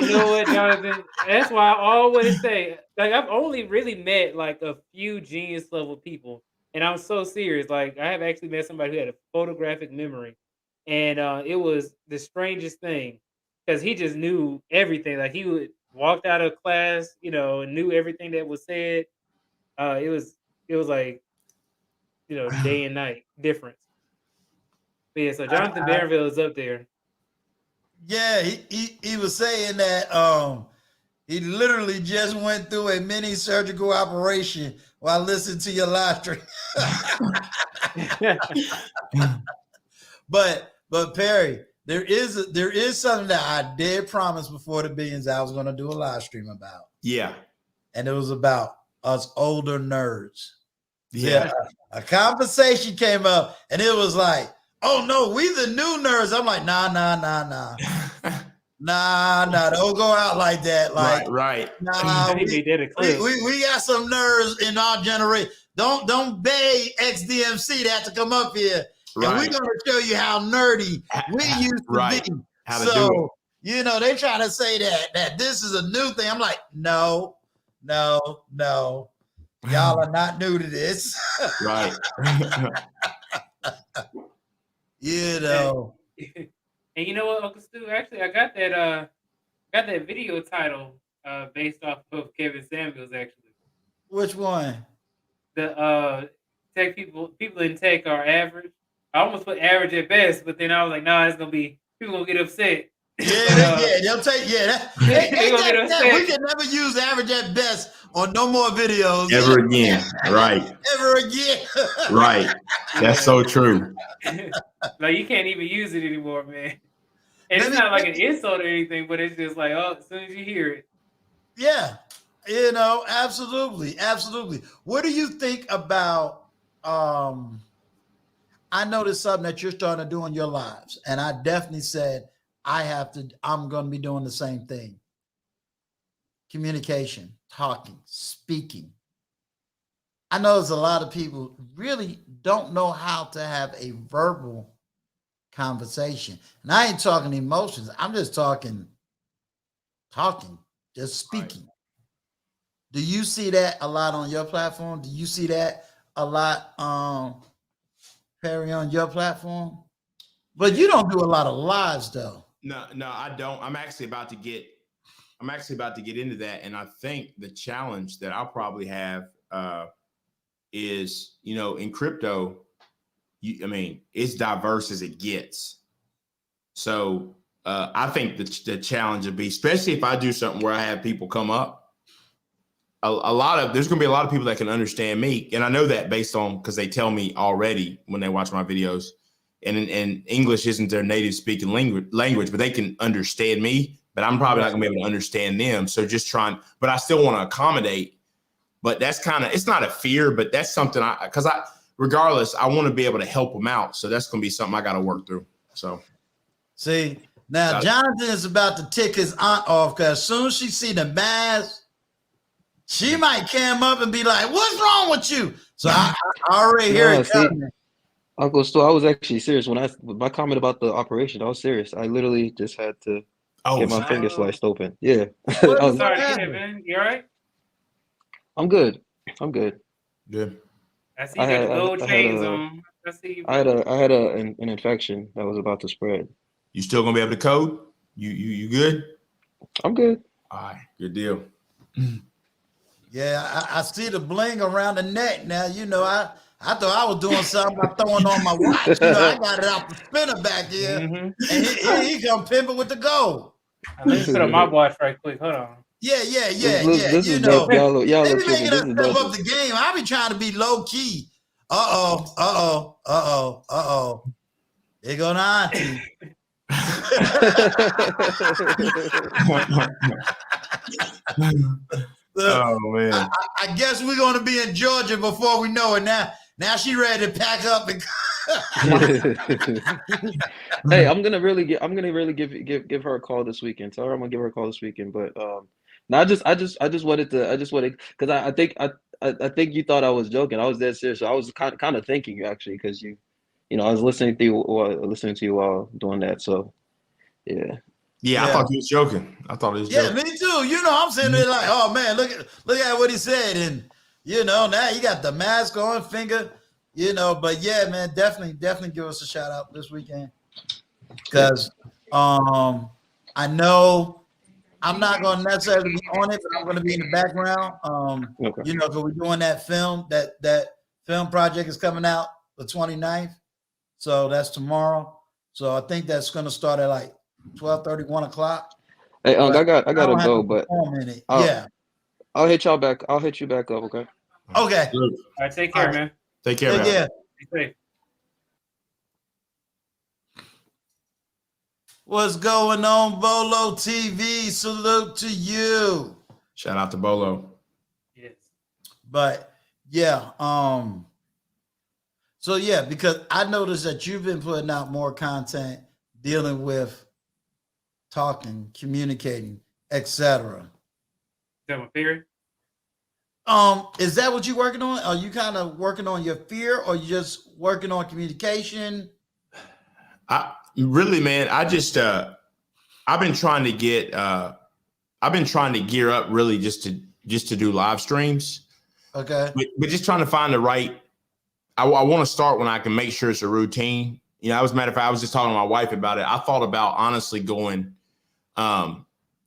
know what, Jonathan? That's why I always say, like, I've only really met like a few genius level people, and I'm so serious. Like, I have actually met somebody who had a photographic memory, and it was the strangest thing because he just knew everything. Like, he would walked out of class, and knew everything that was said. It was like, day and night difference. But yeah, so Jonathan Barronville is up there. Yeah, he was saying that he literally just went through a mini surgical operation while listening to your live stream. But Perry, there is something that I did promise before the billions I was going to do a live stream about. Yeah, and it was about us older nerds. Yeah, a conversation came up, and it was like, "Oh no, we the new nerds." I'm like, "Nah, don't go out like that." Like, right. nah, we got some nerds in our generation. Don't beg XDMC to have to come up here, and we're gonna show you how nerdy we used to be. How to do it. They trying to say that this is a new thing. I'm like, no. Y'all are not new to this. Right. And you know what, Uncle Stu? Actually, I got that video title based off of Kevin Samuels. Actually, which one? The tech people in tech are average. I almost put average at best, but then I was like, no, it's gonna be people gonna get upset. They'll take we can never use average at best on no more videos ever again. Right. Ever again. Right. That's so true. Like you can't even use it anymore, man. And it's not like an insult or anything, but it's just like, oh, as soon as you hear it. Yeah. Absolutely. What do you think about I noticed something that you're starting to do in your lives, and I definitely said I'm going to be doing the same thing. Communication, talking, speaking. I know there's a lot of people really don't know how to have a verbal conversation. And I ain't talking emotions. I'm just talking, just speaking. Right. Do you see that a lot on your platform? Do you see that a lot, Perry, on your platform? But you don't do a lot of lives though. No, I don't. I'm actually about to get into that. And I think the challenge that I'll probably have is, in crypto, it's diverse as it gets. So I think the challenge would be, especially if I do something where I have people come up, there's going to be a lot of people that can understand me. And I know that based on, because they tell me already when they watch my videos, and English isn't their native speaking language, but they can understand me, but I'm probably not going to be able to understand them. So but I still want to accommodate. But that's it's not a fear, but that's something regardless, I want to be able to help them out. So that's going to be something I got to work through. So, see, now Jonathan is about to tick his aunt off, because as soon as she see the mask, she might come up and be like, "What's wrong with you?" So I already hear it coming. Uncle Stu, I was actually serious when my comment about the operation. I was serious. I literally just had to get my finger sliced open. Yeah. Sorry to hear, man. You all right? I'm good. Good. I see you got the gold chains on. I see you. I had an infection that was about to spread. You still gonna be able to code? You good? I'm good. All right, good deal. Yeah, I see the bling around the neck now. I thought I was doing something by throwing on my watch. I got it out the spinner back here. And he come pimping with the gold. Let me put on my watch right quick. Hold on. Yeah. This is dope. Y'all they be making us step up the game. I be trying to be low key. Uh-oh. There go the auntie. Oh man! I guess we're going to be in Georgia before we know it. Now she ready to pack up and. Hey, I'm gonna really give her a call this weekend. Tell her I'm gonna give her a call this weekend. But no, I just wanted because I think you thought I was joking. I was dead serious. So I was kind of thinking actually, because I was listening to you while doing that. So yeah. Yeah, I thought he was joking. Joking. Yeah, me too. I'm sitting there like, oh man, look at what he said, and now you got the mask on, finger, But yeah, man, definitely give us a shout out this weekend, because I know I'm not going to necessarily be on it, but I'm going to be in the background. Okay. Because we're doing that film. That film project is coming out the 29th, so that's tomorrow. So I think that's going to start at like 12:30, 1 o'clock. Hey, I gotta go, but I'll hit y'all back. I'll hit you back up, okay? Okay. All right, take care, man. Take care, man. Yeah. What's going on, Bolo TV? Salute to you. Shout out to Bolo. Yes. But Yeah. So yeah, because I noticed that you've been putting out more content dealing with talking, communicating, etc. Is that my fear? Is that what you're working on? Are you kind of working on your fear, or you just working on communication? I really, man, I just I've been trying to get I've been trying to gear up really just to do live streams. Okay. But just trying to find the right, I want to start when I can make sure it's a routine. You know, as a matter of fact, I was just talking to my wife about it. I thought about honestly going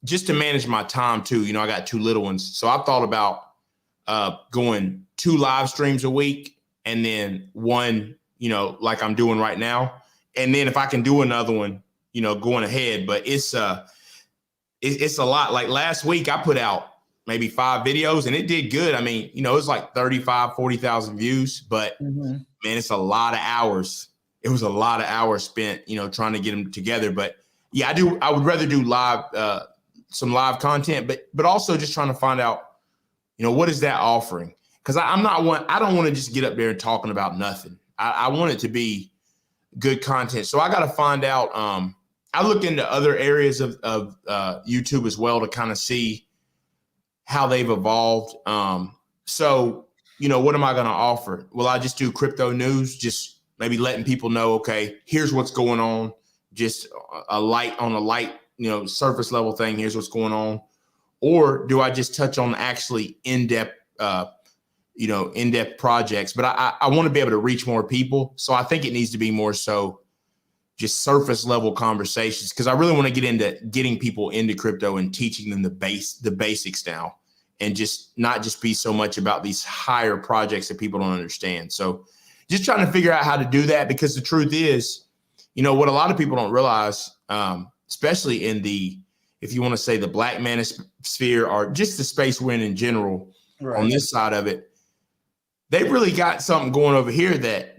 just to manage my time too. You know, I got 2 little ones. So I thought about going 2 live streams a week and then 1, you know, like I'm doing right now. And then if I can do another one, you know, going ahead. But it's a lot. Like last week I put out maybe 5 videos and it did good. I mean, you know, it was like 35, 40,000 views, but man, it's a lot of hours. It was a lot of hours spent, you know, trying to get them together. But yeah, I would rather do live, some live content, but also just trying to find out, you know, what is that offering? Because I don't want to just get up there and talking about nothing. I want it to be good content. So I got to find out. I looked into other areas of YouTube as well to kind of see how they've evolved. So, you know, what am I going to offer? Will I just do crypto news? Just maybe letting people know, okay, here's what's going on. Just a light, you know, surface level thing. Here's what's going on. Or do I just touch on actually in-depth, you know, in-depth projects? But I want to be able to reach more people. So I think it needs to be more so just surface level conversations, because I really want to get into getting people into crypto and teaching them the basics now, and just not just be so much about these higher projects that people don't understand. So just trying to figure out how to do that, because the truth is, you know, what a lot of people don't realize, especially in the, if you want to say the black manosphere or just the space we're in general, right, on this side of it, they really got something going over here that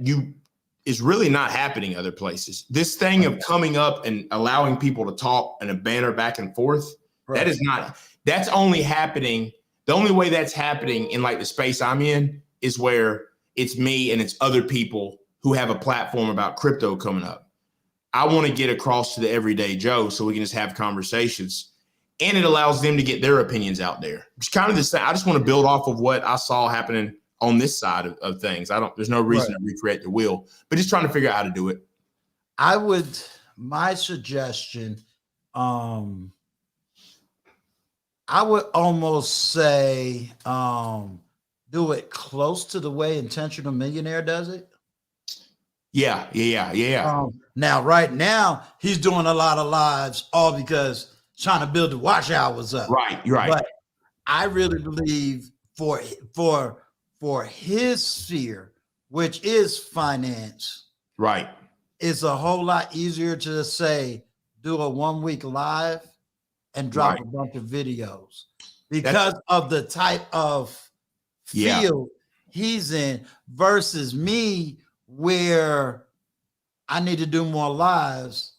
is really not happening other places. This thing of coming up and allowing people to talk and a banner back and forth, right, that's only happening. The only way that's happening in like the space I'm in is where it's me and it's other people who have a platform about crypto coming up. I want to get across to the everyday Joe so we can just have conversations, and it allows them to get their opinions out there. It's kind of the same. I just want to build off of what I saw happening on this side of things. There's no reason to recreate the wheel, but just trying to figure out how to do it. My suggestion, I would almost say, do it close to the way Intentional Millionaire does it. Yeah. Now, right now, he's doing a lot of lives, all because trying to build the watch hours up. Right, you're right. But I really believe for his sphere, which is finance, right, it's a whole lot easier to say, do a 1 week live and drop a bunch of videos, because of the type of field he's in, versus me, where I need to do more lives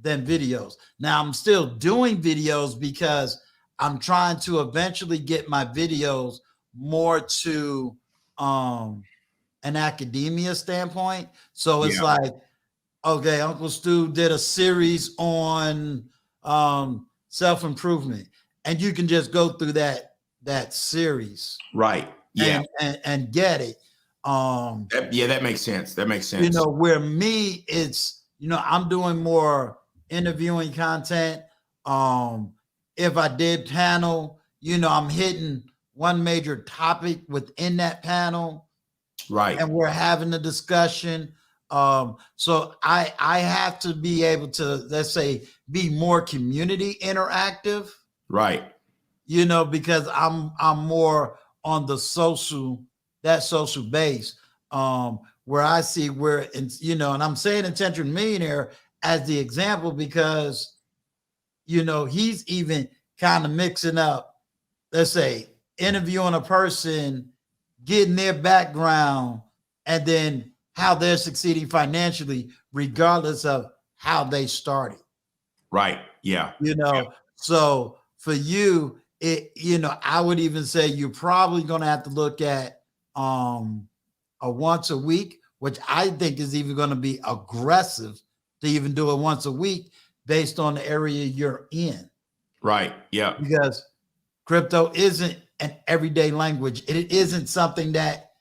than videos. Now I'm still doing videos because I'm trying to eventually get my videos more to an academia standpoint. So it's like, okay, Uncle Stu did a series on self-improvement, and you can just go through that series, right? And get it. That makes sense. You know, where me, it's, you know, I'm doing more interviewing content. If I did panel, you know, I'm hitting one major topic within that panel, right, and we're having a discussion. So I have to be able to, let's say, be more community interactive, right? You know, because I'm more on the social base, where I see where, you know, and I'm saying Intentional Millionaire as the example, because, you know, he's even kind of mixing up, let's say, interviewing a person, getting their background, and then how they're succeeding financially, regardless of how they started. Right. Yeah. You know, so for you, you know, I would even say you're probably going to have to look at a once a week, which I think is even going to be aggressive to even do it once a week based on the area you're in. Right. Yeah. Because crypto isn't an everyday language. It isn't something that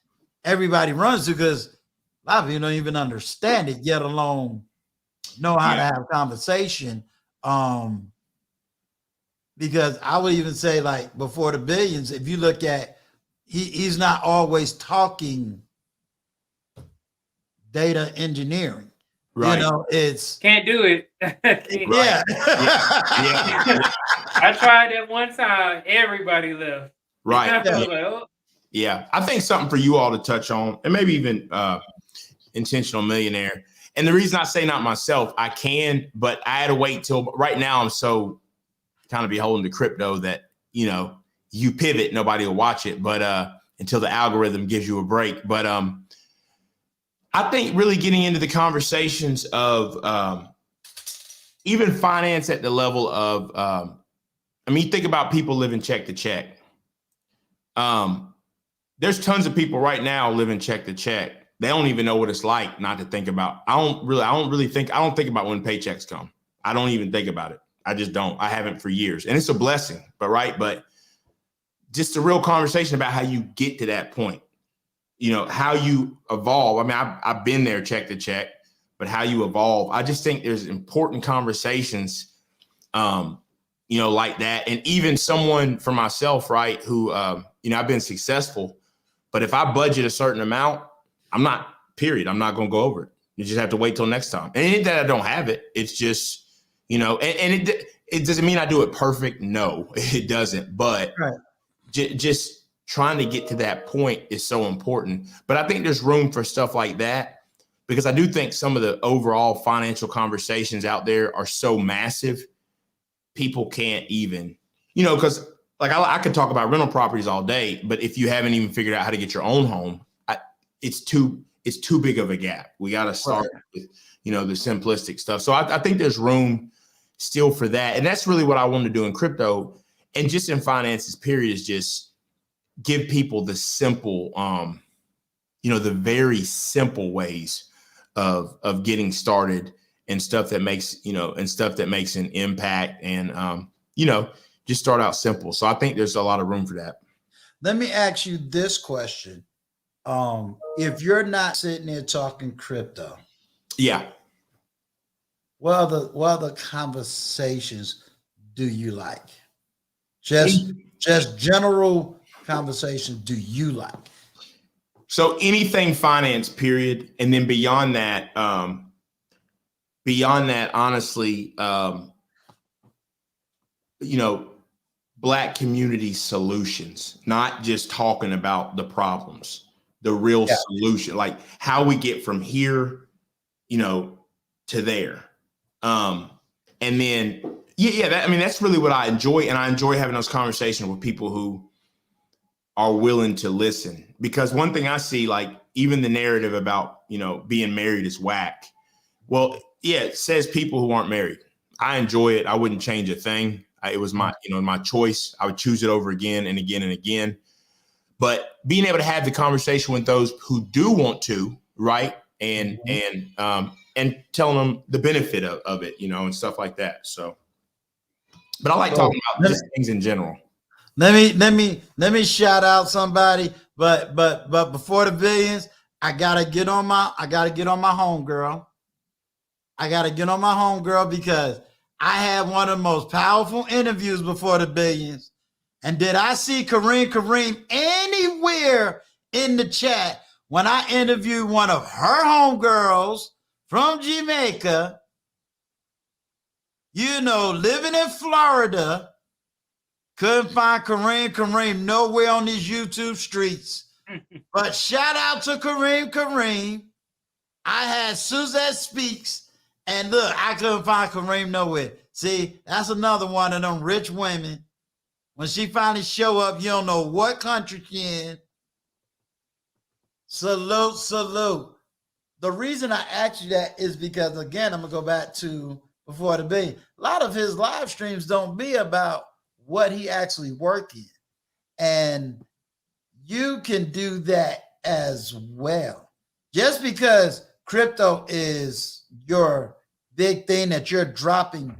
everybody runs to, because a lot of people don't even understand it, yet alone know how to have conversation. Because I would even say, like, before the billions, if you look at, he's not always talking data engineering. Right. You know, it's can't do it. Yeah. I tried that one time. Everybody left. Right. I was like, oh. Yeah. I think something for you all to touch on, and maybe even Intentional Millionaire. And the reason I say not myself, I can, but I had to wait till right now. I'm so kind of beholden to crypto that, you know, you pivot, nobody will watch it, but until the algorithm gives you a break. But I think really getting into the conversations of even finance at the level of, I mean, think about people living check to check. There's tons of people right now living check to check. They don't even know what it's like not to think about. I don't think about when paychecks come. I don't even think about it. I just don't. I haven't for years. And it's a blessing, but just a real conversation about how you get to that point. You know, how you evolve. I mean, I've been there check to check, but how you evolve. I just think there's important conversations, you know, like that. And even someone for myself, right, who, you know, I've been successful, but if I budget a certain amount, I'm not going to go over it. You just have to wait till next time. And it ain't that I don't have it. It's just, you know, and it doesn't mean I do it perfect. No, it doesn't. But just trying to get to that point is so important. But I think there's room for stuff like that, because I do think some of the overall financial conversations out there are so massive, people can't even, you know, because like I could talk about rental properties all day, but if you haven't even figured out how to get your own home, it's too big of a gap. We got to start with, you know, the simplistic stuff. So I think there's room still for that. And that's really what I want to do in crypto and just in finances, period, is just give people the simple, you know, the very simple ways of getting started and stuff that makes, you know, and stuff that makes an impact and, you know, just start out simple. So I think there's a lot of room for that. Let me ask you this question. If you're not sitting there talking crypto, what other conversations do you like? Just general conversations do you like? So anything finance, period. And then beyond that, honestly, you know, Black community solutions, not just talking about the problems, the real solution, like how we get from here, you know, to there. And then, I mean, that's really what I enjoy. And I enjoy having those conversations with people who are willing to listen, because one thing I see, like even the narrative about, you know, being married is whack. Well, yeah, it says people who aren't married. I enjoy it. I wouldn't change a thing. It was my, you know, my choice. I would choose it over again and again and again. But being able to have the conversation with those who do want to, right, and telling them the benefit of it, you know, and stuff like that. So, but I like talking about just things in general. Let me shout out somebody, but before the billions, I gotta get on my homegirl. I gotta get on my homegirl because I had one of the most powerful interviews before the billions. And did I see Kareem anywhere in the chat when I interviewed one of her homegirls from Jamaica, you know, living in Florida? Couldn't find Kareem nowhere on these YouTube streets. But shout out to Kareem. I had Suzette Speaks. And look, I couldn't find Kareem nowhere. See, that's another one of them rich women. When she finally show up, you don't know what country she in. Salute. The reason I asked you that is because, again, I'm going to go back to before the billion. A lot of his live streams don't be about what he actually worked in. And you can do that as well. Just because crypto is your big thing that you're dropping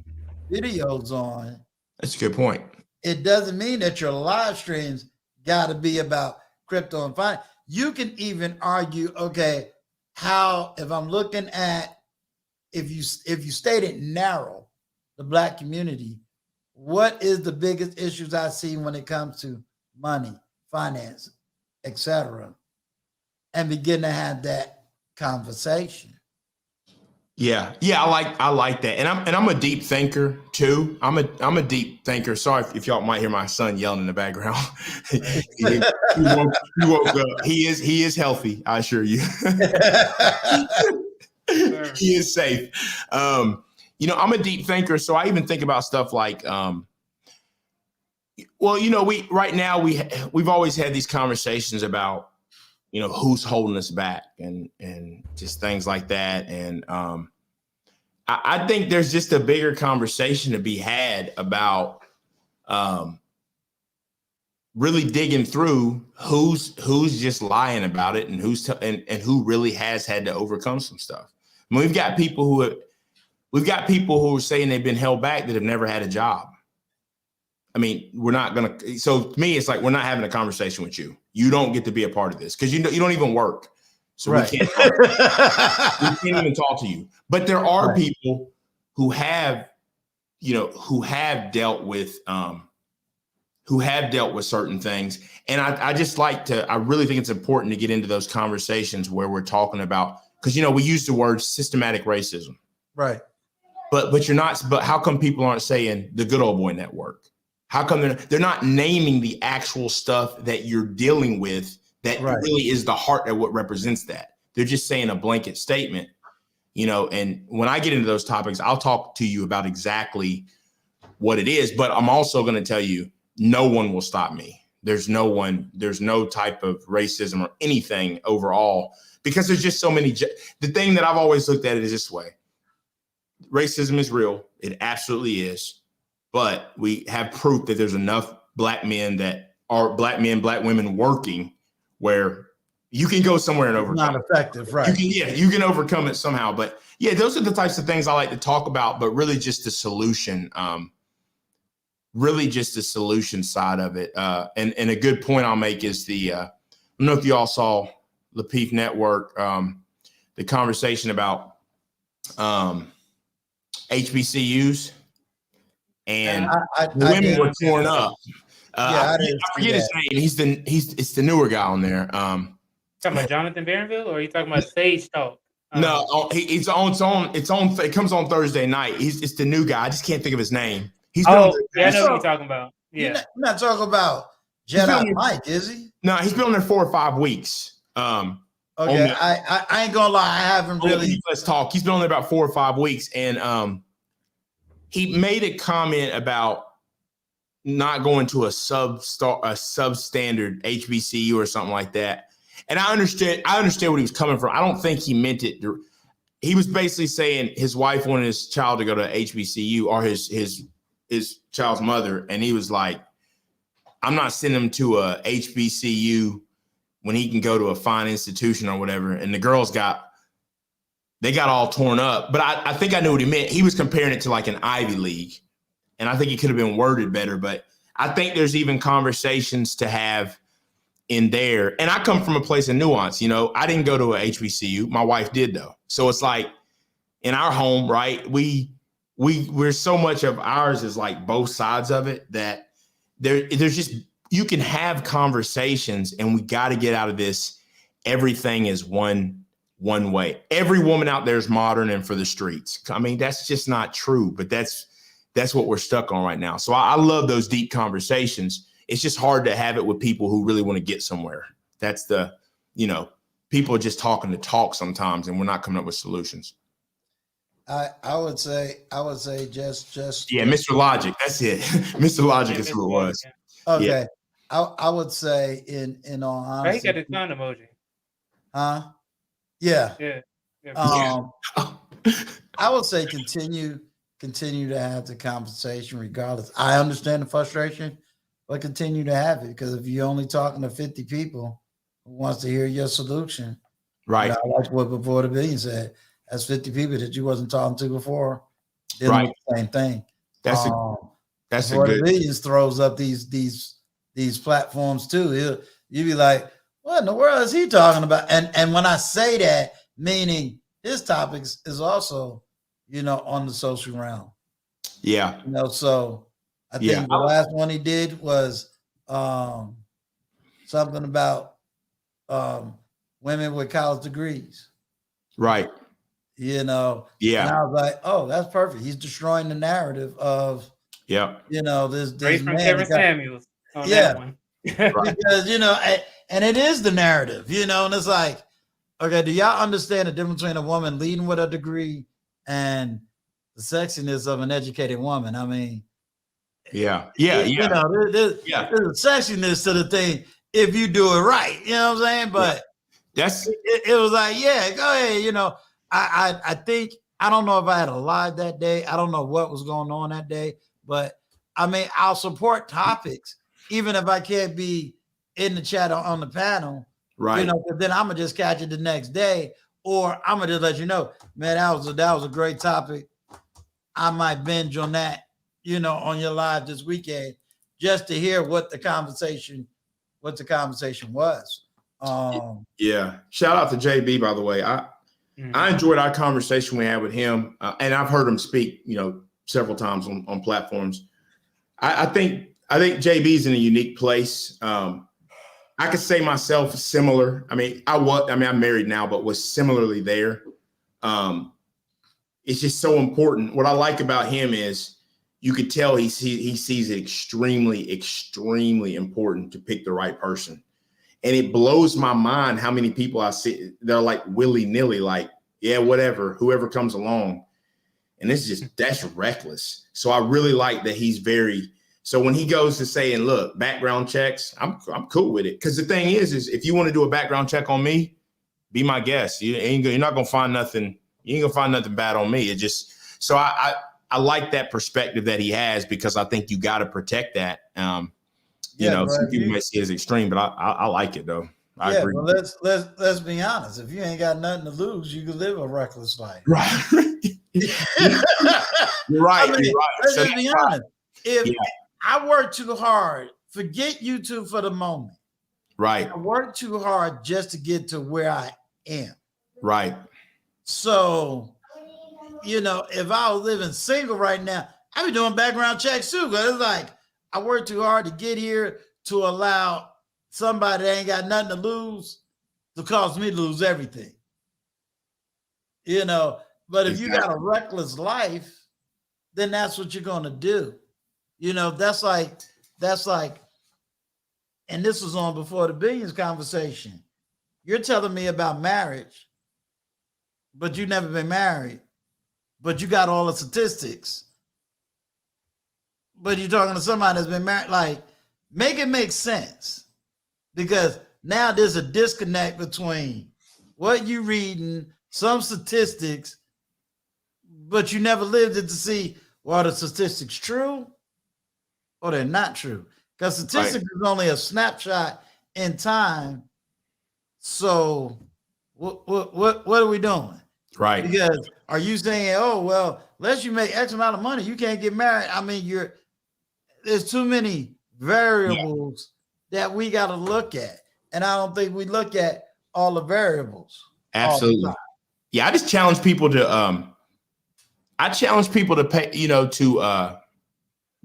videos on, that's a good point. It doesn't mean that your live streams got to be about crypto and finance. You can even argue, okay, how if I'm looking at if you state it narrow, the Black community, what is the biggest issues I see when it comes to money, finance, etc., and begin to have that conversation. Yeah, I like that, and I'm a deep thinker too. I'm a deep thinker. Sorry if y'all might hear my son yelling in the background. he woke up. He is healthy. I assure you. He is safe. I'm a deep thinker, so I even think about stuff like, we've always had these conversations about, who's holding us back and just things like that. And I think there's just a bigger conversation to be had about really digging through who's just lying about it and and who really has had to overcome some stuff. I mean, we've got people who are saying they've been held back that have never had a job. I mean, so to me, it's like, we're not having a conversation with you. You don't get to be a part of this because you don't even work. So right. we can't even talk to you. But there are people who have dealt with certain things. And I really think it's important to get into those conversations where we're talking about, because, we use the word systematic racism. Right. But how come people aren't saying the good old boy network? How come they're not naming the actual stuff that you're dealing with that really is the heart of what represents that? They're just saying a blanket statement, and when I get into those topics, I'll talk to you about exactly what it is, but I'm also going to tell you, no one will stop me. There's no type of racism or anything overall, because there's just so many. The thing that I've always looked at it is this way. Racism is real. It absolutely is. But we have proof that there's enough black men, black women working where you can go somewhere and overcome. Not effective, right? You can overcome it somehow. But yeah, those are the types of things I like to talk about, but really just the solution, side of it. And a good point I'll make is I don't know if you all saw Lapeef Network, the conversation about HBCUs. And women were torn up. I forget his name. It's the newer guy on there. Talking about Jonathan Barronville, or are you talking about Sage Talk? No, it comes on Thursday night. It's the new guy. I just can't think of his name. I know what you're talking about. Yeah, you're not talking about Jedi Mike, is he? No, he's been on there 4 or 5 weeks. Okay, I ain't gonna lie, I haven't really. Let's talk. He's been on there about 4 or 5 weeks, and he made a comment about not going to a substandard HBCU or something like that. And I understand what he was coming from. I don't think he meant it. He was basically saying his wife wanted his child to go to HBCU, or his child's mother. And he was like, I'm not sending him to a HBCU when he can go to a fine institution or whatever. And the girls got all torn up. But I think I knew what he meant. He was comparing it to like an Ivy League. And I think it could have been worded better. But I think there's even conversations to have in there. And I come from a place of nuance. I didn't go to a HBCU. My wife did, though. So it's like in our home, right, we're so much of ours is like both sides of it that there's just, you can have conversations, and we got to get out of this. Everything is one way. Every woman out there is modern and for the streets. I mean, that's just not true, but that's what we're stuck on right now. So I love those deep conversations. It's just hard to have it with people who really want to get somewhere. That's people are just talking to talk sometimes, and we're not coming up with solutions. I would say just yeah, Mr. Logic. That's it. Mr. Logic is who it was. Okay. Yeah. I would say in all honesty. He got a clown emoji. Huh? Yeah. Yeah. I would say continue to have the conversation regardless. I understand the frustration, but continue to have it, because if you're only talking to 50 people, who wants to hear your solution. Right. I like what Before the Billion said. That's 50 people that you wasn't talking to before. Dealing with the same thing. That's a Before good. the Billions throws up these platforms too. You'd be like, what in the world is he talking about? And when I say that, meaning his topics is also, on the social realm. Yeah. So I think the last one he did was something about women with college degrees. Right. Yeah. And I was like, oh, that's perfect. He's destroying the narrative of, this Great from man Kevin Samuels on that one. Because, and it is the narrative, and it's like, okay, do y'all understand the difference between a woman leading with a degree and the sexiness of an educated woman? I mean, there's a sexiness to the thing if you do it right. You know what I'm saying? But it was like, go ahead. I think, I don't know if I had a live that day. I don't know what was going on that day, but I mean, I'll support topics, even if I can't be in the chat or on the panel, right? But then I'm gonna just catch it the next day, or I'm gonna just let you know, man, that was a great topic. I might binge on that, on your live this weekend, just to hear what the conversation was. Shout out to JB, by the way. I enjoyed our conversation we had with him, and I've heard him speak, several times on platforms. I think JB's in a unique place. I could say myself similar. I'm married now, but was similarly there. It's just so important. What I like about him is you could tell he sees it extremely, extremely important to pick the right person. And it blows my mind how many people I see, they're like willy-nilly, like, yeah, whatever, whoever comes along. And that's reckless. So I really like that so when he goes to saying, look, background checks, I'm cool with it. Because the thing is if you want to do a background check on me, be my guest. You're not going to find nothing. You ain't going to find nothing bad on me. So I like that perspective that he has, because I think you got to protect that. Some people may see it as extreme, but I like it though. I agree. Well, let's be honest. If you ain't got nothing to lose, you can live a reckless life. Right. You're right. Let's just be honest. If I work too hard, forget YouTube for the moment. Right. I work too hard just to get to where I am. Right. So, if I was living single right now, I'd be doing background checks too. Because it's like, I work too hard to get here to allow somebody that ain't got nothing to lose to cause me to lose everything. But if you got a reckless life, then that's what you're going to do. That's like, and this was on Before the Billions conversation. You're telling me about marriage, but you've never been married, but you got all the statistics. But you're talking to somebody that's been married, like, make it make sense. Because now there's a disconnect between what you reading, some statistics, but you never lived it to see, well, are the statistics true or they're not true? Because statistics is only a snapshot in time. So what are we doing? Right. Because are you saying, oh, well, unless you make X amount of money, you can't get married? I mean, there's too many variables that we got to look at. And I don't think we look at all the variables. Absolutely. I just challenge people to pay, to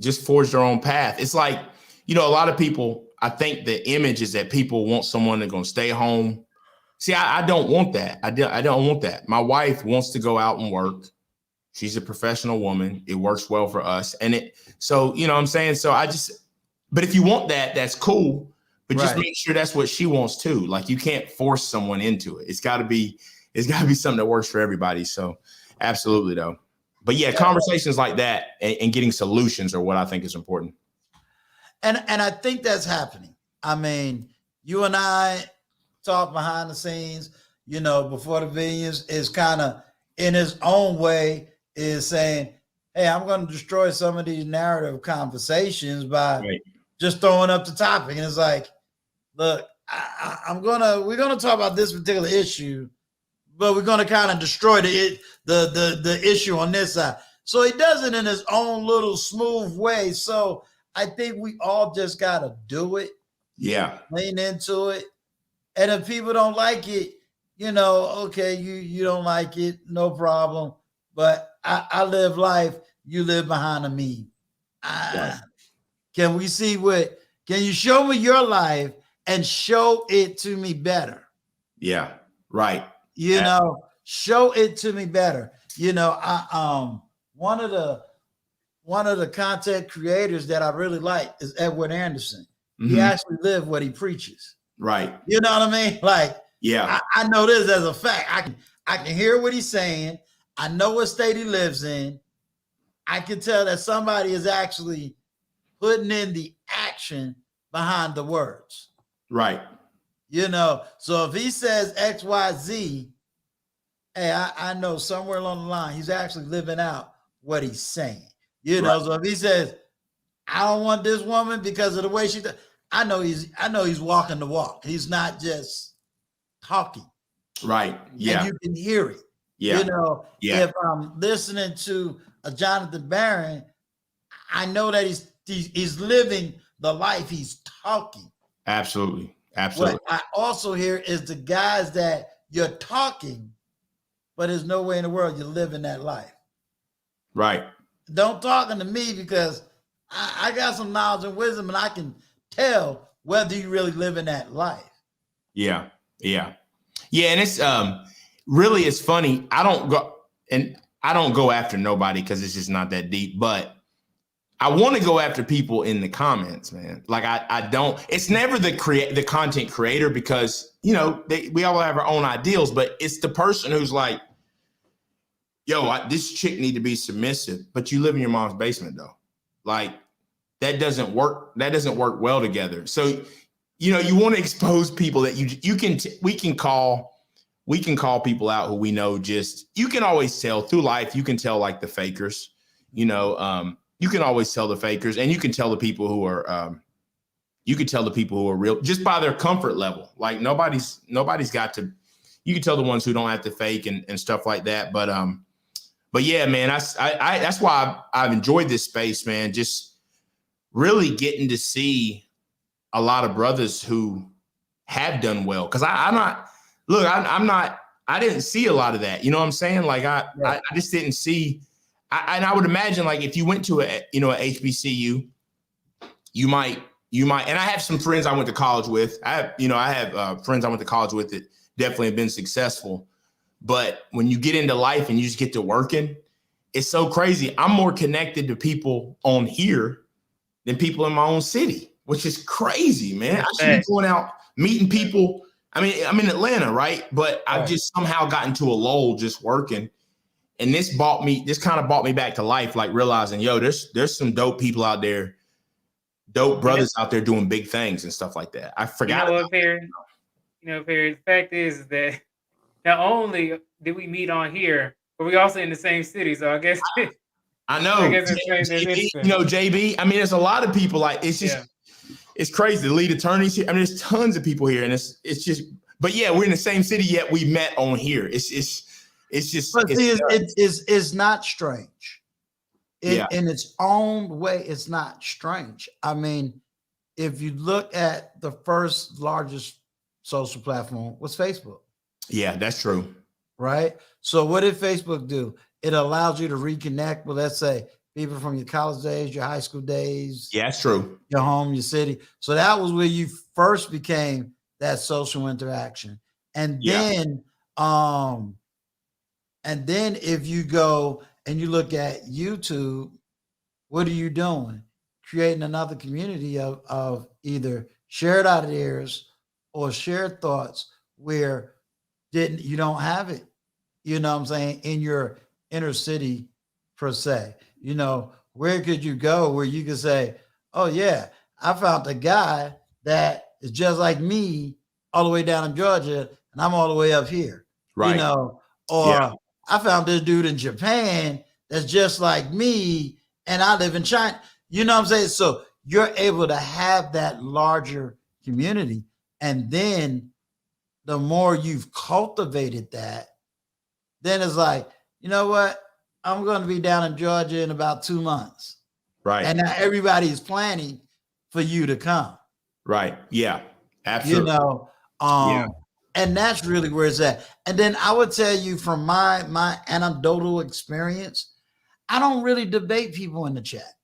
just forge their own path. It's like, a lot of people, I think the image is that people want someone that's going to stay home. See, I don't want that. I don't want that. My wife wants to go out and work. She's a professional woman. It works well for us. So, what I'm saying? So but if you want that, that's cool. But just make sure that's what she wants too. Like, you can't force someone into it. It's gotta be something that works for everybody. So absolutely though. But conversations like that and getting solutions are what I think is important. And I think that's happening. I mean, you and I talk behind the scenes, Before the Billions is kind of in his own way is saying, hey, I'm going to destroy some of these narrative conversations by just throwing up the topic. And it's like, look, we're gonna talk about this particular issue, but we're gonna kind of destroy the issue on this side. So he does it in his own little smooth way. So I think we all just gotta do it. Yeah. Lean into it. And if people don't like it, okay, you don't like it, no problem. But I live life, you live behind a meme. Can we see can you show me your life and show it to me better? Yeah, right. Show it to me better. One of the content creators that I really like is Edward Anderson. Mm-hmm. He actually lived what he preaches. Right. You know what I mean? Like, yeah, I know this as a fact. I can hear what he's saying. I know what state he lives in. I can tell that somebody is actually putting in the action behind the words. Right. So if he says X, Y, Z, hey, I know somewhere along the line, he's actually living out what he's saying. Right. So if he says, I don't want this woman because of the way she does, I know he's walking the walk. He's not just talking. Right. Yeah. And you can hear it. Yeah. If I'm listening to a Jonathan Barron, I know that he's living the life he's talking. Absolutely. What I also hear is the guys that you're talking, but there's no way in the world you're living that life. Right. Don't talking to me because I got some knowledge and wisdom and I can tell whether you really live in that life. Yeah. Yeah. Yeah. And it's really, it's funny. I don't go after nobody because it's just not that deep, but I want to go after people in the comments, man. Like I don't, it's never the content creator because, we all have our own ideals, but it's the person who's like, yo, this chick need to be submissive, but you live in your mom's basement though. Like that doesn't work. That doesn't work well together. So, you want to expose people that we can call people out who we know you can always tell through life. You can tell like the fakers, you can always tell the fakers and you can tell the people who are, real just by their comfort level. Like nobody's got to, you can tell the ones who don't have to fake and stuff like that. But yeah, man, that's why I've enjoyed this space, man. Just really getting to see a lot of brothers who have done well. Cause I didn't see a lot of that. You know what I'm saying? Like I just didn't see, and I would imagine like if you went to a HBCU, you might, and I have some friends I went to college with. I have friends I went to college with that definitely have been successful. But when you get into life and you just get to working, it's so crazy. I'm more connected to people on here than people in my own city, which is crazy, man. I should be going out meeting people. I mean, I'm in Atlanta, right? But I've just somehow gotten to a lull just working. And this kind of brought me back to life, like realizing, yo, there's some dope people out there, dope brothers out there doing big things and stuff like that. I forgot. Perry, the fact is that not only did we meet on here, but we also in the same city. So I guess I know. JB. I mean, there's a lot of people like it's just it's crazy. The lead attorneys here. I mean, there's tons of people here, and it's just. But yeah, we're in the same city yet we met on here. It's just. But it's not strange. In its own way, it's not strange. I mean, if you look at the first largest social platform was Facebook. Yeah, that's true. Right. So what did Facebook do? It allows you to reconnect with, let's say, people from your college days, your high school days. Yeah, that's true. Your home, your city. So that was where you first became that social interaction. And then, if you go and you look at YouTube, what are you doing? Creating another community of either shared ideas or shared thoughts where you don't have it, you know what I'm saying, in your inner city per se. Where could you go where you could say, oh yeah, I found a guy that is just like me all the way down in Georgia and I'm all the way up here. Right. I found this dude in Japan that's just like me and I live in China. You know what I'm saying? So you're able to have that larger community. And then the more you've cultivated that, then it's like, you know what? I'm going to be down in Georgia in about 2 months. Right. And now everybody's planning for you to come. Right. Yeah. Absolutely. You know, and that's really where it's at. And then I would tell you from my anecdotal experience, I don't really debate people in the chat.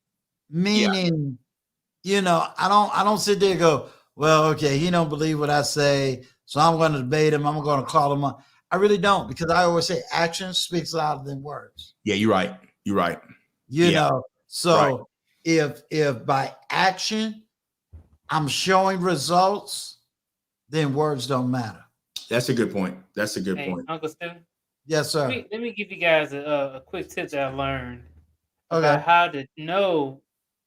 Meaning, you know, I don't sit there and go, well, okay, he don't believe what I say, so I'm going to debate him. I'm going to call him up. I really don't, because I always say action speaks louder than words. Yeah, you're right. You're right. You know, so if by action I'm showing results, then words don't matter. That's a good point. That's a good point. Uncle Stu? Yes, sir. Let me give you guys a quick tip that I learned about how to know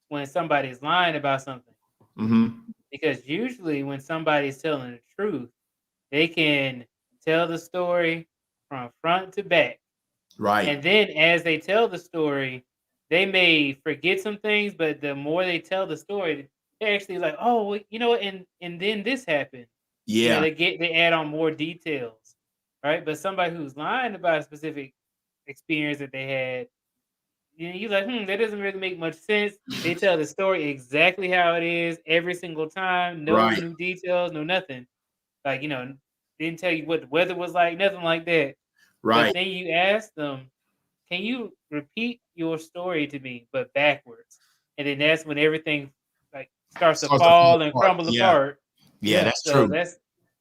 when somebody's lying about something. Because usually when somebody's telling the truth, they can tell the story from front to back. Right. And then as they tell the story, they may forget some things, but the more they tell the story, they're actually like, oh, you know, and then this happened. Yeah. You know, they add on more details, right? But somebody who's lying about a specific experience that they had, you know, you're like, that doesn't really make much sense. They tell the story exactly how it is every single time, no new details, no nothing. Like, you know, didn't tell you what the weather was like, nothing like that. Right. But then you ask them, can you repeat your story to me, but backwards? And then that's when everything like starts to fall and crumble apart. Yeah, that's true. So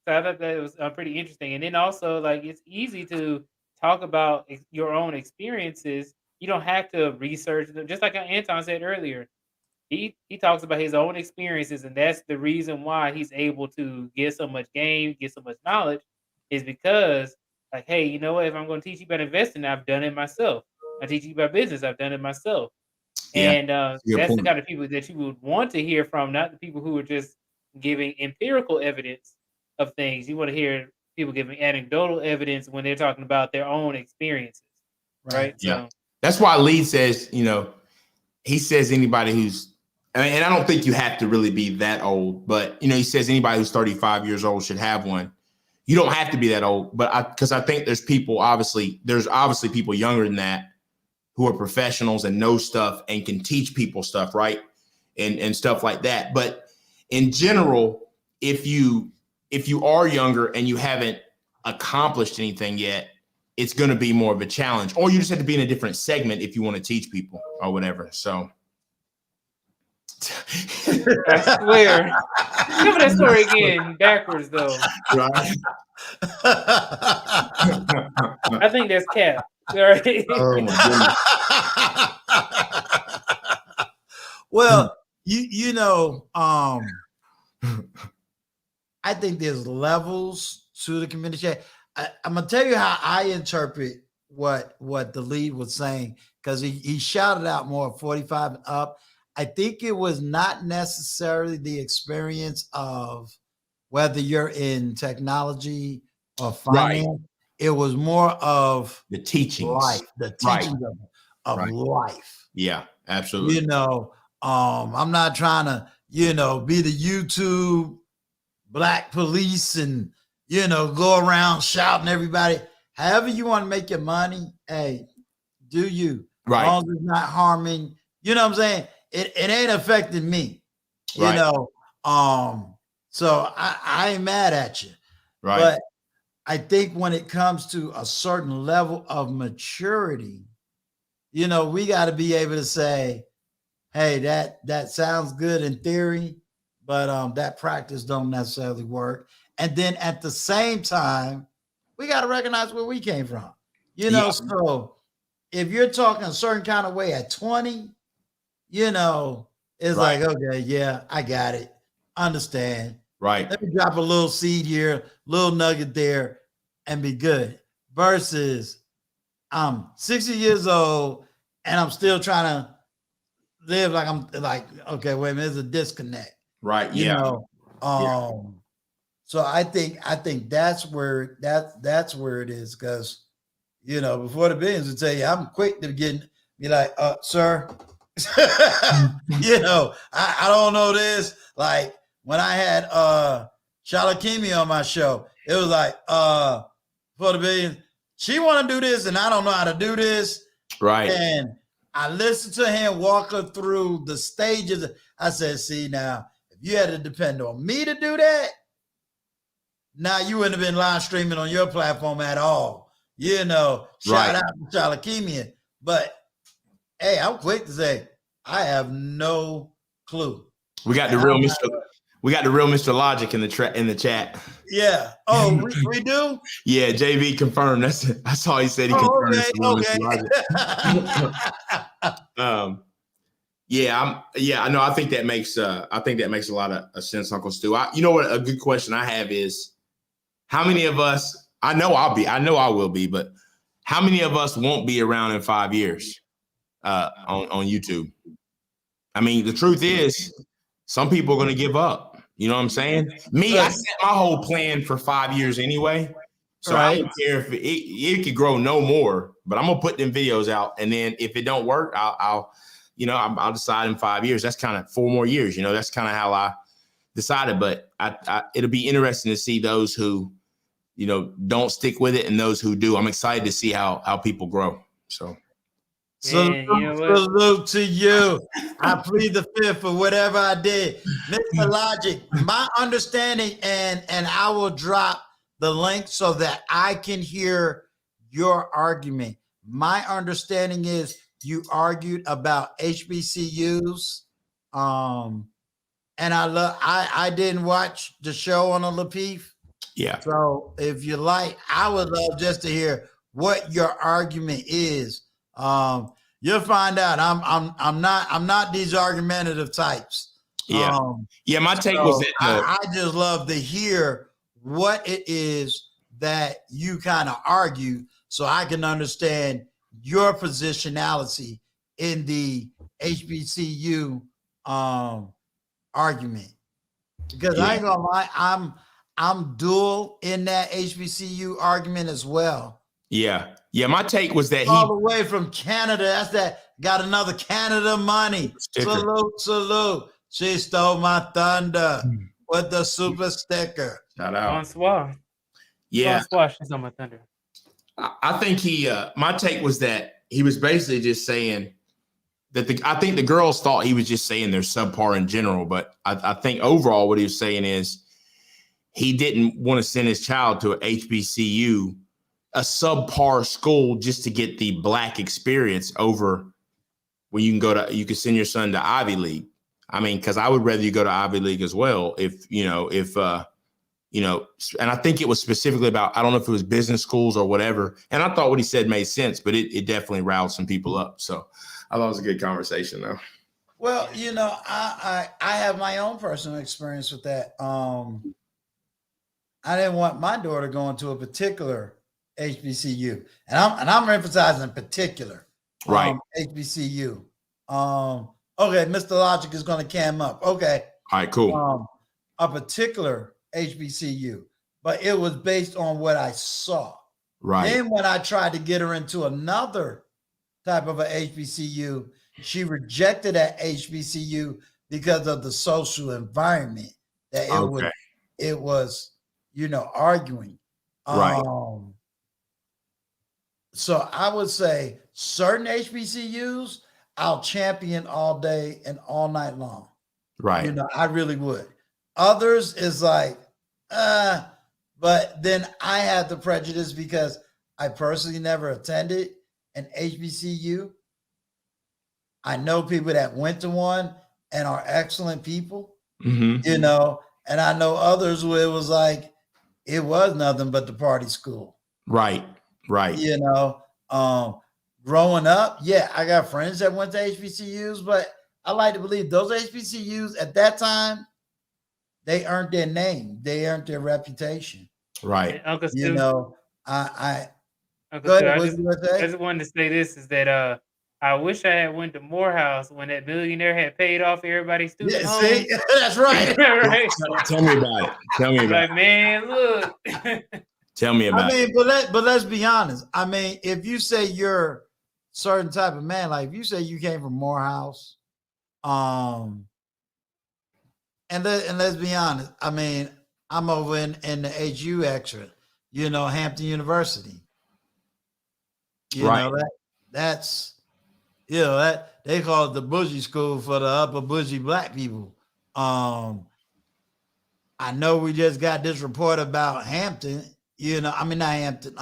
I thought that was pretty interesting. And then also, like, it's easy to talk about your own experiences. You don't have to research them. Just like Anton said earlier, he talks about his own experiences, and that's the reason why he's able to get so much game, get so much knowledge, is because, like, hey, you know what? If I'm going to teach you about investing, I've done it myself. I teach you about business, I've done it myself. And that's the kind of people that you would want to hear from, not the people who are just giving empirical evidence of things. You want to hear people giving anecdotal evidence when they're talking about their own experiences, right? Yeah. So that's why Lee says, you know, he says anybody who's, and I don't think you have to really be that old, but, you know, he says anybody who's 35 years old should have one. You don't have to be that old, but because I think there's obviously people younger than that who are professionals and know stuff and can teach people stuff, right? And stuff like that. But in general, if you are younger and you haven't accomplished anything yet, it's going to be more of a challenge, or you just have to be in a different segment if you want to teach people or whatever. So I swear. Give me that story again, backwards though. Right. I think that's cap. Right? Oh my goodness. Well, you know, I think there's levels to the community chat. I'm gonna tell you how I interpret what the lead was saying, because he shouted out more 45 and up. I think it was not necessarily the experience of whether you're in technology or finance. Right. It was more of the teachings, life, the teachings of life. Yeah, absolutely. You know, I'm not trying to, you know, be the YouTube black police and, you know, go around shouting everybody. However you want to make your money, hey, do you. Right. As long as it's not harming, you know what I'm saying? It ain't affecting me, you know. So I ain't mad at you. Right. But I think when it comes to a certain level of maturity, you know, we got to be able to say, hey, that sounds good in theory, but that practice don't necessarily work. And then at the same time, we got to recognize where we came from. You know, so if you're talking a certain kind of way at 20, you know, it's like, okay, yeah, I got it. Understand. Right. Let me drop a little seed here, little nugget there, and be good. Versus I'm 60 years old and I'm still trying to live like I'm like, okay, wait a minute, there's a disconnect. Right. You know, so I think that's where it is, because, you know, before the billions would tell you, I'm quick to be like, sir, you know, I don't know this. Like when I had Shalakimi on my show. It was like, for the billions, she want to do this and I don't know how to do this. Right. And I listened to him walk her through the stages. I said, see, now, if you had to depend on me to do that, now you wouldn't have been live streaming on your platform at all. You know, shout out to Shalakimian. But hey, I'm quick to say, I have no clue. We got the real Mr. Logic in the chat. Yeah. Oh, we do? Yeah, JV confirmed. I saw he said he confirmed. I think that makes a lot of sense, Uncle Stu. You know what? A good question I have is, how many of us? I know I will be, but how many of us won't be around in 5 years on YouTube? I mean, the truth is, some people are going to give up. You know what I'm saying? Me, I set my whole plan for 5 years anyway. So I don't care if it could grow no more, but I'm going to put them videos out. And then if it don't work, I'll decide in 5 years. That's kind of 4 more years. You know, that's kind of how I decided. But it'll be interesting to see those who, you know, don't stick with it and those who do. I'm excited to see how people grow. So. Salute to you. I plead the fifth for whatever I did. Mr. Logic, my understanding, and I will drop the link so that I can hear your argument. My understanding is you argued about HBCUs. And I didn't watch the show on the Lapeef. Yeah. So if you like, I would love just to hear what your argument is. You'll find out. I'm not these argumentative types. Yeah. My take was that I just love to hear what it is that you kind of argue, so I can understand your positionality in the HBCU argument. Because I ain't gonna lie, I'm dual in that HBCU argument as well. Yeah. My take was that all the way from Canada. That's that. Got another Canada money. Sticker. Salute. She stole my thunder with the super sticker. Shout out. Bonsoir. Yeah. Bonsoir. She's on my thunder. I think my take was that he was basically just saying that I think the girls thought he was just saying they're subpar in general, but I think overall what he was saying is he didn't want to send his child to an HBCU, a subpar school, just to get the Black experience over when you can send your son to Ivy League. I mean, because I would rather you go to Ivy League as well. And I think it was specifically about, I don't know if it was business schools or whatever. And I thought what he said made sense, but it definitely riled some people up. So I thought it was a good conversation though. Well, I have my own personal experience with that. I didn't want my daughter going to a particular HBCU, and I'm emphasizing particular, right? HBCU. Okay, Mr. Logic is going to cam up. Okay, all right, cool. A particular HBCU, but it was based on what I saw. Right. Then when I tried to get her into another type of a HBCU, she rejected that HBCU because of the social environment that it was, arguing. Right. So I would say certain HBCUs I'll champion all day and all night long. Right. I really would. Others is like, but then I had the prejudice because I personally never attended an HBCU. I know people that went to one and are excellent people, and I know others where it was like, it was nothing but the party school. Right. Growing up, I got friends that went to HBCUs, but I like to believe those HBCUs at that time, they earned their name, they earned their reputation. Right. Uncle Stu, Uncle Stu, I just wanted to say this is that I wish I had went to Morehouse when that millionaire had paid off everybody's student loans. See, that's right. Right. Tell me about it. Like, man, look. Tell me about it. But let's be honest. I mean, if you say you're certain type of man, like if you say you came from Morehouse, and let's be honest. I mean, I'm over in the HU extra, Hampton University. Right. That's that they call it the bougie school for the upper bougie black people. I know we just got this report about Hampton, not Hampton,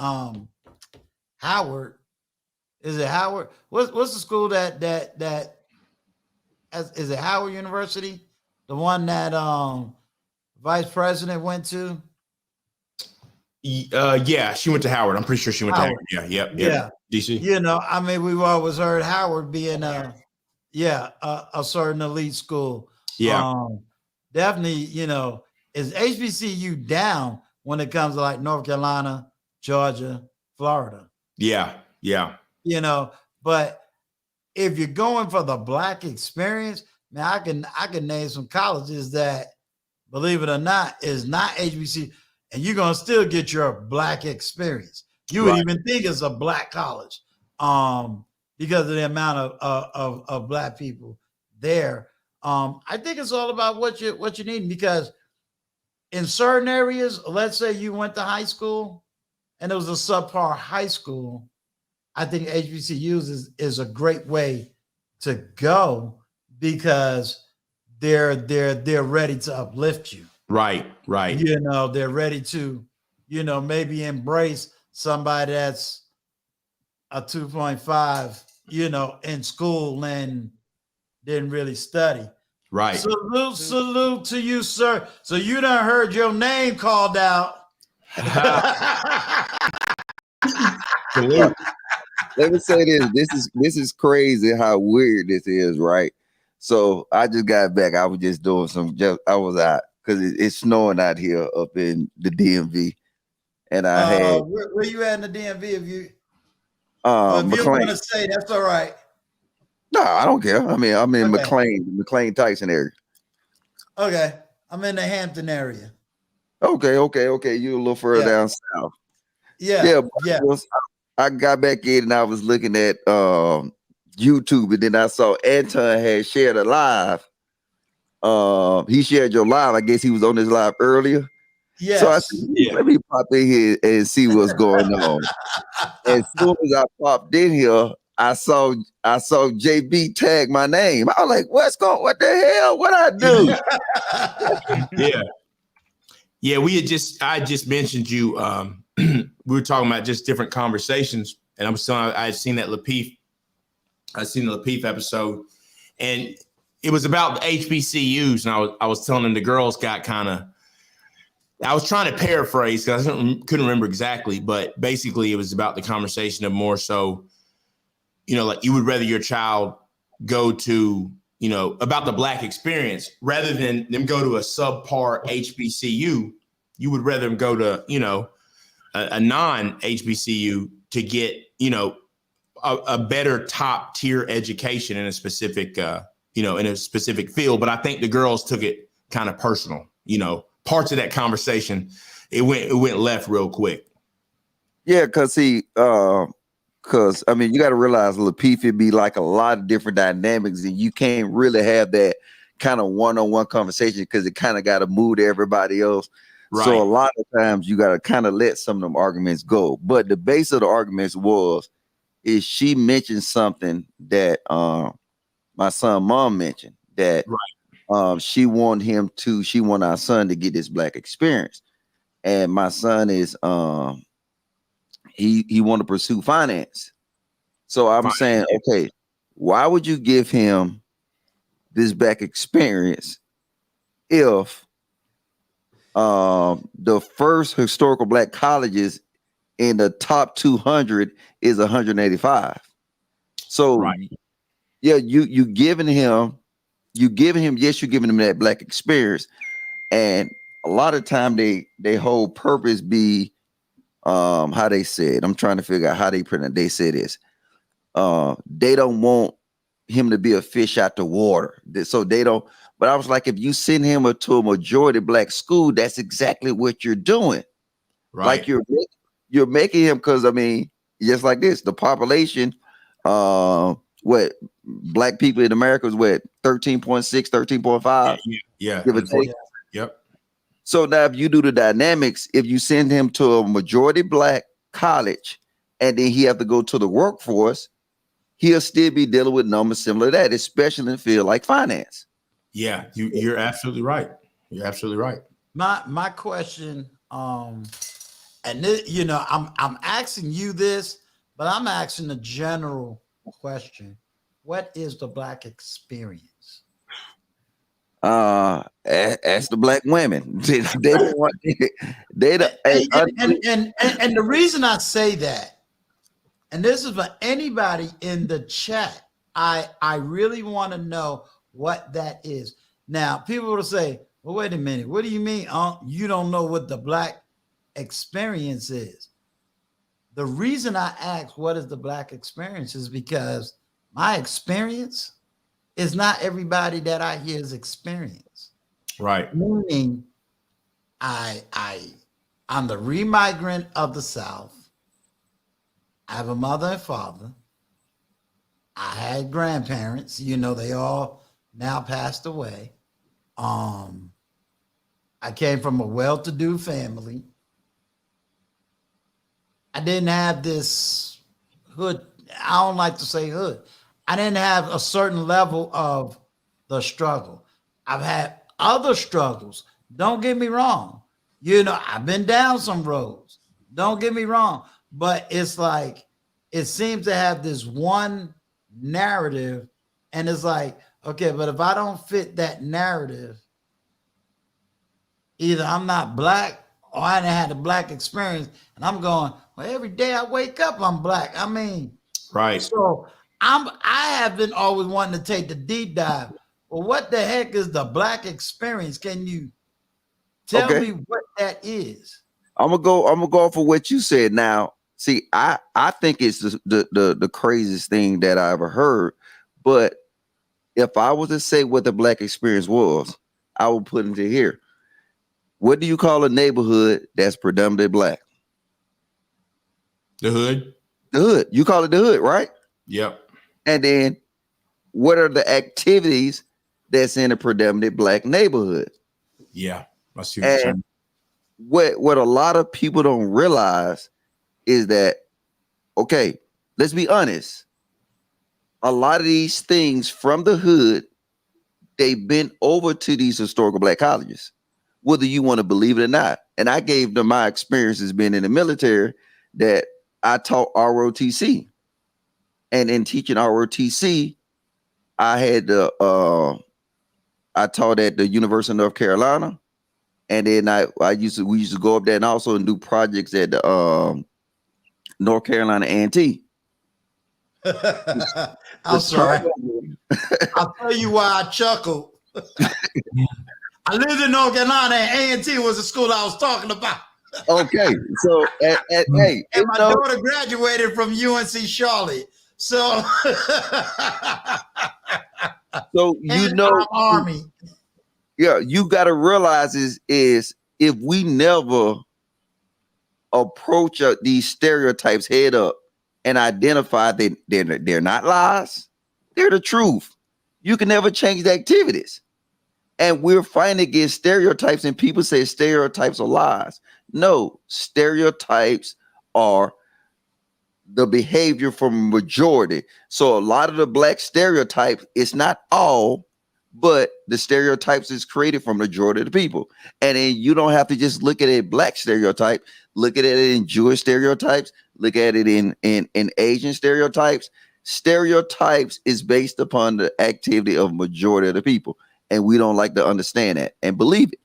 Howard. Is it Howard? What's the school that is it Howard University? The one that vice president went to? Yeah, she went to Howard. I'm pretty sure she went to Howard. Yeah. DC. We've always heard Howard being a certain elite school. Yeah. Definitely, is HBCU down when it comes to like North Carolina, Georgia, Florida? Yeah. But if you're going for the black experience, man, I can name some colleges that, believe it or not, is not HBCU, and you're gonna still get your black experience. You would even think it's a black college, because of the amount of black people there. I think it's all about what you need, because in certain areas, let's say you went to high school and it was a subpar high school, I think HBCUs is a great way to go, because they're ready to uplift you. Right. They're ready to, maybe embrace somebody that's a 2.5, in school and didn't really study. Right. Salute to you, sir. So you done heard your name called out. Salute. Let me say this. This is crazy how weird this is, right? So I just got back. I was just doing I was out because it's snowing out here up in the DMV. And I had where you at in the DMV? If you McLean. want to say, that's all right. No, I don't care. I'm in McLean Tyson area. Okay. I'm in the Hampton area. Okay. You a little further down south. Yeah. I got back in and I was looking at YouTube, and then I saw Anton had shared a live. He shared your live. I guess he was on this live earlier. Yes. So I said, let me pop in here and see what's going on. As soon as I popped in here, I saw JB tag my name. I was like, what the hell? What I do? Yeah. I just mentioned you. We were talking about just different conversations, and I had seen that Lapeef. I seen the Lapeef episode, and it was about HBCUs, and I was telling them the girls got kind of. I was trying to paraphrase because I couldn't remember exactly, but basically it was about the conversation of more so, like you would rather your child go to, about the black experience rather than them go to a subpar HBCU. You would rather them go to, a non-HBCU to get, a better top tier education in a specific, in a specific field. But I think the girls took it kind of personal, parts of that conversation, it went left real quick. Yeah, because you got to realize Lapeef, it'd be like a lot of different dynamics, and you can't really have that kind of one-on-one conversation because it kind of got to move to everybody else. Right. So a lot of times you got to kind of let some of them arguments go. But the base of the arguments is she mentioned something that my son mom mentioned that she wanted our son to get this black experience. And my son is he want to pursue finance. So I'm saying, okay, why would you give him this black experience if the first historical black colleges in the top 200 is 185? So yeah, you're giving him that black experience, and a lot of time they whole purpose be how they said. I'm trying to figure out how they say this. They don't want him to be a fish out the water, so they don't. But I was like, if you send him to a majority black school, that's exactly what you're doing. Right? Like you're making him, because just like this, the population, what black people in America is 13.6, 13.5. Yeah. Give or take. Yep. So now if you do the dynamics, if you send him to a majority black college and then he have to go to the workforce, he'll still be dealing with numbers similar to that, especially in a field like finance. Yeah, you're absolutely right. You're absolutely right. My question, and this, you know, I'm asking you this, but I'm asking a general question. What is the black experience? Ask the black women. They don't want and the reason I say that, and this is for anybody in the chat, I really want to know what that is. Now, people will say, well, wait a minute, what do you mean? You don't know what the black experience is. The reason I ask what is the black experience is because my experience is not everybody that I hear's experience. Right. Meaning I'm the remigrant of the South. I have a mother and father. I had grandparents, you know, they all now passed away. I came from a well-to-do family. I didn't have this hood. I don't like to say hood. I didn't have a certain level of the struggle. I've had other struggles. Don't get me wrong. You know, I've been down some roads. Don't get me wrong. But it's like, it seems to have this one narrative. And it's like, okay, but if I don't fit that narrative, either I'm not black or I didn't have the black experience. And I'm going, well, every day I wake up, I'm black. I mean, right. So I have been always wanting to take the deep dive. Well, what the heck is the black experience? Can you tell me what that is? I'm gonna go off of what you said. Now, see, I think it's the craziest thing that I ever heard. But if I was to say what the black experience was, I would put into here. What do you call a neighborhood that's predominantly black? The hood. The hood. You call it the hood, right? Yep. And then what are the activities that's in a predominantly black neighborhood? Yeah. I see what you're saying. What a lot of people don't realize is that, okay, let's be honest. A lot of these things from the hood, they've been over to these historical black colleges, whether you want to believe it or not. And I gave them my experiences being in the military that I taught ROTC. And in teaching ROTC, I had I taught at the University of North Carolina. And then we used to go up there and also do projects at the North Carolina A&T. I'm sorry. I'll tell you why I chuckled. I lived in North Carolina and A&T was the school I was talking about. Okay, so hey, and my daughter graduated from UNC Charlotte. So you know, Army. Yeah, you got to realize is if we never approach these stereotypes head up and identify that they're not lies, they're the truth. You can never change the activities. And we're fighting against stereotypes, and people say stereotypes are lies. No, stereotypes are the behavior from majority. So a lot of the black stereotypes, it's not all, but the stereotypes is created from the majority of the people. And then you don't have to just look at a black stereotype, look at it in Jewish stereotypes, look at it in Asian stereotypes. Stereotypes is based upon the activity of majority of the people. And we don't like to understand that and believe it.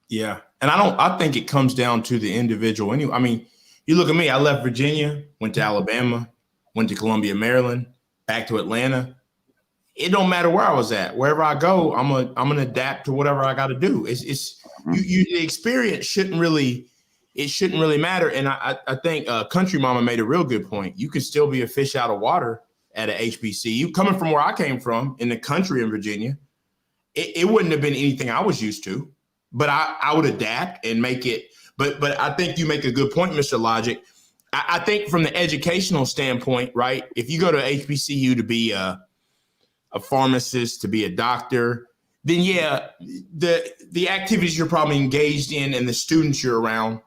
Yeah. And I think it comes down to the individual anyway. I mean, you look at me, I left Virginia, went to Alabama, went to Columbia, Maryland, back to Atlanta. It don't matter where I was at. Wherever I go, I'm gonna adapt to whatever I got to do. The experience shouldn't really matter. And I think Country Mama made a real good point. You could still be a fish out of water at a HBCU. Coming from where I came from in the country in Virginia, it wouldn't have been anything I was used to, but I would adapt and make it. But I think you make a good point, Mr. Logic. I think from the educational standpoint, right? If you go to HBCU to be a pharmacist, to be a doctor, then yeah, the activities you're probably engaged in and the students you're around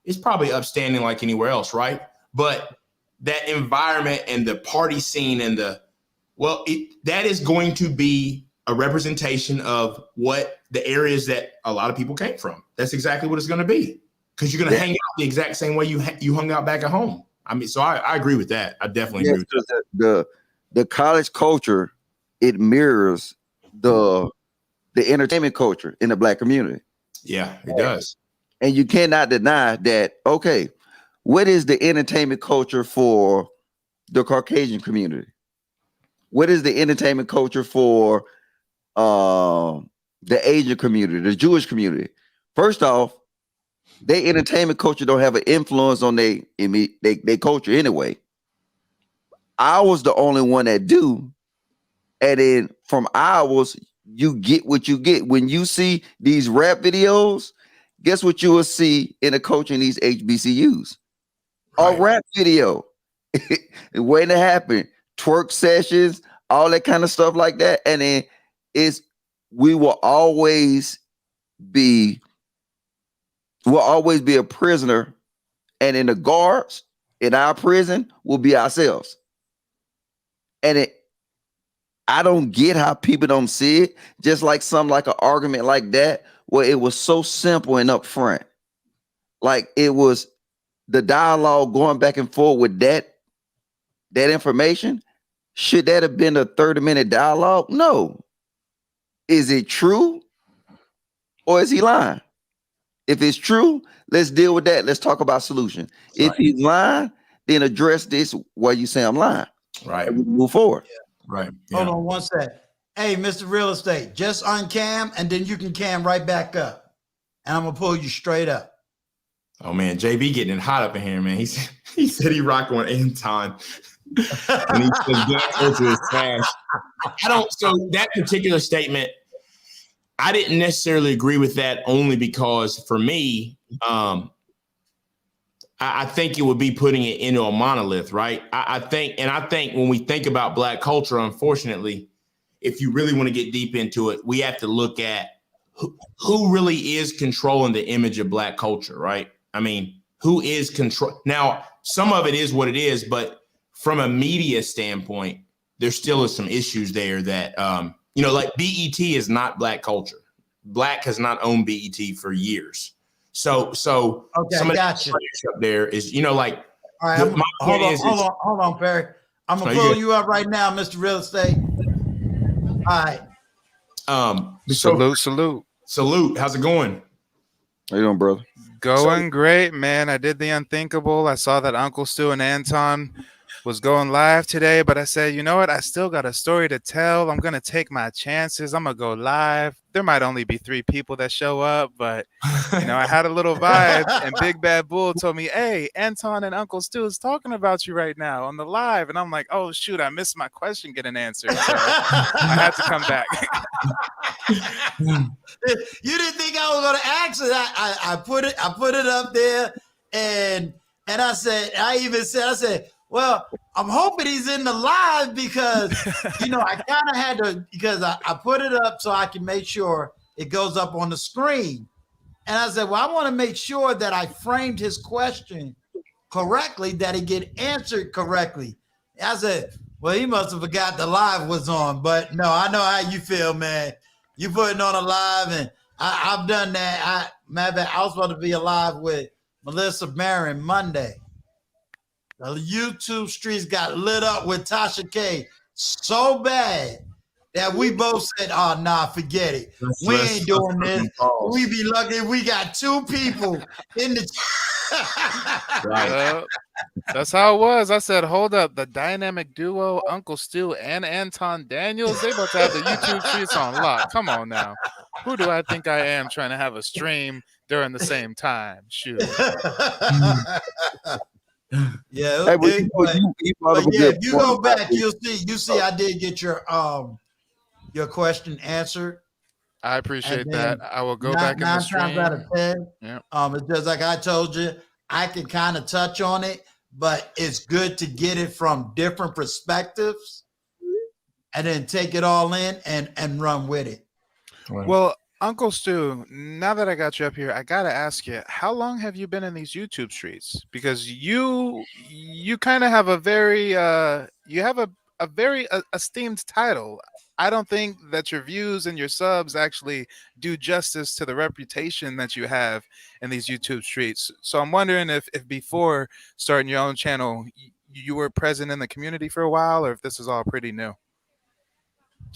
is probably upstanding like anywhere else, right? But that environment and the party scene and that is going to be a representation of what the areas that a lot of people came from. That's exactly what it's going to be, because you're going to hang out the exact same way you hung out back at home. I mean, so I agree with that. I definitely agree with that. The college culture, it mirrors the entertainment culture in the Black community. Yeah, it does. And you cannot deny that. Okay, what is the entertainment culture for the Caucasian community? What is the entertainment culture for the Asian community, the Jewish community? First off, their entertainment culture don't have an influence on their culture anyway. I was the only one that do. And then from ours, you get what you get. When you see these rap videos, guess what you will see in the culture in these HBCUs? Right. A rap video. Waiting to happen. Twerk sessions, all that kind of stuff like that. And then we will always be a prisoner. And in the guards in our prison will be ourselves. And I don't get how people don't see it. Just like an argument like that, where it was so simple and upfront. Like it was the dialogue going back and forth with that information. Should that have been a 30-minute dialogue? No. Is it true? Or is he lying? If it's true, let's deal with that. Let's talk about solution. If he's lying, then address this while you say I'm lying. Right. And we move forward. Yeah. Right. Yeah. Hold on one sec. Hey, Mr. Real Estate, just uncam and then you can cam right back up. And I'm gonna pull you straight up. Oh man, JB getting it hot up in here, man. He said he rock on Anton. And he said Black culture is trash. So that particular statement, I didn't necessarily agree with that, only because for me, I think it would be putting it into a monolith, right? I think when we think about Black culture, unfortunately, if you really want to get deep into it, we have to look at who really is controlling the image of Black culture, right? I mean, who is control? Now, some of it is what it is, but from a media standpoint, there still is some issues there that, like BET is not Black culture. Black has not owned BET for years. So okay, some of gotcha. the up there is, like, all right, hold on, Perry. I'm gonna pull you up right now, Mr. Real Estate. All right. Salute. How's it going? How you doing, brother? Going great, man. I did the unthinkable. I saw that Uncle Stu and Anton was going live today, but I said, you know what? I still got a story to tell. I'm going to take my chances. I'm going to go live. There might only be 3 people that show up, but, I had a little vibe. And Big Bad Bull told me, hey, Anton and Uncle Stu is talking about you right now on the live. And I'm like, oh, shoot, I missed my question getting answered. So I had to come back. You didn't think I was going to ask it. I put it up there, and I said, well, I'm hoping he's in the live because, I kind of had to, because I put it up so I can make sure it goes up on the screen. And I said, well, I want to make sure that I framed his question correctly, that it get answered correctly. I said, well, he must have forgot the live was on. But no, I know how you feel, man. You putting on a live, and I've done that. I was supposed to be alive with Melissa Barron Monday. The YouTube streets got lit up with Tasha K so bad that we both said, oh, nah, forget it. We ain't doing this. We be lucky if we got 2 people in the Right. That's how it was. I said, hold up. The dynamic duo, Uncle Stu and Anton Daniels, they about to have the YouTube streets on lock. Come on now. Who do I think I am trying to have a stream during the same time? Shoot. Yeah, hey, if you go back, you'll see I did get your question answered. I appreciate that. I will go back in the stream. 9 times out of 10. Yeah. It's just like I told you, I can kind of touch on it, but it's good to get it from different perspectives and then take it all in and run with it. Right. Well, Uncle Stu, now that I got you up here, I gotta ask you, how long have you been in these YouTube streets? Because you kind of have a very you have a very esteemed title. I don't think that your views and your subs actually do justice to the reputation that you have in these YouTube streets. So I'm wondering if before starting your own channel, you were present in the community for a while, or if this is all pretty new.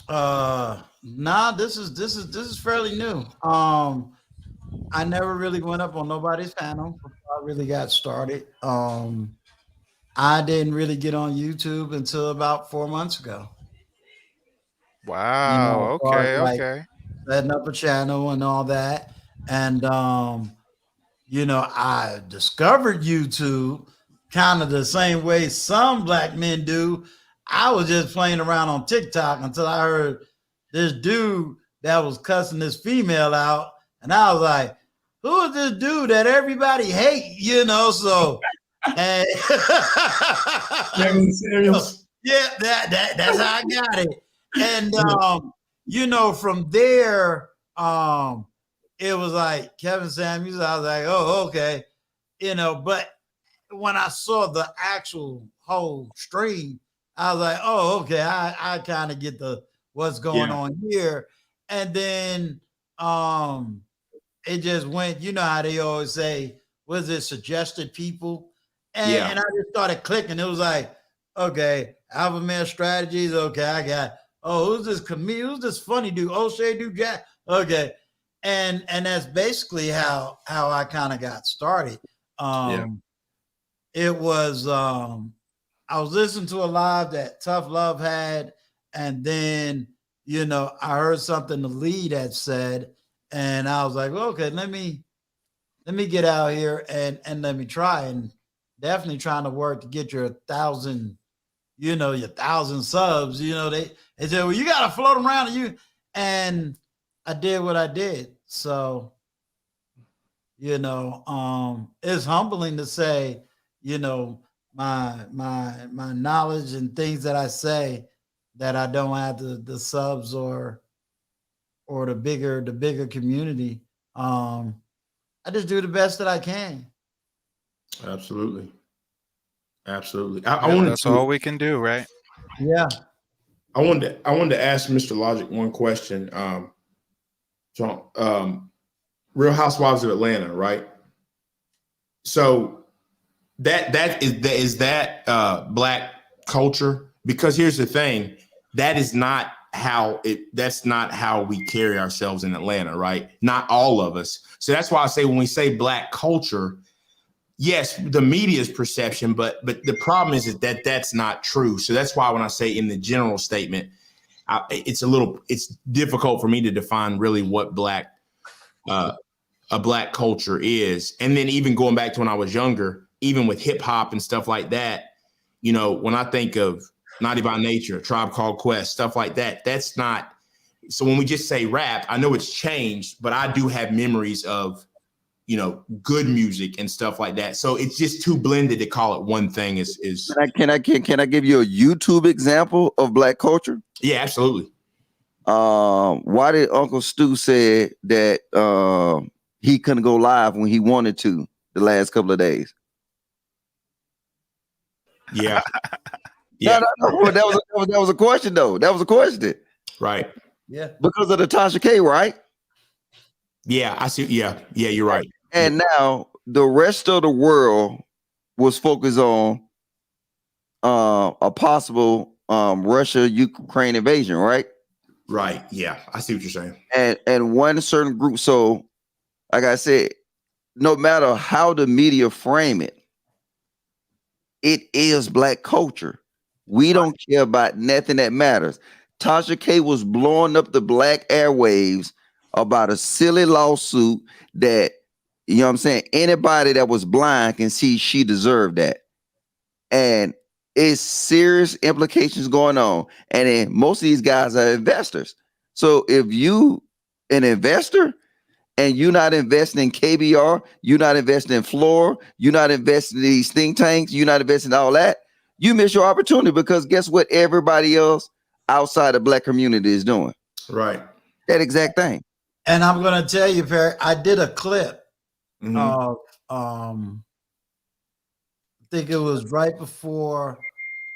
Nah, this is fairly new. I never really went up on nobody's panel before I really got started. I didn't really get on YouTube until about 4 months ago. Wow. As far as, Okay. like, Okay. setting up a channel and all that. And I discovered YouTube kind of the same way some black men do. I was just playing around on TikTok until I heard this dude that was cussing this female out. And I was like, who is this dude that everybody hate? So and yeah, that's how I got it. And from there, it was like Kevin Samuels. I was like, oh, okay. But when I saw the actual whole stream, I was like, oh, okay, I kind of get what's going on here. And then it just went, you know how they always say, was it suggested people? And I just started clicking. It was like, okay, Alpha Male Strategies. Okay, I got, who's this comedian? Who's this funny dude? O'Shea Dude Jack. Okay. And that's basically how I kind of got started. It was I was listening to a live that Tough Love had, and then I heard something the lead had said, and I was like, well, okay, let me get out here and let me try, and definitely trying to work to get your 1,000, your 1,000 subs. They said, well, you got to float around and I did what I did. So, it's humbling to say, my knowledge and things that I say that I don't have the subs or the bigger community. I just do the best that I can. Absolutely. That's all we can do, right? Yeah. I wanted to ask Mr. Logic one question. Real Housewives of Atlanta, right? So is that black culture? Because here's the thing, that's not how we carry ourselves in Atlanta, right? Not all of us. So that's why I say when we say black culture, yes, the media's perception, but the problem is that that's not true. So that's why when I say in the general statement, it's difficult for me to define really what a black culture is. And then even going back to when I was younger, even with hip hop and stuff like that, when I think of Naughty by Nature, Tribe Called Quest, stuff like that, that's not. So when we just say rap, I know it's changed, but I do have memories of, good music and stuff like that. So it's just too blended to call it one thing. Can I give you a YouTube example of black culture? Yeah, absolutely. Why did Uncle Stu say that he couldn't go live when he wanted to the last couple of days? Yeah. No, that was a question though. That was a question. Right. Yeah. Because of the Tasha K, right? Yeah, I see. Yeah, you're right. And now the rest of the world was focused on a possible Russia-Ukraine invasion, right? Right. Yeah, I see what you're saying. And one certain group. So, like I said, no matter how the media frame it, it is black culture. We don't care about nothing that matters. Tasha K was blowing up the black airwaves about a silly lawsuit that, what I'm saying, anybody that was blind can see she deserved that. And it's serious implications going on. And then most of these guys are investors. So if you an investor and you're not investing in KBR, you're not investing in Floor, you're not investing in these think tanks, you're not investing in all that, you miss your opportunity, because guess what everybody else outside the black community is doing? Right. That exact thing. And I'm gonna tell you, Perry, I did a clip Mhm. of I think it was right before.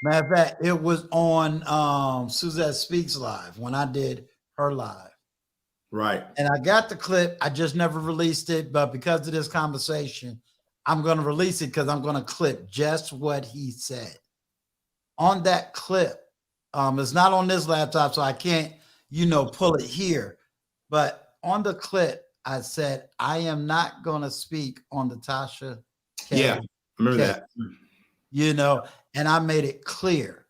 Matter of fact, it was on Suzette Speaks Live when I did her live. Right. And I got the clip. I just never released it, but because of this conversation, I'm going to release it because I'm going to clip just what he said. On that clip, it's not on this laptop, so I can't, pull it here. But on the clip, I said, I am not going to speak on the Tasha K. Yeah, I remember that. And I made it clear.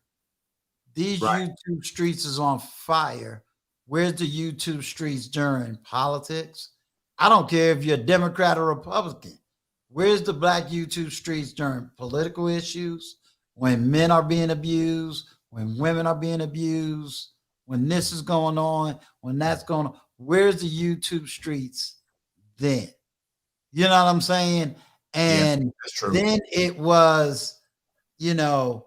These Right. YouTube streets is on fire. Where's the YouTube streets during politics? I don't care if you're a Democrat or Republican. Where's the black YouTube streets during political issues? When men are being abused, when women are being abused, when this is going on, when that's going on. Where's the YouTube streets then? You know what I'm saying? And that's true. Then it was, not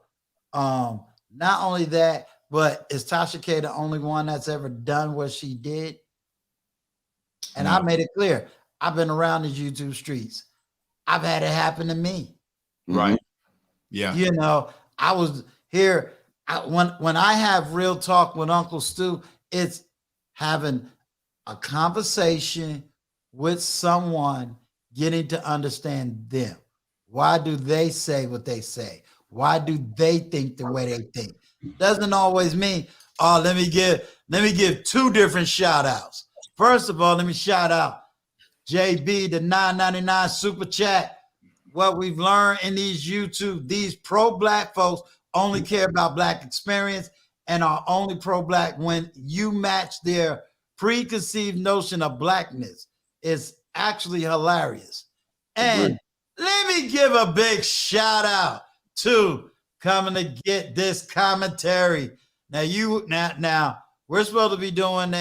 only that, but is Tasha K the only one that's ever done what she did? And I made it clear. I've been around these YouTube streets. I've had it happen to me. Right. Yeah. I was here. When I have real talk with Uncle Stu, it's having a conversation with someone, getting to understand them. Why do they say what they say? Why do they think the way they think? Doesn't always mean, let me give two different shout outs. First of all, let me shout out JB, the $9.99 super chat. What we've learned in these YouTube, these pro-black folks only care about black experience and are only pro-black when you match their preconceived notion of blackness. It's actually hilarious. And let me give a big shout out to coming to get this commentary. Now we're supposed to be doing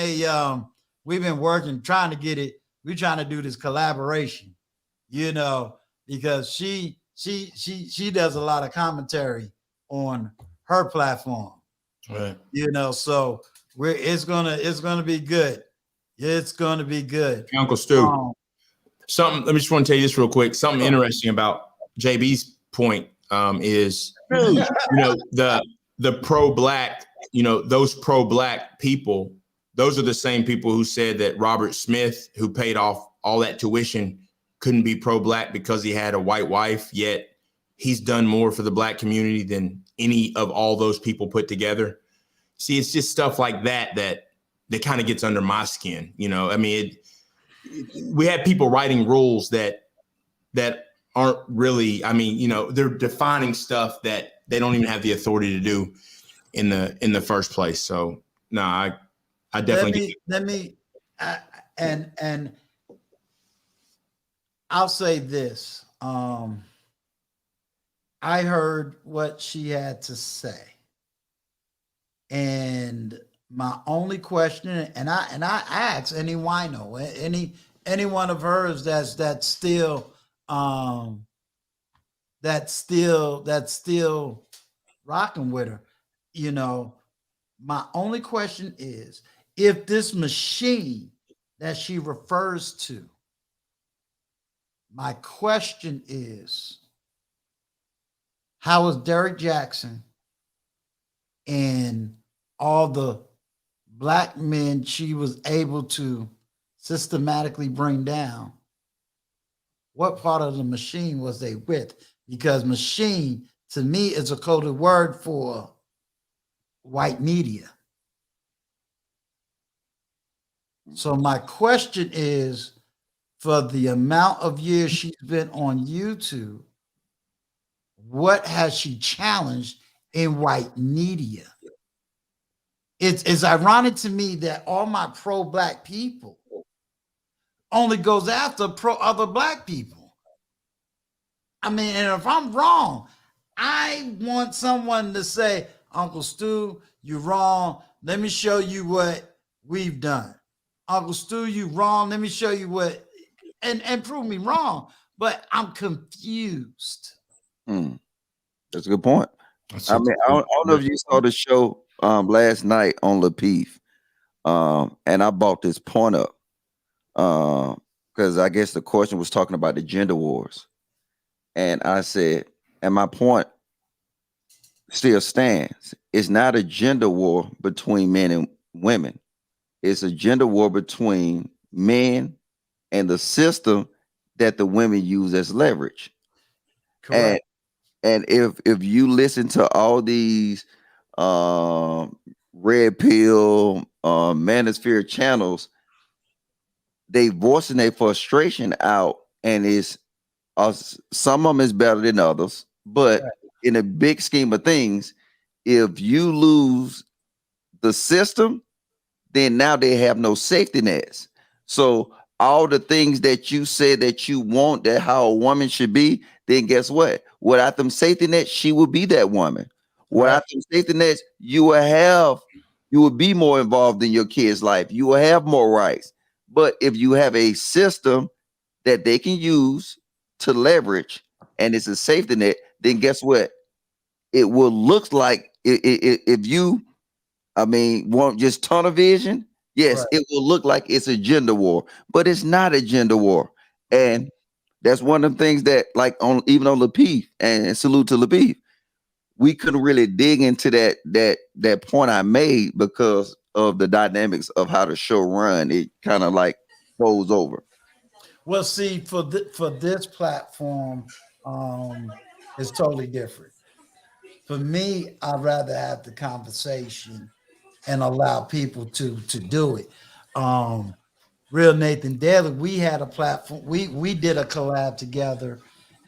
we've been working, trying to get it. We're trying to do this collaboration, because she does a lot of commentary on her platform. Right. So it's gonna be good. It's gonna be good. Uncle Stu. Let me just want to tell you this real quick. Something interesting about JB's point is the pro-black, those pro-black people, those are the same people who said that Robert Smith, who paid off all that tuition, couldn't be pro-black because he had a white wife, yet he's done more for the black community than any of all those people put together. See, it's just stuff like that kind of gets under my skin. I mean, we have people writing rules that aren't really, they're defining stuff that they don't even have the authority to do in the first place. So no, I definitely and I'll say this. I heard what she had to say. And my only question, and I asked any wino, any one of hers that's still rocking with her, my only question is, if this machine that she refers to, my question is, how was Derek Jackson and all the black men she was able to systematically bring down, what part of the machine was they with? Because machine, to me, is a coded word for white media. So my question is, for the amount of years she's been on YouTube, what has she challenged in white media? It's ironic to me that all my pro-black people only goes after other black people. I mean, and if I'm wrong, I want someone to say, Uncle Stu, you're wrong. Let me show you what we've done. Uncle Stu, you wrong. Let me show you what, and prove me wrong. But I'm confused. That's a good point. I don't know if you saw the show last night on Lapeef. And I brought this point up because I guess the question was talking about the gender wars. And I said, and my point still stands. It's not a gender war between men and women. It's a gender war between men and the system that the women use as leverage. Correct. And if you listen to all these red pill manosphere channels, they voicing their frustration out, and it's some of them is better than others, but in a big scheme of things, if you lose the system, then now they have no safety nets. So all the things that you said that you want, that how a woman should be, then guess what? Without them safety nets, she will be that woman. Without them safety nets, you will be more involved in your kid's life. You will have more rights. But if you have a system that they can use to leverage, and it's a safety net, then guess what? It will look like if you, want just tunnel vision. Yes, it will look like it's a gender war, but it's not a gender war. And that's one of the things that, like, even on Lapeef, and salute to Lapeef, we couldn't really dig into that point I made because of the dynamics of how the show run. It kind of like goes over. Well, see, for this platform, it's totally different. For me, I'd rather have the conversation and allow people to do it. Real Nathan Daly, we had a platform. We did a collab together,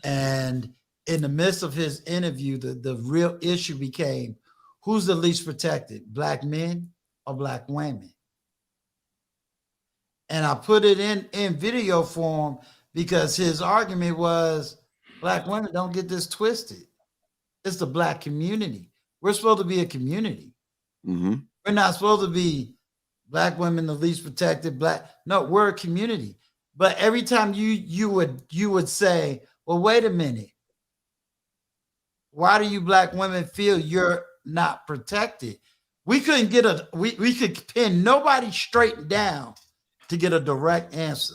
and in the midst of his interview, the real issue became, who's the least protected, Black men or Black women? And I put it in video form because his argument was, Black women, don't get this twisted. It's the Black community. We're supposed to be a community. Mm-hmm. We're not supposed to be Black women, the least protected, Black. No, we're a community. But every time you would say, well, wait a minute. Why do you Black women feel you're not protected? We couldn't get we could pin nobody straight down to get a direct answer.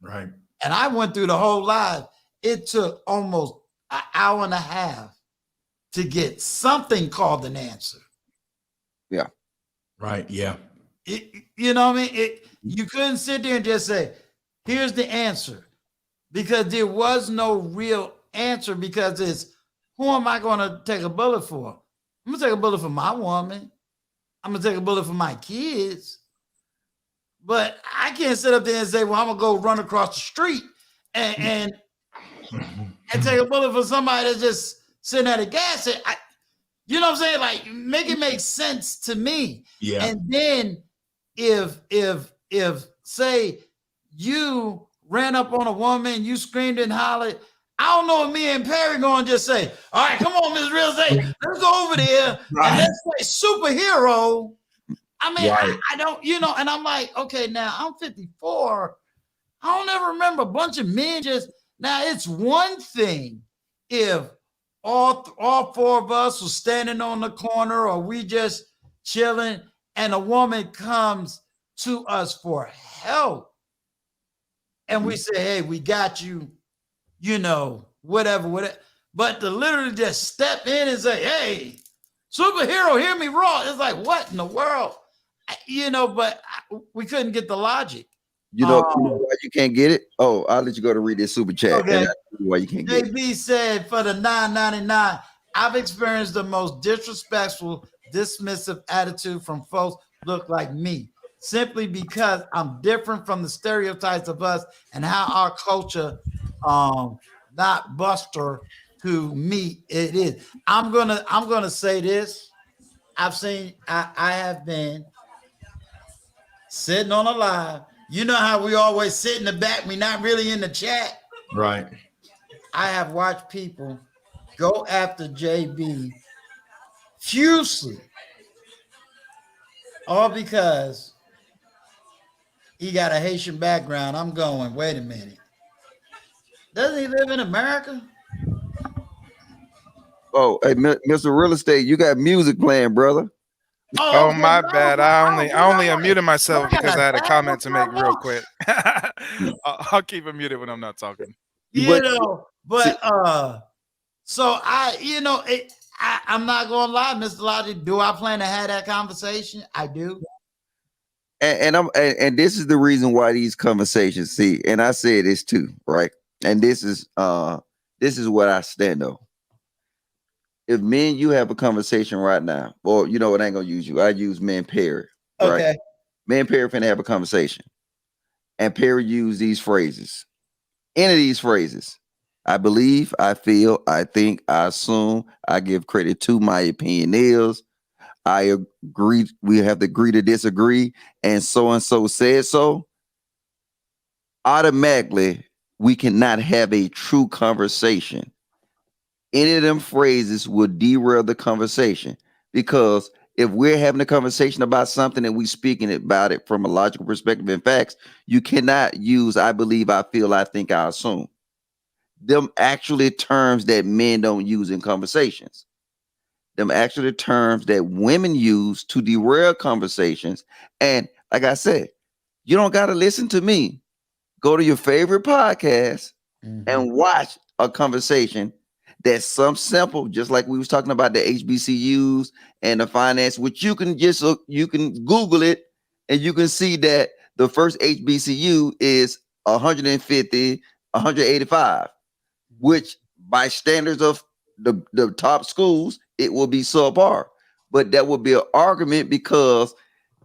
Right. And I went through the whole live. It took almost an hour and a half to get something called an answer. Yeah. Right. Yeah. You know what I mean? You couldn't sit there and just say, here's the answer, because there was no real answer, because it's, who am I going to take a bullet for? I'm going to take a bullet for my woman. I'm going to take a bullet for my kids. But I can't sit up there and say, well, I'm going to go run across the street and take a bullet for somebody that's just sitting at a gas station. You know what I'm saying? Like, make it make sense to me. Yeah. And then if say you ran up on a woman, you screamed and hollered, I don't know if me and Perry going to just say, all right, come on, Ms. Real Estate, let's go over there and let's play superhero. I mean, I don't, and I'm like, okay, now I'm 54. I don't ever remember a bunch of men just, now it's one thing if all four of us were standing on the corner, or we just chilling, and a woman comes to us for help, and we say, hey, we got you, whatever. But to literally just step in and say, hey, superhero, hear me roar. It's like, what in the world? But we couldn't get the logic. You know why you can't get it? Oh, I'll let you go to read this super chat. Okay. Why you can't get it. JB said, for the $9.99, I've experienced the most disrespectful, dismissive attitude from folks look like me, simply because I'm different from the stereotypes of us and how our culture, not Buster, to me it is. I'm gonna say this. I have been sitting on a live. You know how we always sit in the back, we not really in the chat. Right. I have watched people go after JB fiercely, all because he got a Haitian background. I'm going, wait a minute. Doesn't he live in America? Oh, hey, Mr. Real Estate, you got music playing, brother. Oh, okay, my no, bad. no, I I only don't I do only that way. unmuted But myself I because gotta I had a tell comment to make real you, quick. I'll keep it muted when I'm not talking. you But know, see, but so I'm not gonna lie, Mr. Logic. Do I plan to have that conversation? I do. and this is the reason why these conversations, see, and I say this too, right? And this is what I stand on. If me and you have a conversation right now, or you know what, I ain't gonna use you. I use me and Perry, right? Okay. Me and Perry finna have a conversation. And Perry used these phrases. Any of these phrases. I believe, I feel, I think, I assume, I give credit to, my opinion is, I agree, we have to agree to disagree, and so said so. Automatically, we cannot have a true conversation. Any of them phrases would derail the conversation because if we're having a conversation about something and we speaking about it from a logical perspective and facts, you cannot use I believe, I feel, I think, I assume. Them actually terms that men don't use in conversations. Them actually terms that women use to derail conversations. And like I said, you don't got to listen to me. Go to your favorite podcast and watch a conversation that's some simple, just like we was talking about the HBCUs and the finance, which you can just you can Google it and you can see that the first HBCU is 150, 185, which by standards of the top schools, it will be subpar. But that would be an argument because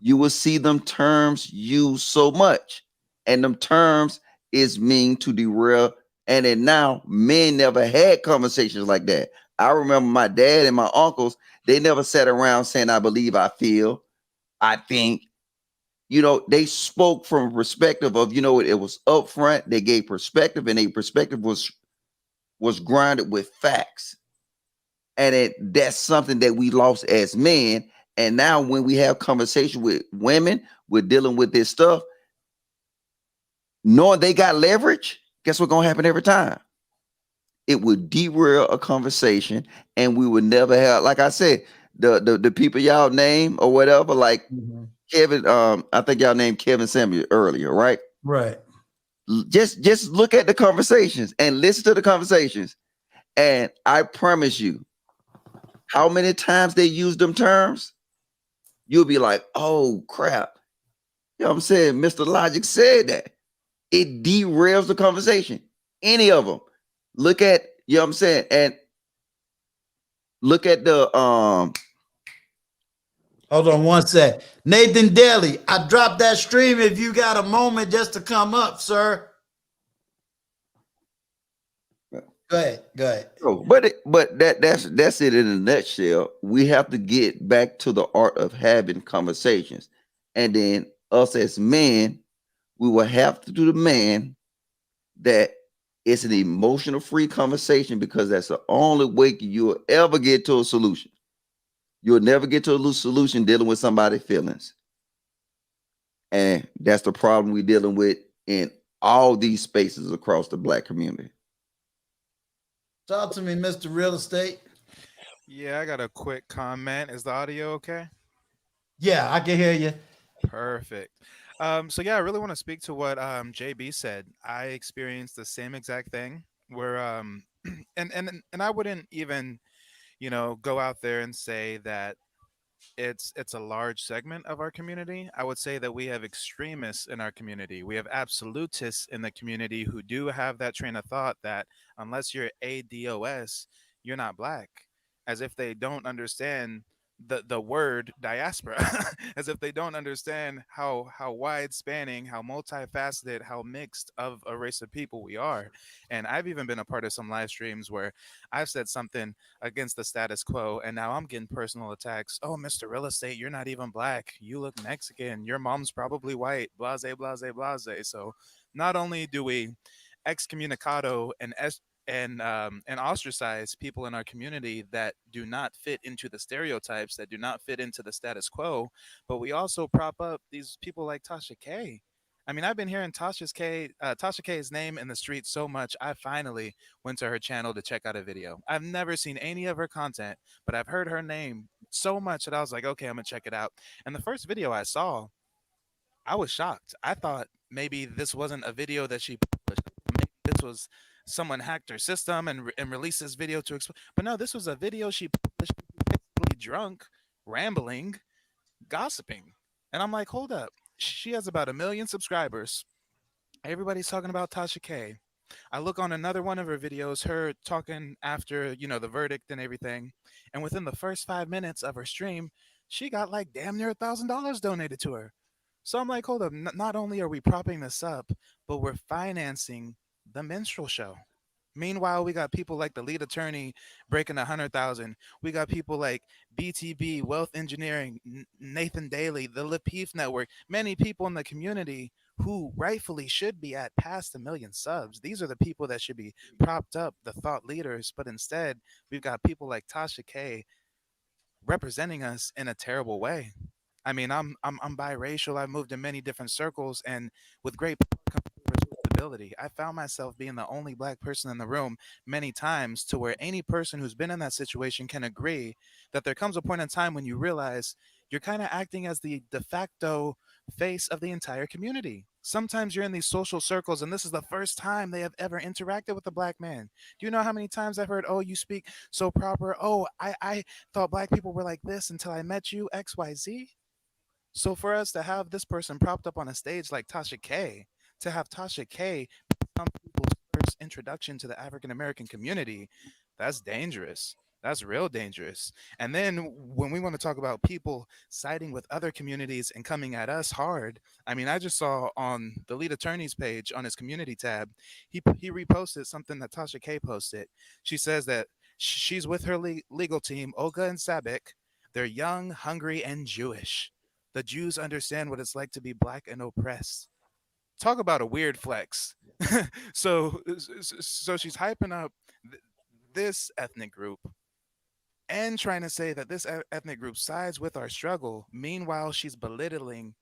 you will see them terms used so much. And them terms is mean to derail. And then now men never had conversations like that. I remember my dad and my uncles, they never sat around saying, I believe, I feel, I think. You know, they spoke from a perspective of, you know, it was upfront. They gave perspective, and a perspective was grounded with facts. And that's something that we lost as men. And now when we have conversation with women, we're dealing with this stuff. Knowing they got leverage, guess what's gonna happen every time? It would derail a conversation, and we would never have, like I said, the people y'all name or whatever, like Kevin, I think y'all named Kevin Samuel earlier, right? Right. Just look at the conversations and listen to the conversations. And I promise you, how many times they use them terms, you'll be like, oh crap. You know what I'm saying? Mr. Logic said that. It derails the conversation. Any of them. Look at, you know what I'm saying? And look at the hold on one sec. Nathan Daly, I dropped that stream if you got a moment just to come up, sir. Go ahead. Go ahead. Oh, but that's it in a nutshell. We have to get back to the art of having conversations. And then us as men, we will have to do the man that it's an emotional free conversation because that's the only way you'll ever get to a solution. You'll never get to a solution dealing with somebody's feelings. And that's the problem we're dealing with in all these spaces across the Black community. Talk to me, Mr. Real Estate. Yeah, I got a quick comment. Is the audio okay? Yeah, I can hear you. Perfect. So yeah, I really want to speak to what JB said. I experienced the same exact thing where and I wouldn't even, go out there and say that it's a large segment of our community. I would say that we have extremists in our community. We have absolutists in the community who do have that train of thought that unless you're ADOS, you're not black, as if they don't understand the word diaspora, as if they don't understand how wide spanning, how multifaceted, how mixed of a race of people we are. And I've even been a part of some live streams where I've said something against the status quo, and now I'm getting personal attacks. Oh, Mr. Real Estate, you're not even black. You look Mexican. Your mom's probably white. Blase, blase, blase. So not only do we excommunicado and ostracize people in our community that do not fit into the stereotypes, that do not fit into the status quo, but we also prop up these people like Tasha K. I mean, I've been hearing Tasha K's name in the street so much. I finally went to her channel to check out a video. I've never seen any of her content, but I've heard her name so much that I was like, okay, I'm gonna check it out. And the first video I saw, I was shocked. I thought maybe this wasn't a video that she published. Maybe this was someone hacked her system and released this video to explain. But no, this was a video she published, basically drunk, rambling, gossiping. And I'm like, hold up. She has about 1 million subscribers. Everybody's talking about Tasha K. I look on another one of her videos, her talking after, the verdict and everything. And within the first 5 minutes of her stream, she got like damn near $1,000 donated to her. So I'm like, hold up. Not only are we propping this up, but we're financing the minstrel show. Meanwhile, we got people like the lead attorney breaking 100,000. We got people like BTB, Wealth Engineering, Nathan Daly, the Lapeef Network, many people in the community who rightfully should be at past 1 million subs. These are the people that should be propped up, the thought leaders. But instead, we've got people like Tasha K representing us in a terrible way. I mean, I'm biracial. I've moved in many different circles, and with great responsibility, I found myself being the only Black person in the room many times, to where any person who's been in that situation can agree that there comes a point in time when you realize you're kind of acting as the de facto face of the entire community. Sometimes you're in these social circles, and this is the first time they have ever interacted with a Black man. Do you know how many times I've heard, oh, you speak so proper. Oh, I thought Black people were like this until I met you, XYZ. So for us to have this person propped up on a stage like Tasha K, to have Tasha K become people's first introduction to the African American community, that's dangerous. That's real dangerous. And then when we want to talk about people siding with other communities and coming at us hard, I mean, I just saw on the lead attorney's page on his community tab, he reposted something that Tasha K posted. She says that she's with her legal team, Olga and Sabek. They're young, hungry, and Jewish. The Jews understand what it's like to be Black and oppressed. Talk about a weird flex. so she's hyping up this ethnic group and trying to say that this ethnic group sides with our struggle. Meanwhile, she's belittling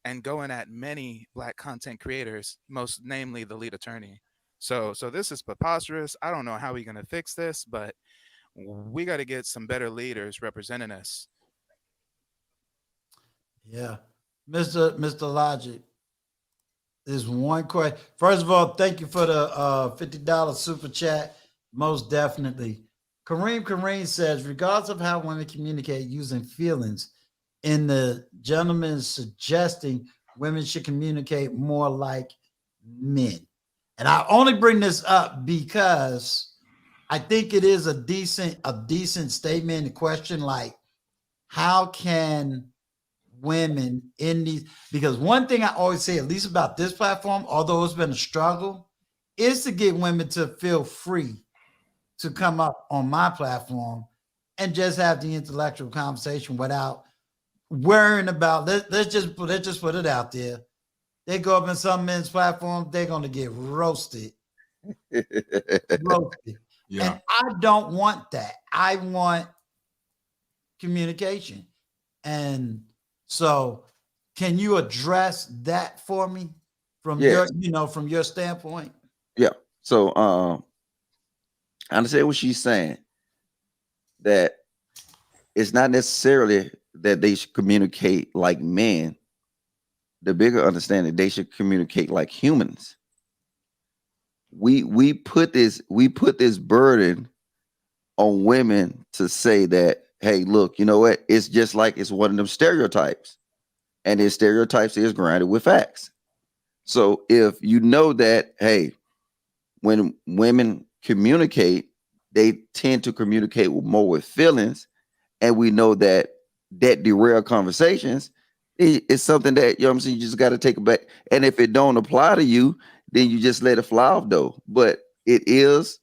and going at many Black content creators, most namely the lead attorney. So this is preposterous. I don't know how we're going to fix this, but we got to get some better leaders representing us. Yeah. Mr. Logic, there's one question. First of all, thank you for the $50 super chat. Most definitely. Kareem says, regardless of how women communicate using feelings, in the gentleman suggesting women should communicate more like men. And I only bring this up because I think it is a decent statement and question, like, how can women in these, because one thing I always say, at least about this platform, although it's been a struggle, is to get women to feel free to come up on my platform and just have the intellectual conversation without worrying about, let's just put it out there. They go up in some men's platform, they're going to get roasted. Roasted. Yeah. And I don't want that. I want communication. And so can you address that for me from from your standpoint? Yeah. So I understand what she's saying, that it's not necessarily that they should communicate like men. The bigger understanding, they should communicate like humans. We put this burden on women to say that, hey, look, you know what? It's just like it's one of them stereotypes, and their stereotypes is grounded with facts. So if you know that, hey, when women communicate, they tend to communicate more with feelings, and we know that derail conversations. It's something that, you know what I'm saying, you just got to take it back. And if it don't apply to you, then you just let it fly off though. But it is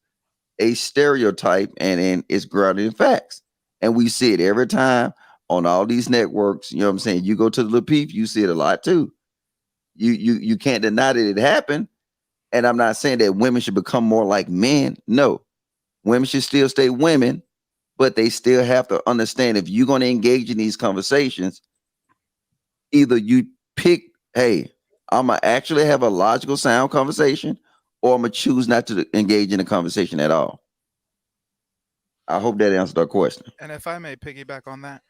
a stereotype, and it's grounded in facts. And we see it every time on all these networks. You know what I'm saying? You go to the Lapeef, you see it a lot too. You can't deny that it happened. And I'm not saying that women should become more like men. No, women should still stay women, but they still have to understand, if you're going to engage in these conversations, either you pick, hey, I'm gonna actually have a logical, sound conversation, or I'm gonna choose not to engage in a conversation at all. I hope that answered our question. And if I may piggyback on that,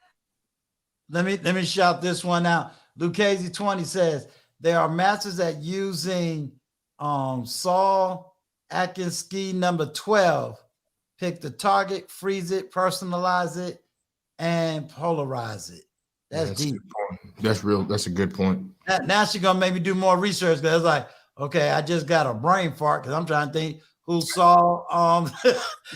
let me shout this one out. Lucchese 20 says there are masters at using Saul Atkinski number 12. Pick the target, freeze it, personalize it, and polarize it. That's deep. That's real. That's a good point. Now she's gonna make me do more research because it's like, okay, I just got a brain fart because I'm trying to think who saw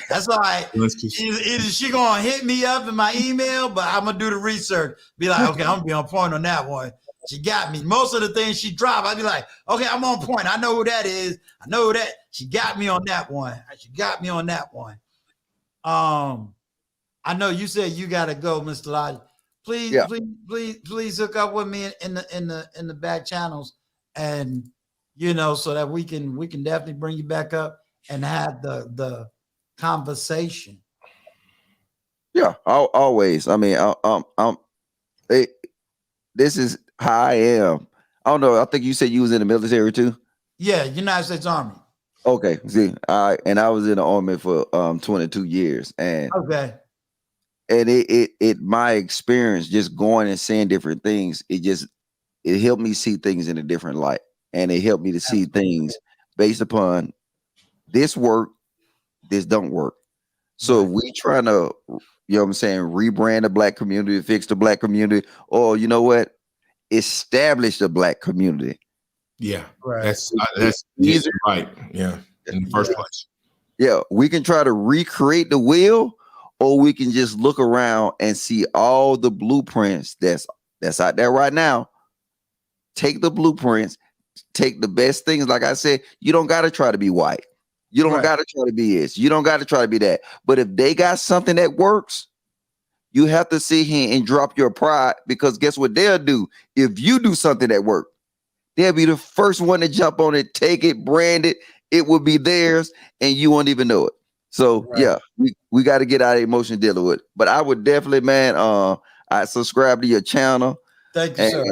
that's all right. Either she gonna hit me up in my email, but I'm gonna do the research. Be like, okay, I'm gonna be on point on that one. She got me. Most of the things she dropped, I'd be like, okay, I'm on point. I know who that is. I know who that. She got me on that one. She got me on that one. I know you said you gotta go, Mr. Lodge. Please hook up with me in the back channels, and so that we can definitely bring you back up and have the conversation. Yeah, always. I mean, this is how I am. I don't know. I think you said you was in the military too. Yeah, United States Army. Okay, see, and I was in the army for 22 years, and okay, and it my experience just going and seeing different things. It helped me see things in a different light, and it helped me to see things based upon this work, this don't work. So if we trying to, what I'm saying, rebrand the Black community, fix the Black community, or you know what, establish the Black community. Yeah, right. That's easy, right? Yeah, in the first place. Yeah, we can try to recreate the wheel, or we can just look around and see all the blueprints that's out there right now. Take the blueprints, take the best things. Like I said, you don't got to try to be white. You don't got to try to be this. You don't got to try to be that. But if they got something that works, you have to sit here and drop your pride, because guess what they'll do? If you do something that works, they'll be the first one to jump on it, take it, brand it. It will be theirs, and you won't even know it. So yeah, we got to get out of emotion dealing with it. But I would definitely, man, I subscribe to your channel. Thank you, sir.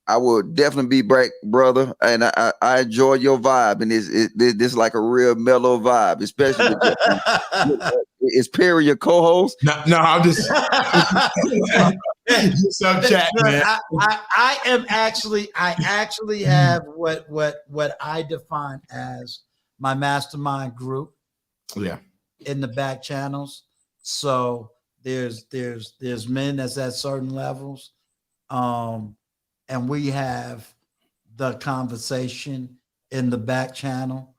I would definitely be back, brother, and I enjoy your vibe, and this like a real mellow vibe, especially with is Perry your co-host? No, I'm just some chat, man. I actually have what I define as my mastermind group. Yeah, in the back channels. So there's men that's at certain levels. And we have the conversation in the back channel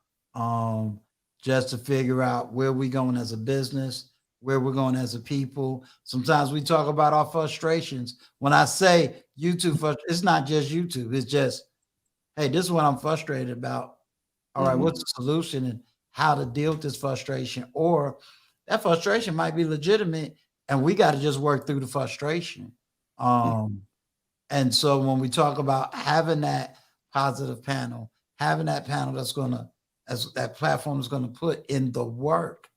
just to figure out where we're going as a business, where we're going as a people. Sometimes we talk about our frustrations. When I say YouTube, it's not just YouTube. It's just, hey, this is what I'm frustrated about. All right, what's the solution and how to deal with this frustration? Or that frustration might be legitimate and we got to just work through the frustration. And so when we talk about having that positive panel, having that panel that's going to, as that platform is going to put in the work,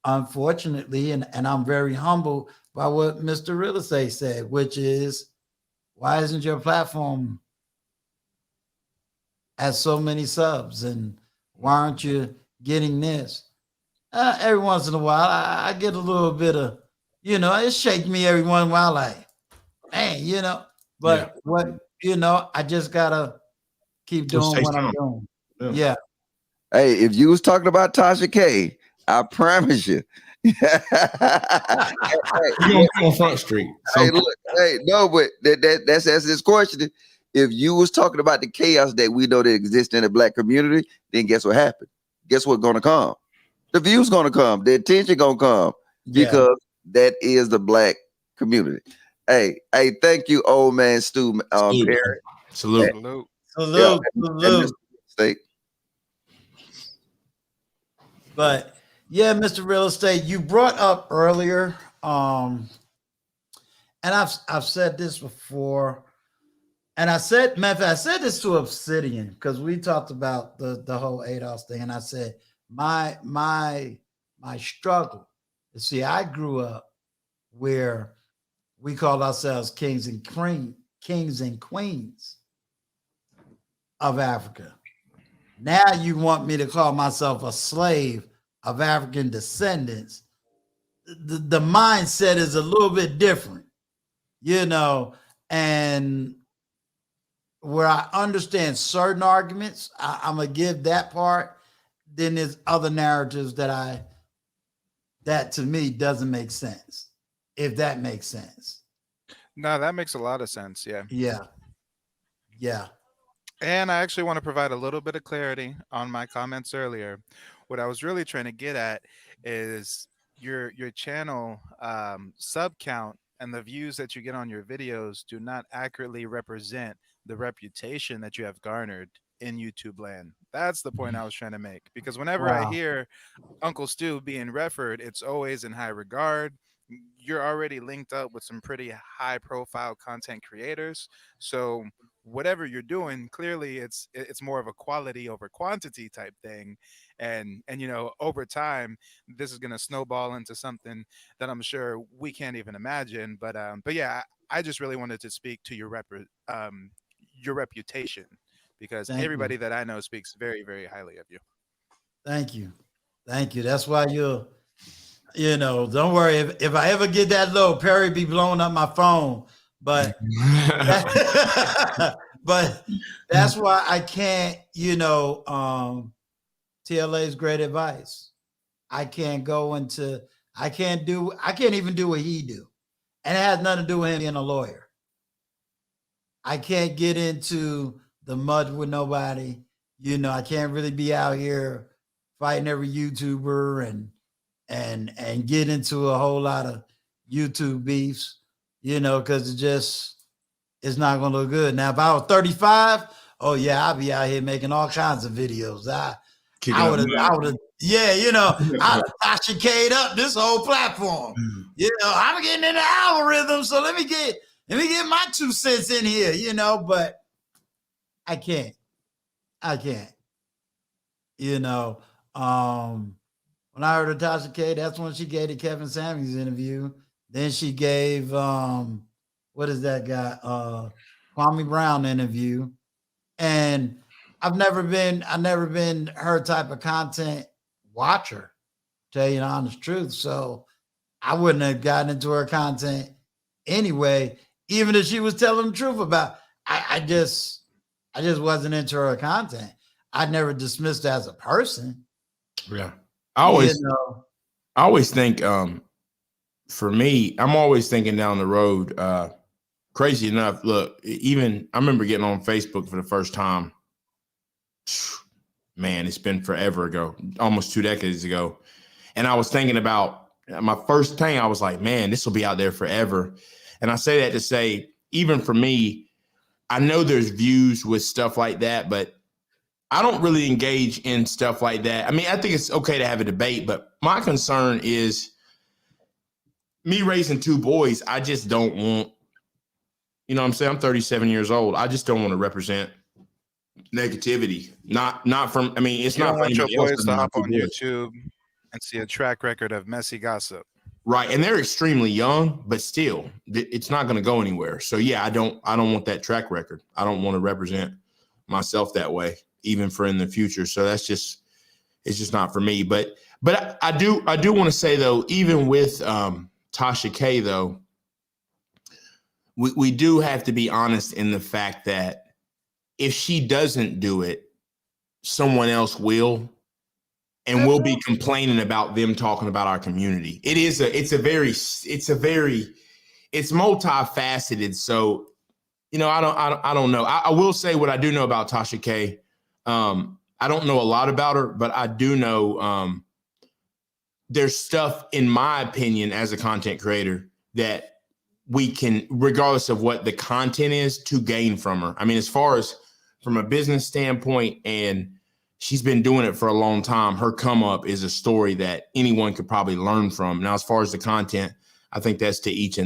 unfortunately, and I'm very humbled by what Mr. Real Estate said, which is, why isn't your platform has so many subs, and why aren't you getting this? Every once in a while, I get a little bit of, it shakes me every once in a while, like, man, but what, I just gotta keep doing what I'm doing. Yeah. Hey, if you was talking about Tasha K, I promise you. You're gonna be on Front Street. Hey, look, no, but that's this question. If you was talking about the chaos that we know that exists in the Black community, then guess what happened? Guess what's gonna come? The views gonna come, the attention gonna come, because that is the Black community. Hey, thank you, old man Stu. Perry. Salute. Salute. But yeah, Mr. Real Estate, you brought up earlier, and I've said this before, and I said this to Obsidian, because we talked about the whole ADOS thing, and I said my struggle. See, I grew up where we called ourselves kings and queens. of Africa. Now you want me to call myself a slave of African descendants. The mindset is a little bit different, you know, and where I understand certain arguments, I'm gonna give that part. Then there's other narratives that to me doesn't make sense, if that makes sense. No, that makes a lot of sense. Yeah. And I actually want to provide a little bit of clarity on my comments earlier. What I was really trying to get at is your channel sub count and the views that you get on your videos do not accurately represent the reputation that you have garnered in YouTube land. That's the point I was trying to make, because whenever I hear Uncle Stu being referred, it's always in high regard. You're already linked up with some pretty high profile content creators, so whatever you're doing, clearly it's more of a quality over quantity type thing, and you know, over time this is going to snowball into something that I'm sure we can't even imagine. But yeah, I just really wanted to speak to your reputation, because everybody that I know speaks very, very highly of you. Thank you. That's why you know, don't worry, if I ever get that low, Perry be blowing up my phone. But but that's why I can't, you know, TLA's great advice. I can't even do what he do. And it has nothing to do with him being a lawyer. I can't get into the mud with nobody. You know, I can't really be out here fighting every YouTuber and get into a whole lot of YouTube beefs. You know, because it's not gonna look good. Now, if I was 35, oh yeah, I'd be out here making all kinds of videos. I would have, yeah, you know, I'd have Tasha up this whole platform. You know, I'm getting in the algorithm, so let me get my 2 cents in here, you know, but I can't. You know, when I heard of Tasha K, that's when she gave the Kevin Samuels interview. Then she gave what is that guy? Kwame Brown interview. And I've never been her type of content watcher, tell you the honest truth. So I wouldn't have gotten into her content anyway, even if she was telling the truth about I just wasn't into her content. I never dismissed her as a person. Yeah. I always think for me, I'm always thinking down the road. Crazy enough, look, even I remember getting on Facebook for the first time. Man, it's been forever ago, almost 2 decades ago. And I was thinking about my first thing. I was like, man, this will be out there forever. And I say that to say, even for me, I know there's views with stuff like that, but I don't really engage in stuff like that. I mean, I think it's okay to have a debate, but my concern is me raising 2 boys. I just don't want, you know what I'm saying? I'm 37 years old. I just don't want to represent negativity. Not from, I mean, it's you not don't want your boys to hop on boys. YouTube and see a track record of messy gossip. Right. And they're extremely young, but still, it's not going to go anywhere. So yeah, I don't want that track record. I don't want to represent myself that way, even for in the future. So it's just not for me. But I do want to say though, even with Tasha K though, we do have to be honest in the fact that if she doesn't do it, someone else will, and we'll be complaining about them talking about our community. It's multifaceted. So, you know, I don't know. I will say what I do know about Tasha K. I don't know a lot about her, but I do know there's stuff, in my opinion, as a content creator that we can, regardless of what the content is, to gain from her. I mean, as far as from a business standpoint, and she's been doing it for a long time, her come up is a story that anyone could probably learn from. Now, as far as the content, I think that's to each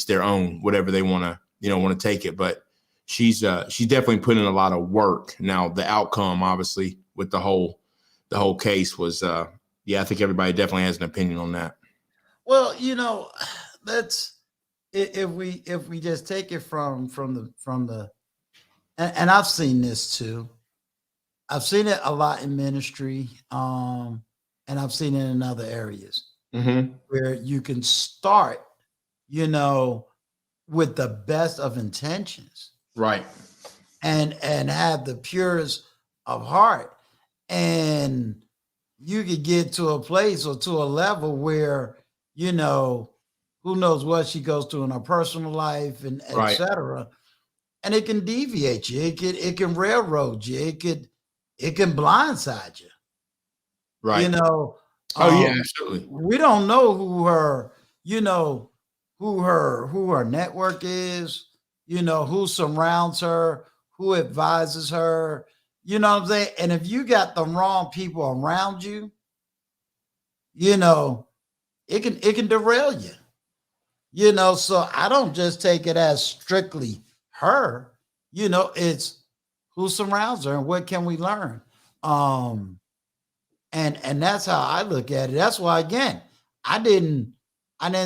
their own, whatever they want to take it. But she's definitely put in a lot of work. Now, the outcome, obviously, with the whole case was, I think everybody definitely has an opinion on that. Well, you know, that's if we just take it from the, and I've seen this too. I've seen it a lot in ministry, and I've seen it in other areas where you can start, with the best of intentions, right, and have the purest of heart, and you could get to a place or to a level where who knows what she goes through in her personal life and etc. And it can deviate you. It can railroad you. It can blindside you. Right. Oh yeah, absolutely. We don't know who her, who her network is, who surrounds her, who advises her, you know what I'm saying? And if you got the wrong people around you, it can derail you. So I don't just take it as strictly her, it's who surrounds her and what can we learn. And that's how I look at it. That's why, again, I didn't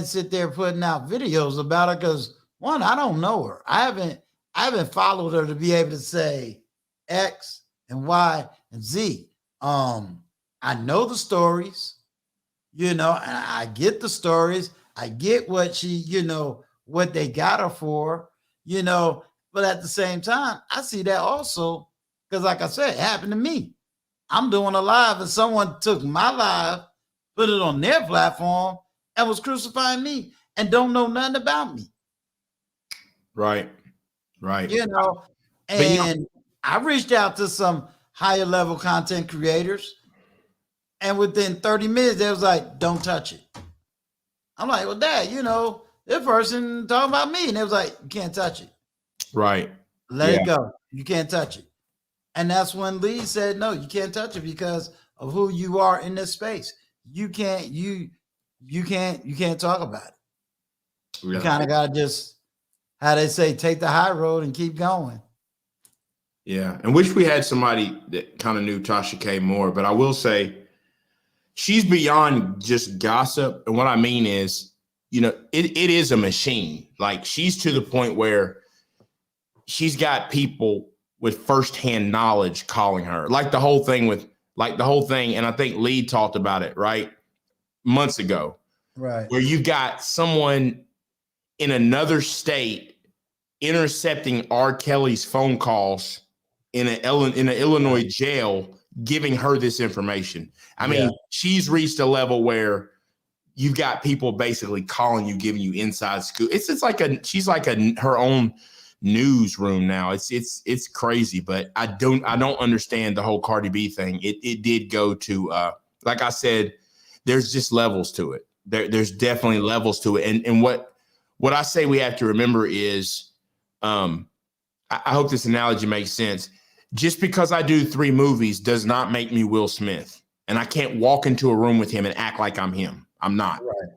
sit there putting out videos about her because, one, I don't know her. I haven't followed her to be able to say X and Y and Z. I know the stories, and I get the stories. I get what she, what they got her for, but at the same time, I see that also because, like I said, it happened to me. I'm doing a live and someone took my live, put it on their platform, and was crucifying me and don't know nothing about me. Right. And I reached out to some higher level content creators, and within 30 minutes, they was like, don't touch it. I'm like, well, Dad, this person talking about me. And it was like, you can't touch it. Right. Let it go. You can't touch it. And that's when Lee said, no, you can't touch it because of who you are in this space. You can't talk about it. You kind of got to just, how they say, take the high road and keep going. Yeah. And wish we had somebody that kind of knew Tasha K more, but I will say she's beyond just gossip. And what I mean is, it is a machine. Like, she's to the point where she's got people with firsthand knowledge calling her, like the whole thing. And I think Lee talked about it, right? Months ago, right? Where you got someone in another state intercepting R. Kelly's phone calls in an Illinois jail, giving her this information. I mean, she's reached a level where you've got people basically calling you, giving you inside scoop. She's like her own newsroom now. It's crazy, but I don't understand the whole Cardi B thing. It did go to like I said, there's just levels to it. There's definitely levels to it. And what I say we have to remember is, I hope this analogy makes sense. Just because I do 3 movies does not make me Will Smith. And I can't walk into a room with him and act like I'm him. I'm not. Right.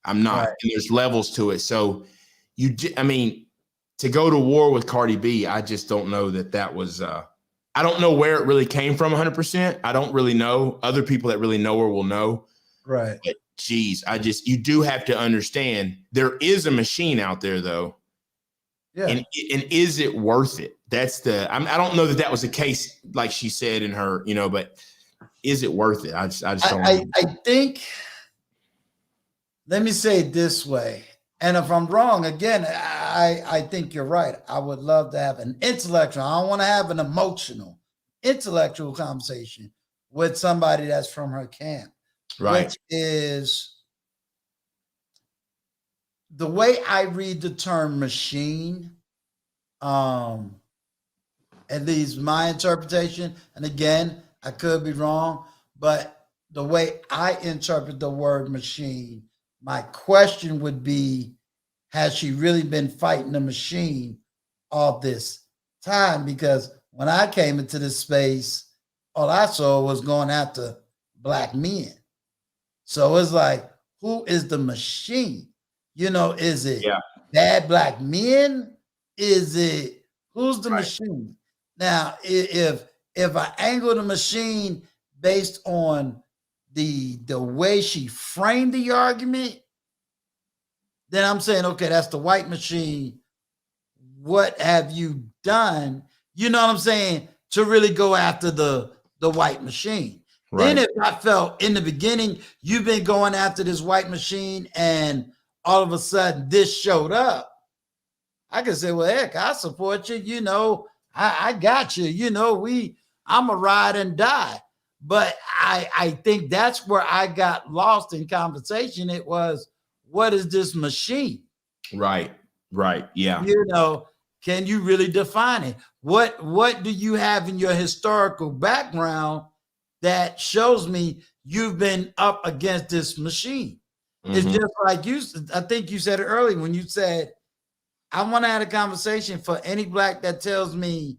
I'm not. Right. And there's levels to it. So to go to war with Cardi B, I just don't know that was, I don't know where it really came from 100%. I don't really know. Other people that really know her will know. Right. But geez, you do have to understand there is a machine out there though. Yeah. And is it worth it? That's I don't know that was the case, like she said in her, but is it worth it? I just don't know. I think, let me say it this way. And if I'm wrong, again, I think you're right. I would love to have an intellectual. I don't want to have an emotional, intellectual conversation with somebody that's from her camp. Right. Which is the way I read the term machine, at least my interpretation, and again, I could be wrong, but the way I interpret the word machine, my question would be, has she really been fighting the machine all this time? Because when I came into this space, all I saw was going after Black men. So it's like, who is the machine? Is it bad Black men? Is it, who's the machine? Now, if I angle the machine based on the way she framed the argument, then I'm saying, okay, that's the white machine. What have you done, you know what I'm saying, to really go after the white machine. Right. Then if I felt in the beginning, you've been going after this white machine and all of a sudden this showed up, I could say, well, heck, I support you. You know, I got you. You know, I'm a ride and die. But I think that's where I got lost in conversation. It was, what is this machine? Right. Yeah. You know, can you really define it? What do you have in your historical background that shows me you've been up against this machine? Mm-hmm. It's just like I think you said it earlier when you said, I want to have a conversation for any black that tells me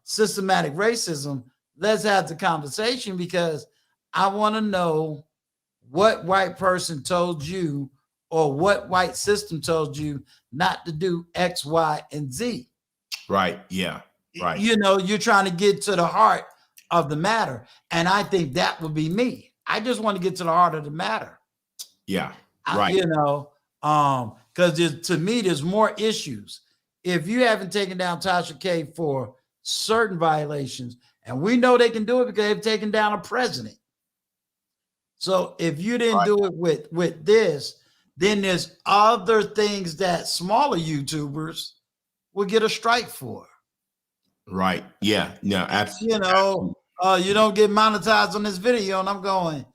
systematic racism. Let's have the conversation because I want to know what white person told you or what white system told you not to do X, Y, and Z. Right. Yeah. Right. You know, you're trying to get to the heart of the matter. And I think that would be me. I just want to get to the heart of the matter. Yeah. Right. You know, because to me, there's more issues. If you haven't taken down Tasha K for certain violations, and we know they can do it because they've taken down a president. So if you didn't do it with this, then there's other things that smaller YouTubers will get a strike for. Right. Yeah. No, absolutely. You know, you don't get monetized on this video. And I'm going,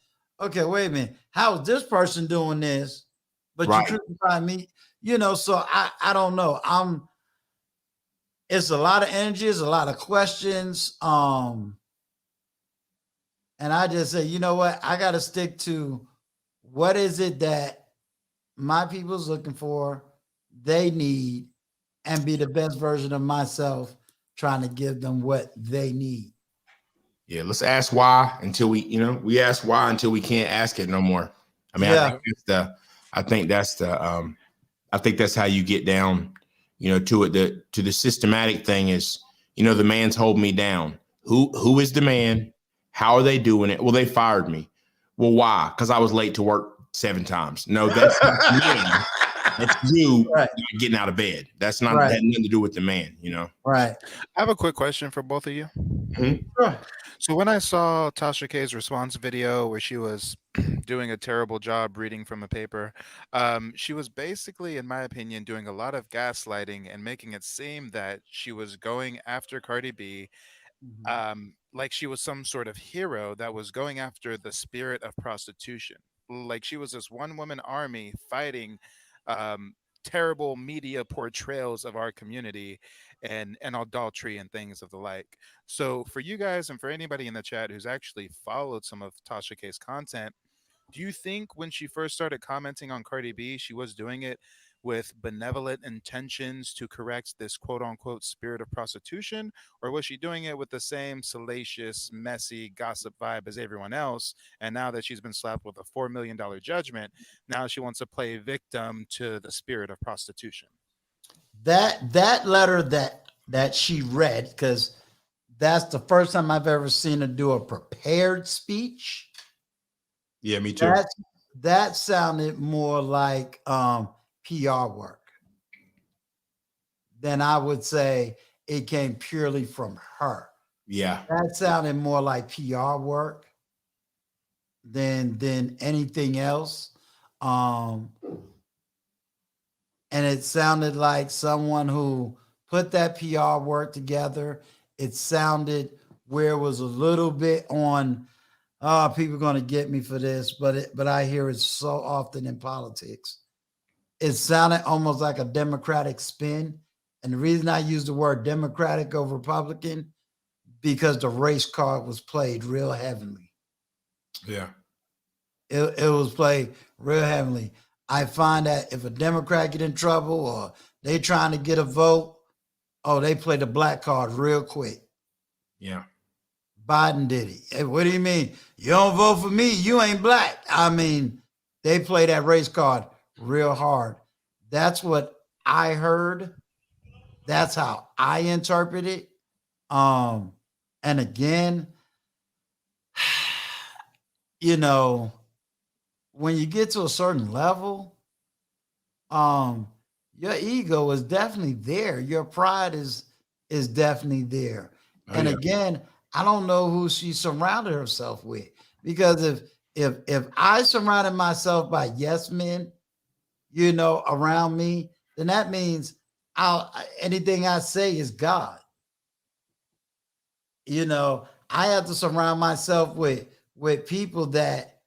okay, wait a minute. How is this person doing this? But you crucify me, you know, so I don't know. It's a lot of energy, it's a lot of questions. And I just say, you know what? I got to stick to what is it that my people's looking for, they need, and be the best version of myself, trying to give them what they need. Yeah, let's ask why until we ask why until we can't ask it no more. I mean, I think that's how you get down, to it. To the systematic thing is, the man's holding me down. Who is the man? How are they doing it? Well, they fired me. Well, why? Because I was late to work 7 times. No, that's not me. That's you not getting out of bed. That's not that had nothing to do with the man, Right. I have a quick question for both of you. Mm-hmm. Sure. So when I saw Tasha K's response video where she was doing a terrible job reading from a paper, she was basically, in my opinion, doing a lot of gaslighting and making it seem that she was going after Cardi B, like she was some sort of hero that was going after the spirit of prostitution. Like she was this one-woman army fighting terrible media portrayals of our community and adultery and things of the like. So for you guys and for anybody in the chat who's actually followed some of Tasha K's content, do you think when she first started commenting on Cardi B, she was doing it with benevolent intentions to correct this quote unquote spirit of prostitution? Or was she doing it with the same salacious, messy gossip vibe as everyone else? And now that she's been slapped with a $4 million judgment, now she wants to play victim to the spirit of prostitution. That letter that she read, because that's the first time I've ever seen her do a prepared speech. Yeah, me too. That sounded more like PR work than I would say it came purely from her. Yeah. That sounded more like PR work than anything else. And it sounded like someone who put that PR work together. It sounded where it was a little bit on, people are going to get me for this, but I hear it so often in politics. It sounded almost like a Democratic spin. And the reason I use the word Democratic over Republican, because the race card was played real heavily. Yeah. It was played real heavily. I find that if a Democrat get in trouble or they trying to get a vote, they play the black card real quick. Yeah. Biden did it. Hey, what do you mean? You don't vote for me, you ain't black. I mean, they play that race card real hard. That's what I heard. That's how I interpret it. And again, when you get to a certain level, your ego is definitely there. Your pride is is definitely there. And again, I don't know who she surrounded herself with, because if I surrounded myself by yes men, around me, then that means anything I say is God. I have to surround myself with people that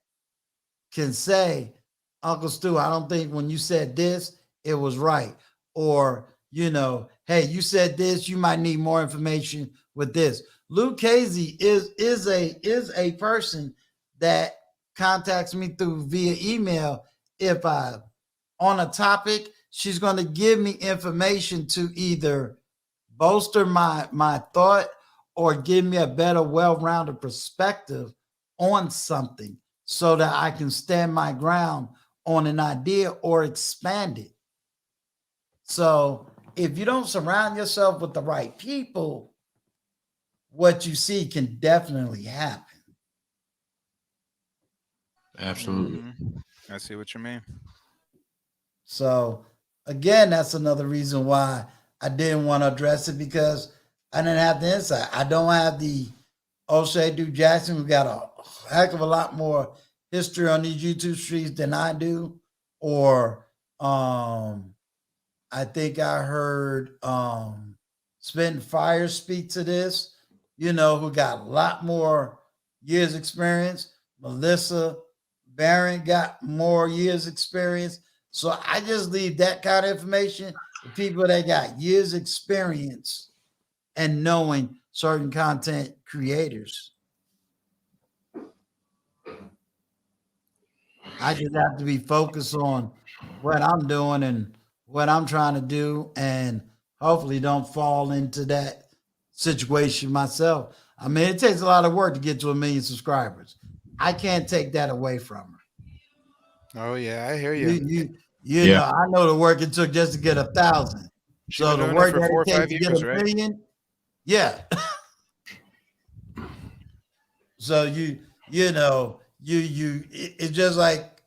can say, Uncle Stu, I don't think when you said this, it was right. Or, hey, you said this, you might need more information with this. Luke Casey is a person that contacts me through via email. If I on a topic, she's going to give me information to either bolster my thought or give me a better, well-rounded perspective on something, so that I can stand my ground on an idea or expand it. So if you don't surround yourself with the right people, what you see can definitely happen. Absolutely. I see what you mean. So again, that's another reason why I didn't want to address it, because I didn't have the insight. I don't have the O'Shea Duke Jackson, who got a heck of a lot more history on these YouTube streets than I do. Or I think I heard Spitting Fire speak to this, who got a lot more years experience. Melissa Barron got more years experience. So I just leave that kind of information to people that got years experience and knowing certain content creators. I just have to be focused on what I'm doing and what I'm trying to do, and hopefully don't fall into that situation myself. I mean, it takes a lot of work to get to 1 million subscribers. I can't take that away from her. Oh yeah, I hear you. You know, I know the work it took just to get 1,000. So the work that it takes to get 1 million, yeah. So it's just like,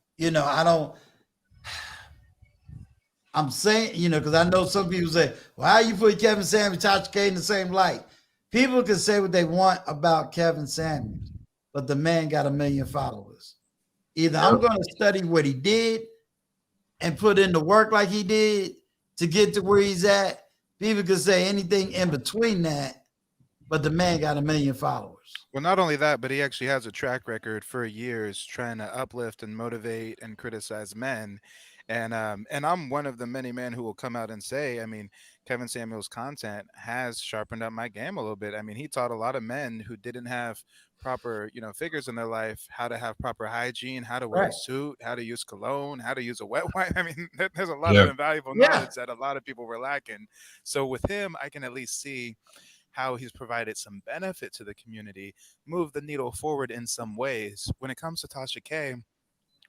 I'm saying, because I know some people say, well, how you put Kevin Samuels, Tasha K in the same light? People can say what they want about Kevin Samuels, but the man got 1 million followers. Either I'm going to study what he did and put in the work like he did to get to where he's at. People can say anything in between that, but the man got 1 million followers. Well, not only that, but he actually has a track record for years trying to uplift and motivate and criticize men. And I'm one of the many men who will come out and say, I mean, Kevin Samuels' content has sharpened up my game a little bit. I mean, he taught a lot of men who didn't have proper, figures in their life, how to have proper hygiene, how to wear a suit, how to use cologne, how to use a wet wipe. I mean, there's a lot of invaluable knowledge that a lot of people were lacking. So with him, I can at least see how he's provided some benefit to the community, move the needle forward in some ways. When it comes to Tasha K,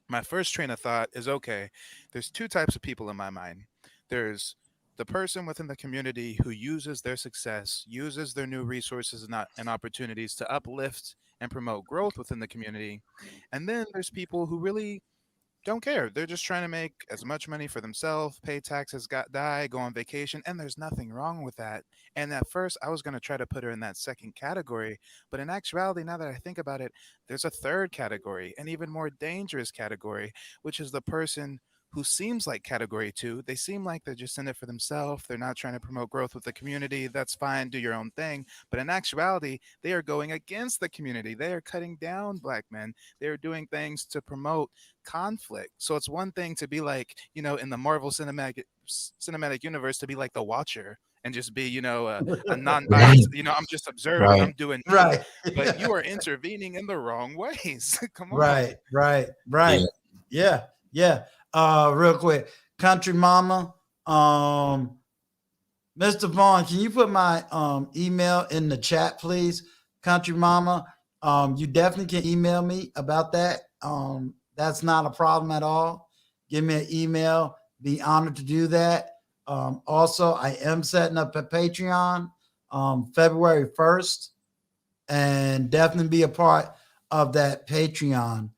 my first train of thought is, okay, there's two types of people in my mind. There's the person within the community who uses their success, uses their new resources and opportunities to uplift and promote growth within the community. And then there's people who really don't care. They're just trying to make as much money for themselves, pay taxes, die, go on vacation, and there's nothing wrong with that. And at first, I was going to try to put her in that second category, but in actuality, now that I think about it, there's a third category, an even more dangerous category, which is the person who seems like category 2. They seem like they're just in it for themselves. They're not trying to promote growth with the community. That's fine. Do your own thing. But in actuality, they are going against the community. They are cutting down Black men. They are doing things to promote conflict. So it's one thing to be like, in the Marvel cinematic universe, to be like the Watcher and just be, a non-biased, I'm just observing, I'm doing me. But you are intervening in the wrong ways. Come on. Right. Yeah. Real quick, Country Mama, Mr. Vaughn, can you put my email in the chat, please? Country Mama, you definitely can email me about that. That's not a problem at all. Give me an email. Be honored to do that. Also, I am setting up a Patreon February 1st, and definitely be a part of that Patreon.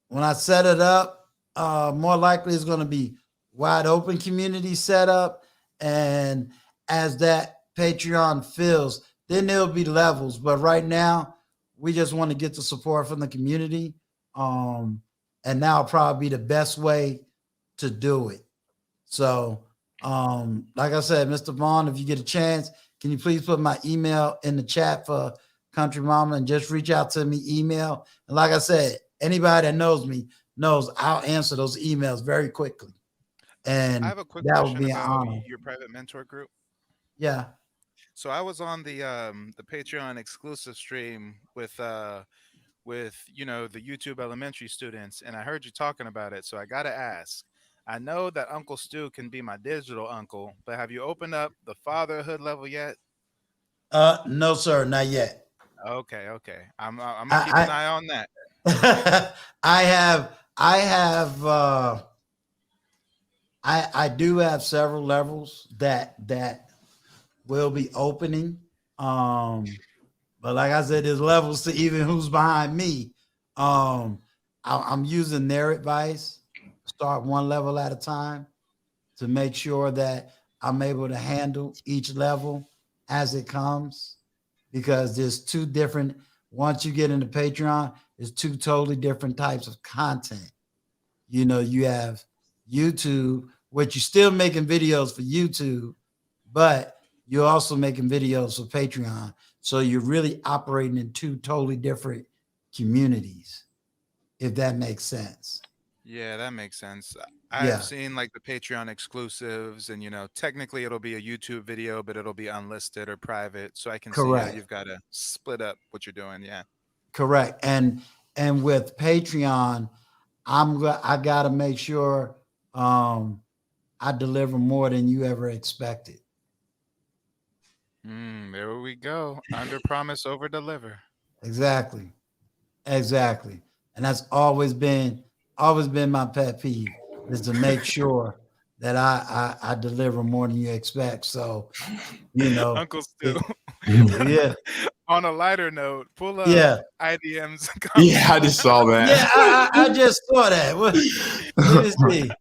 When I set it up, more likely it's going to be wide open community setup. And as that Patreon fills, then there'll be levels. But right now, we just want to get the support from the community. And that'll probably be the best way to do it. So, like I said, Mr. Vaughn, if you get a chance, can you please put my email in the chat for Country Mama and just reach out to me, email. And like I said, anybody that knows me knows I'll answer those emails very quickly. And I have a quick that would question be an about honor. your private mentor group. Yeah. So I was on the Patreon exclusive stream with you know, the YouTube elementary students, and I heard you talking about it. So I gotta ask. I know that Uncle Stu can be my digital uncle, but have you opened up the fatherhood level yet? No, sir, not yet. Okay. I'm gonna keep an eye on that. I do have several levels that will be opening. But like I said, there's levels to even who's behind me. I'm using their advice. Start one level at a time to make sure that I'm able to handle each level as it comes, because there's two different, once you get into Patreon, there's two totally different types of content. You know, you have YouTube, which you're still making videos for YouTube, but you're also making videos for Patreon. So you're really operating in two totally different communities, if that makes sense. Yeah, that makes sense. I've seen like the Patreon exclusives, and you know, technically it'll be a YouTube video, but it'll be unlisted or private. So I can see how you've got to split up what you're doing. Yeah. Correct. And with Patreon, I got to make sure I deliver more than you ever expected. There we go. Under promise, over deliver. Exactly. And that's always been my pet peeve, is to make sure that I deliver more than you expect. So, you know, Uncle Stu. Yeah. On a lighter note, pull up IDM's. Yeah, I just saw that. Yeah, I just saw that. Let me see.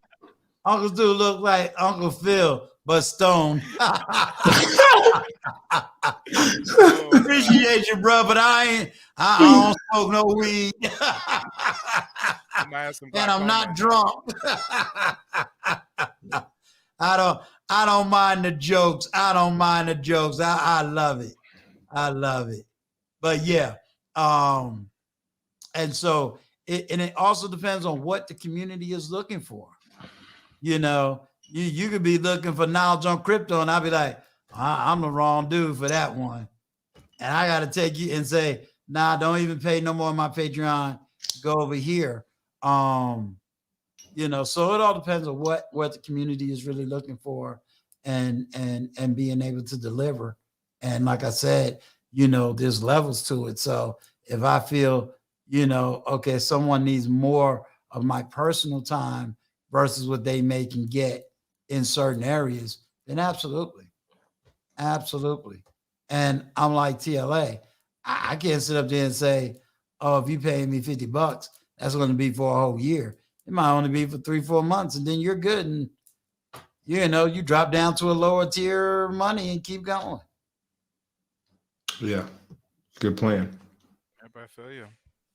Uncle Stu look like Uncle Phil, but stoned. Appreciate you, bro, but I don't smoke no weed. And I'm not drunk. I don't mind the jokes. I love it. But yeah. And so it also depends on what the community is looking for. You know, you could be looking for knowledge on crypto, and I'll be like, I'm the wrong dude for that one. And I got to take you and say, nah, don't even pay no more on my Patreon. Go over here. You know, so it all depends on what the community is really looking for and being able to deliver. And like I said, you know, there's levels to it. So if I feel, you know, okay, someone needs more of my personal time versus what they may can get in certain areas, then absolutely. And I'm like TLA, I can't sit up there and say, oh, if you pay me $50, that's going to be for a whole year. It might only be for 3-4 months, and then you're good. And, you know, you drop down to a lower tier money and keep going. Yeah. Good plan. I feel you.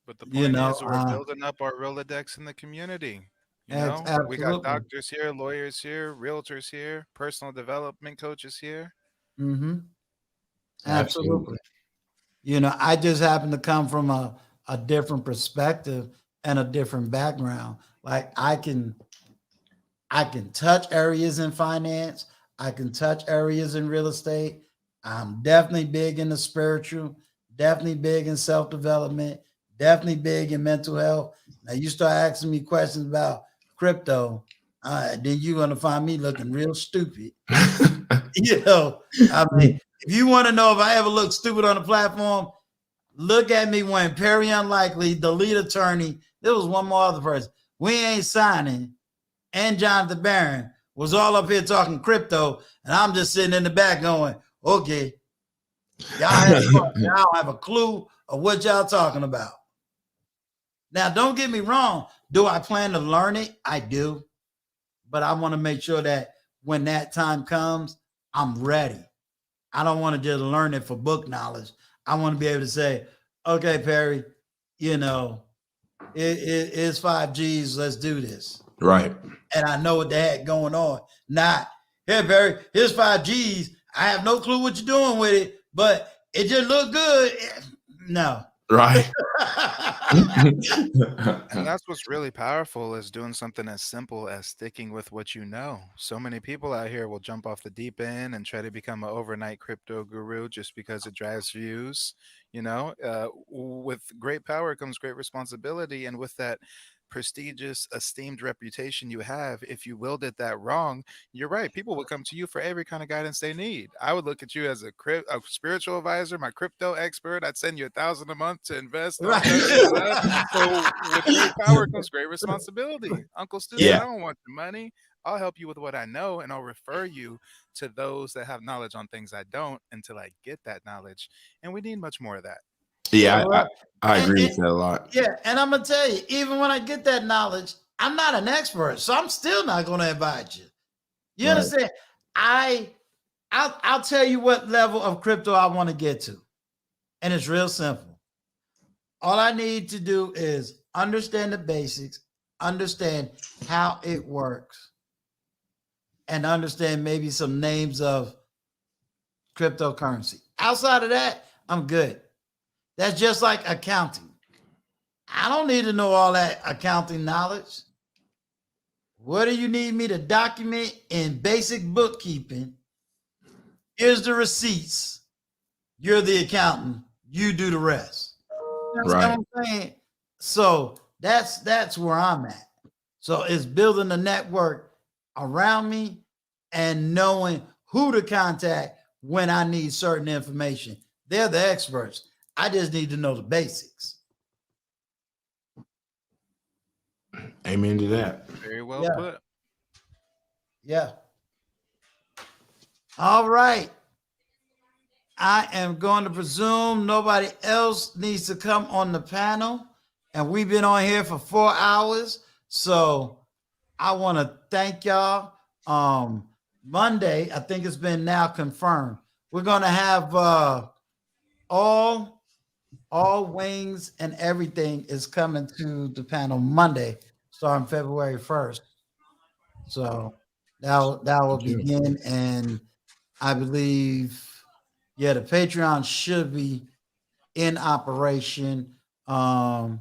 But the point is, we're uh, building up our Rolodex in the community. You know, we got doctors here, lawyers here, realtors here, personal development coaches here. Mm-hmm. Absolutely. You know, I just happen to come from a different perspective and a different background. Like I can touch areas in finance. I can touch areas in real estate. I'm definitely big in the spiritual, definitely big in self-development, definitely big in mental health. Now you start asking me questions about crypto, then you're going to find me looking real stupid. You know, I mean, if you want to know if I ever look stupid on the platform, look at me when Perry Unlikely, the lead attorney, there was one more other person, we ain't signing, and Jonathan Barron was all up here talking crypto, and I'm just sitting in the back going, okay, y'all don't have a clue of what y'all talking about. Now, don't get me wrong. Do I plan to learn it? I do. But I want to make sure that when that time comes, I'm ready. I don't want to just learn it for book knowledge. I want to be able to say, okay, Perry, you know, it's 5Gs. Let's do this. Right. And I know what the heck going on. Not, here, Perry, here's 5Gs. I have no clue what you're doing with it, but it just looked good. No. Right. And that's what's really powerful is doing something as simple as sticking with what you know. So many people out here will jump off the deep end and try to become an overnight crypto guru just because it drives views. You know, with great power comes great responsibility. And with that prestigious, esteemed reputation you have, if you wielded that wrong, you're right. People would come to you for every kind of guidance they need. I would look at you as a spiritual advisor, my crypto expert. I'd send you $1,000 a month to invest. Right. So with great power comes great responsibility. Uncle Stu, I don't want your money. I'll help you with what I know, and I'll refer you to those that have knowledge on things I don't until I get that knowledge. And we need much more of that. Yeah, I agree with that a lot. Yeah, and I'm gonna tell you, even when I get that knowledge, I'm not an expert, so I'm still not gonna advise you. You understand? I'll tell you what level of crypto I want to get to, and it's real simple. All I need to do is understand the basics, understand how it works, and understand maybe some names of cryptocurrency. Outside of that, I'm good. That's just like accounting. I don't need to know all that accounting knowledge. What do you need me to document in basic bookkeeping? Here's the receipts. You're the accountant. You do the rest. You know what I'm saying? So that's where I'm at. So it's building a network around me and knowing who to contact when I need certain information. They're the experts. I just need to know the basics. Amen to that. Very well put. Yeah. All right. I am going to presume nobody else needs to come on the panel. And we've been on here for 4 hours. So I want to thank y'all. Monday, I think it's been now confirmed. We're going to have all wings and everything is coming to the panel Monday, starting February 1st. So that will begin, and I believe, the Patreon should be in operation. And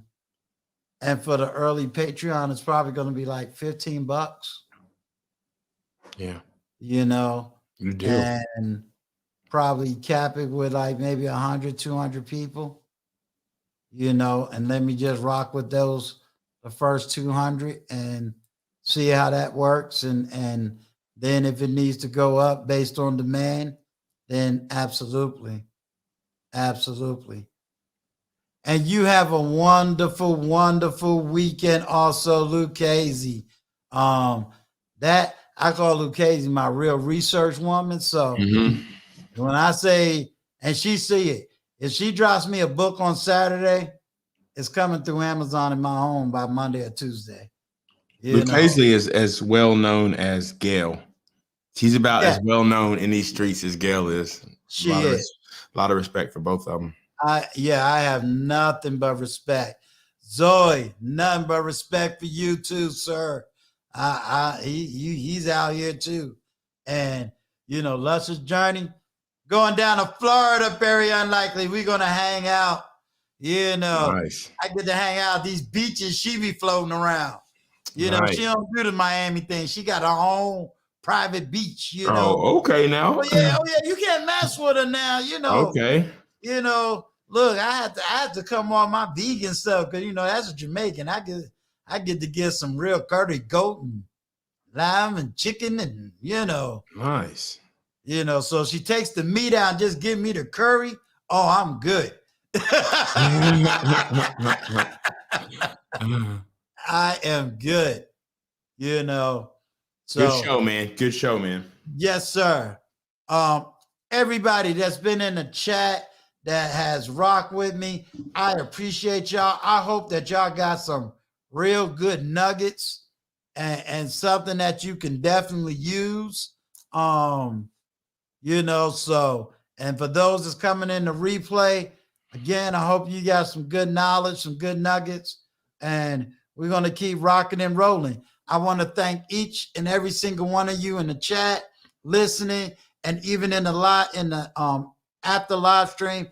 for the early Patreon, it's probably going to be like $15. Yeah. You know, you do. And probably cap it with like maybe 100, 200 people, you know, and let me just rock with those, the first 200 and see how that works. And then if it needs to go up based on demand, then absolutely. Absolutely. And you have a wonderful, wonderful weekend also, Lucchese. That I call Lucchese my real research woman. So when I say, and she see it, if she drops me a book on Saturday, it's coming through Amazon in my home by Monday or Tuesday. Lucchese is as well known as Gail. She's about as well known in these streets as Gail is. She is. A lot of respect for both of them. I have nothing but respect. Zoe, nothing but respect for you too, sir. He's out here too. And you know, Luscious Journey, going down to Florida, very unlikely. We're gonna hang out. You know, nice. I get to hang out at these beaches she be floating around. You know, she don't do the Miami thing. She got her own private beach, you know. Oh, okay now. Oh yeah, you can't mess with her now, you know. Okay. You know, look, I had to come on my vegan stuff because you know that's a Jamaican. I get to get some real curry goat and lime and chicken and you know. Nice. You know, so she takes the meat out and just give me the curry. Oh, I'm good. I am good. You know. So, good show, man. Good show, man. Yes, sir. Everybody that's been in the chat that has rocked with me, I appreciate y'all. I hope that y'all got some real good nuggets and something that you can definitely use. you know. So, and for those that's coming in the replay, again, I hope you got some good knowledge, some good nuggets, and we're going to keep rocking and rolling. I want to thank each and every single one of you in the chat, listening, and even in the after live stream.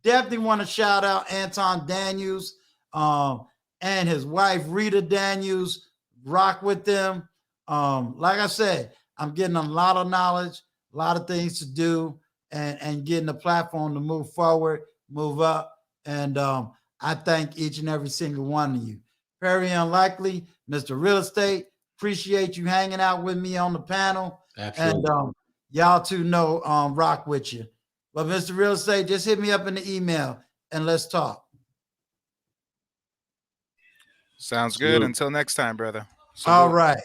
Definitely want to shout out Anton Daniels and his wife Rita Daniels. Rock with them. Like I said, I'm getting a lot of knowledge, a lot of things to do, and getting the platform to move forward, move up. And I thank each and every single one of you. Very unlikely, Mr. Real Estate. Appreciate you hanging out with me on the panel. Absolutely. And y'all too know rock with you. But Mr. Real Estate, just hit me up in the email and let's talk. Sounds good. Until next time, brother. All right.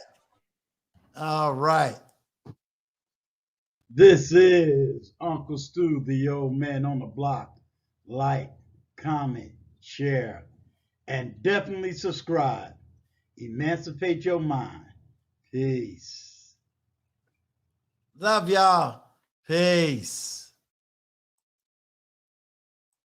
All right. This is Uncle Stu, the old man on the block. Like, comment, share, and definitely subscribe. Emancipate your mind. Peace. Love y'all. Peace.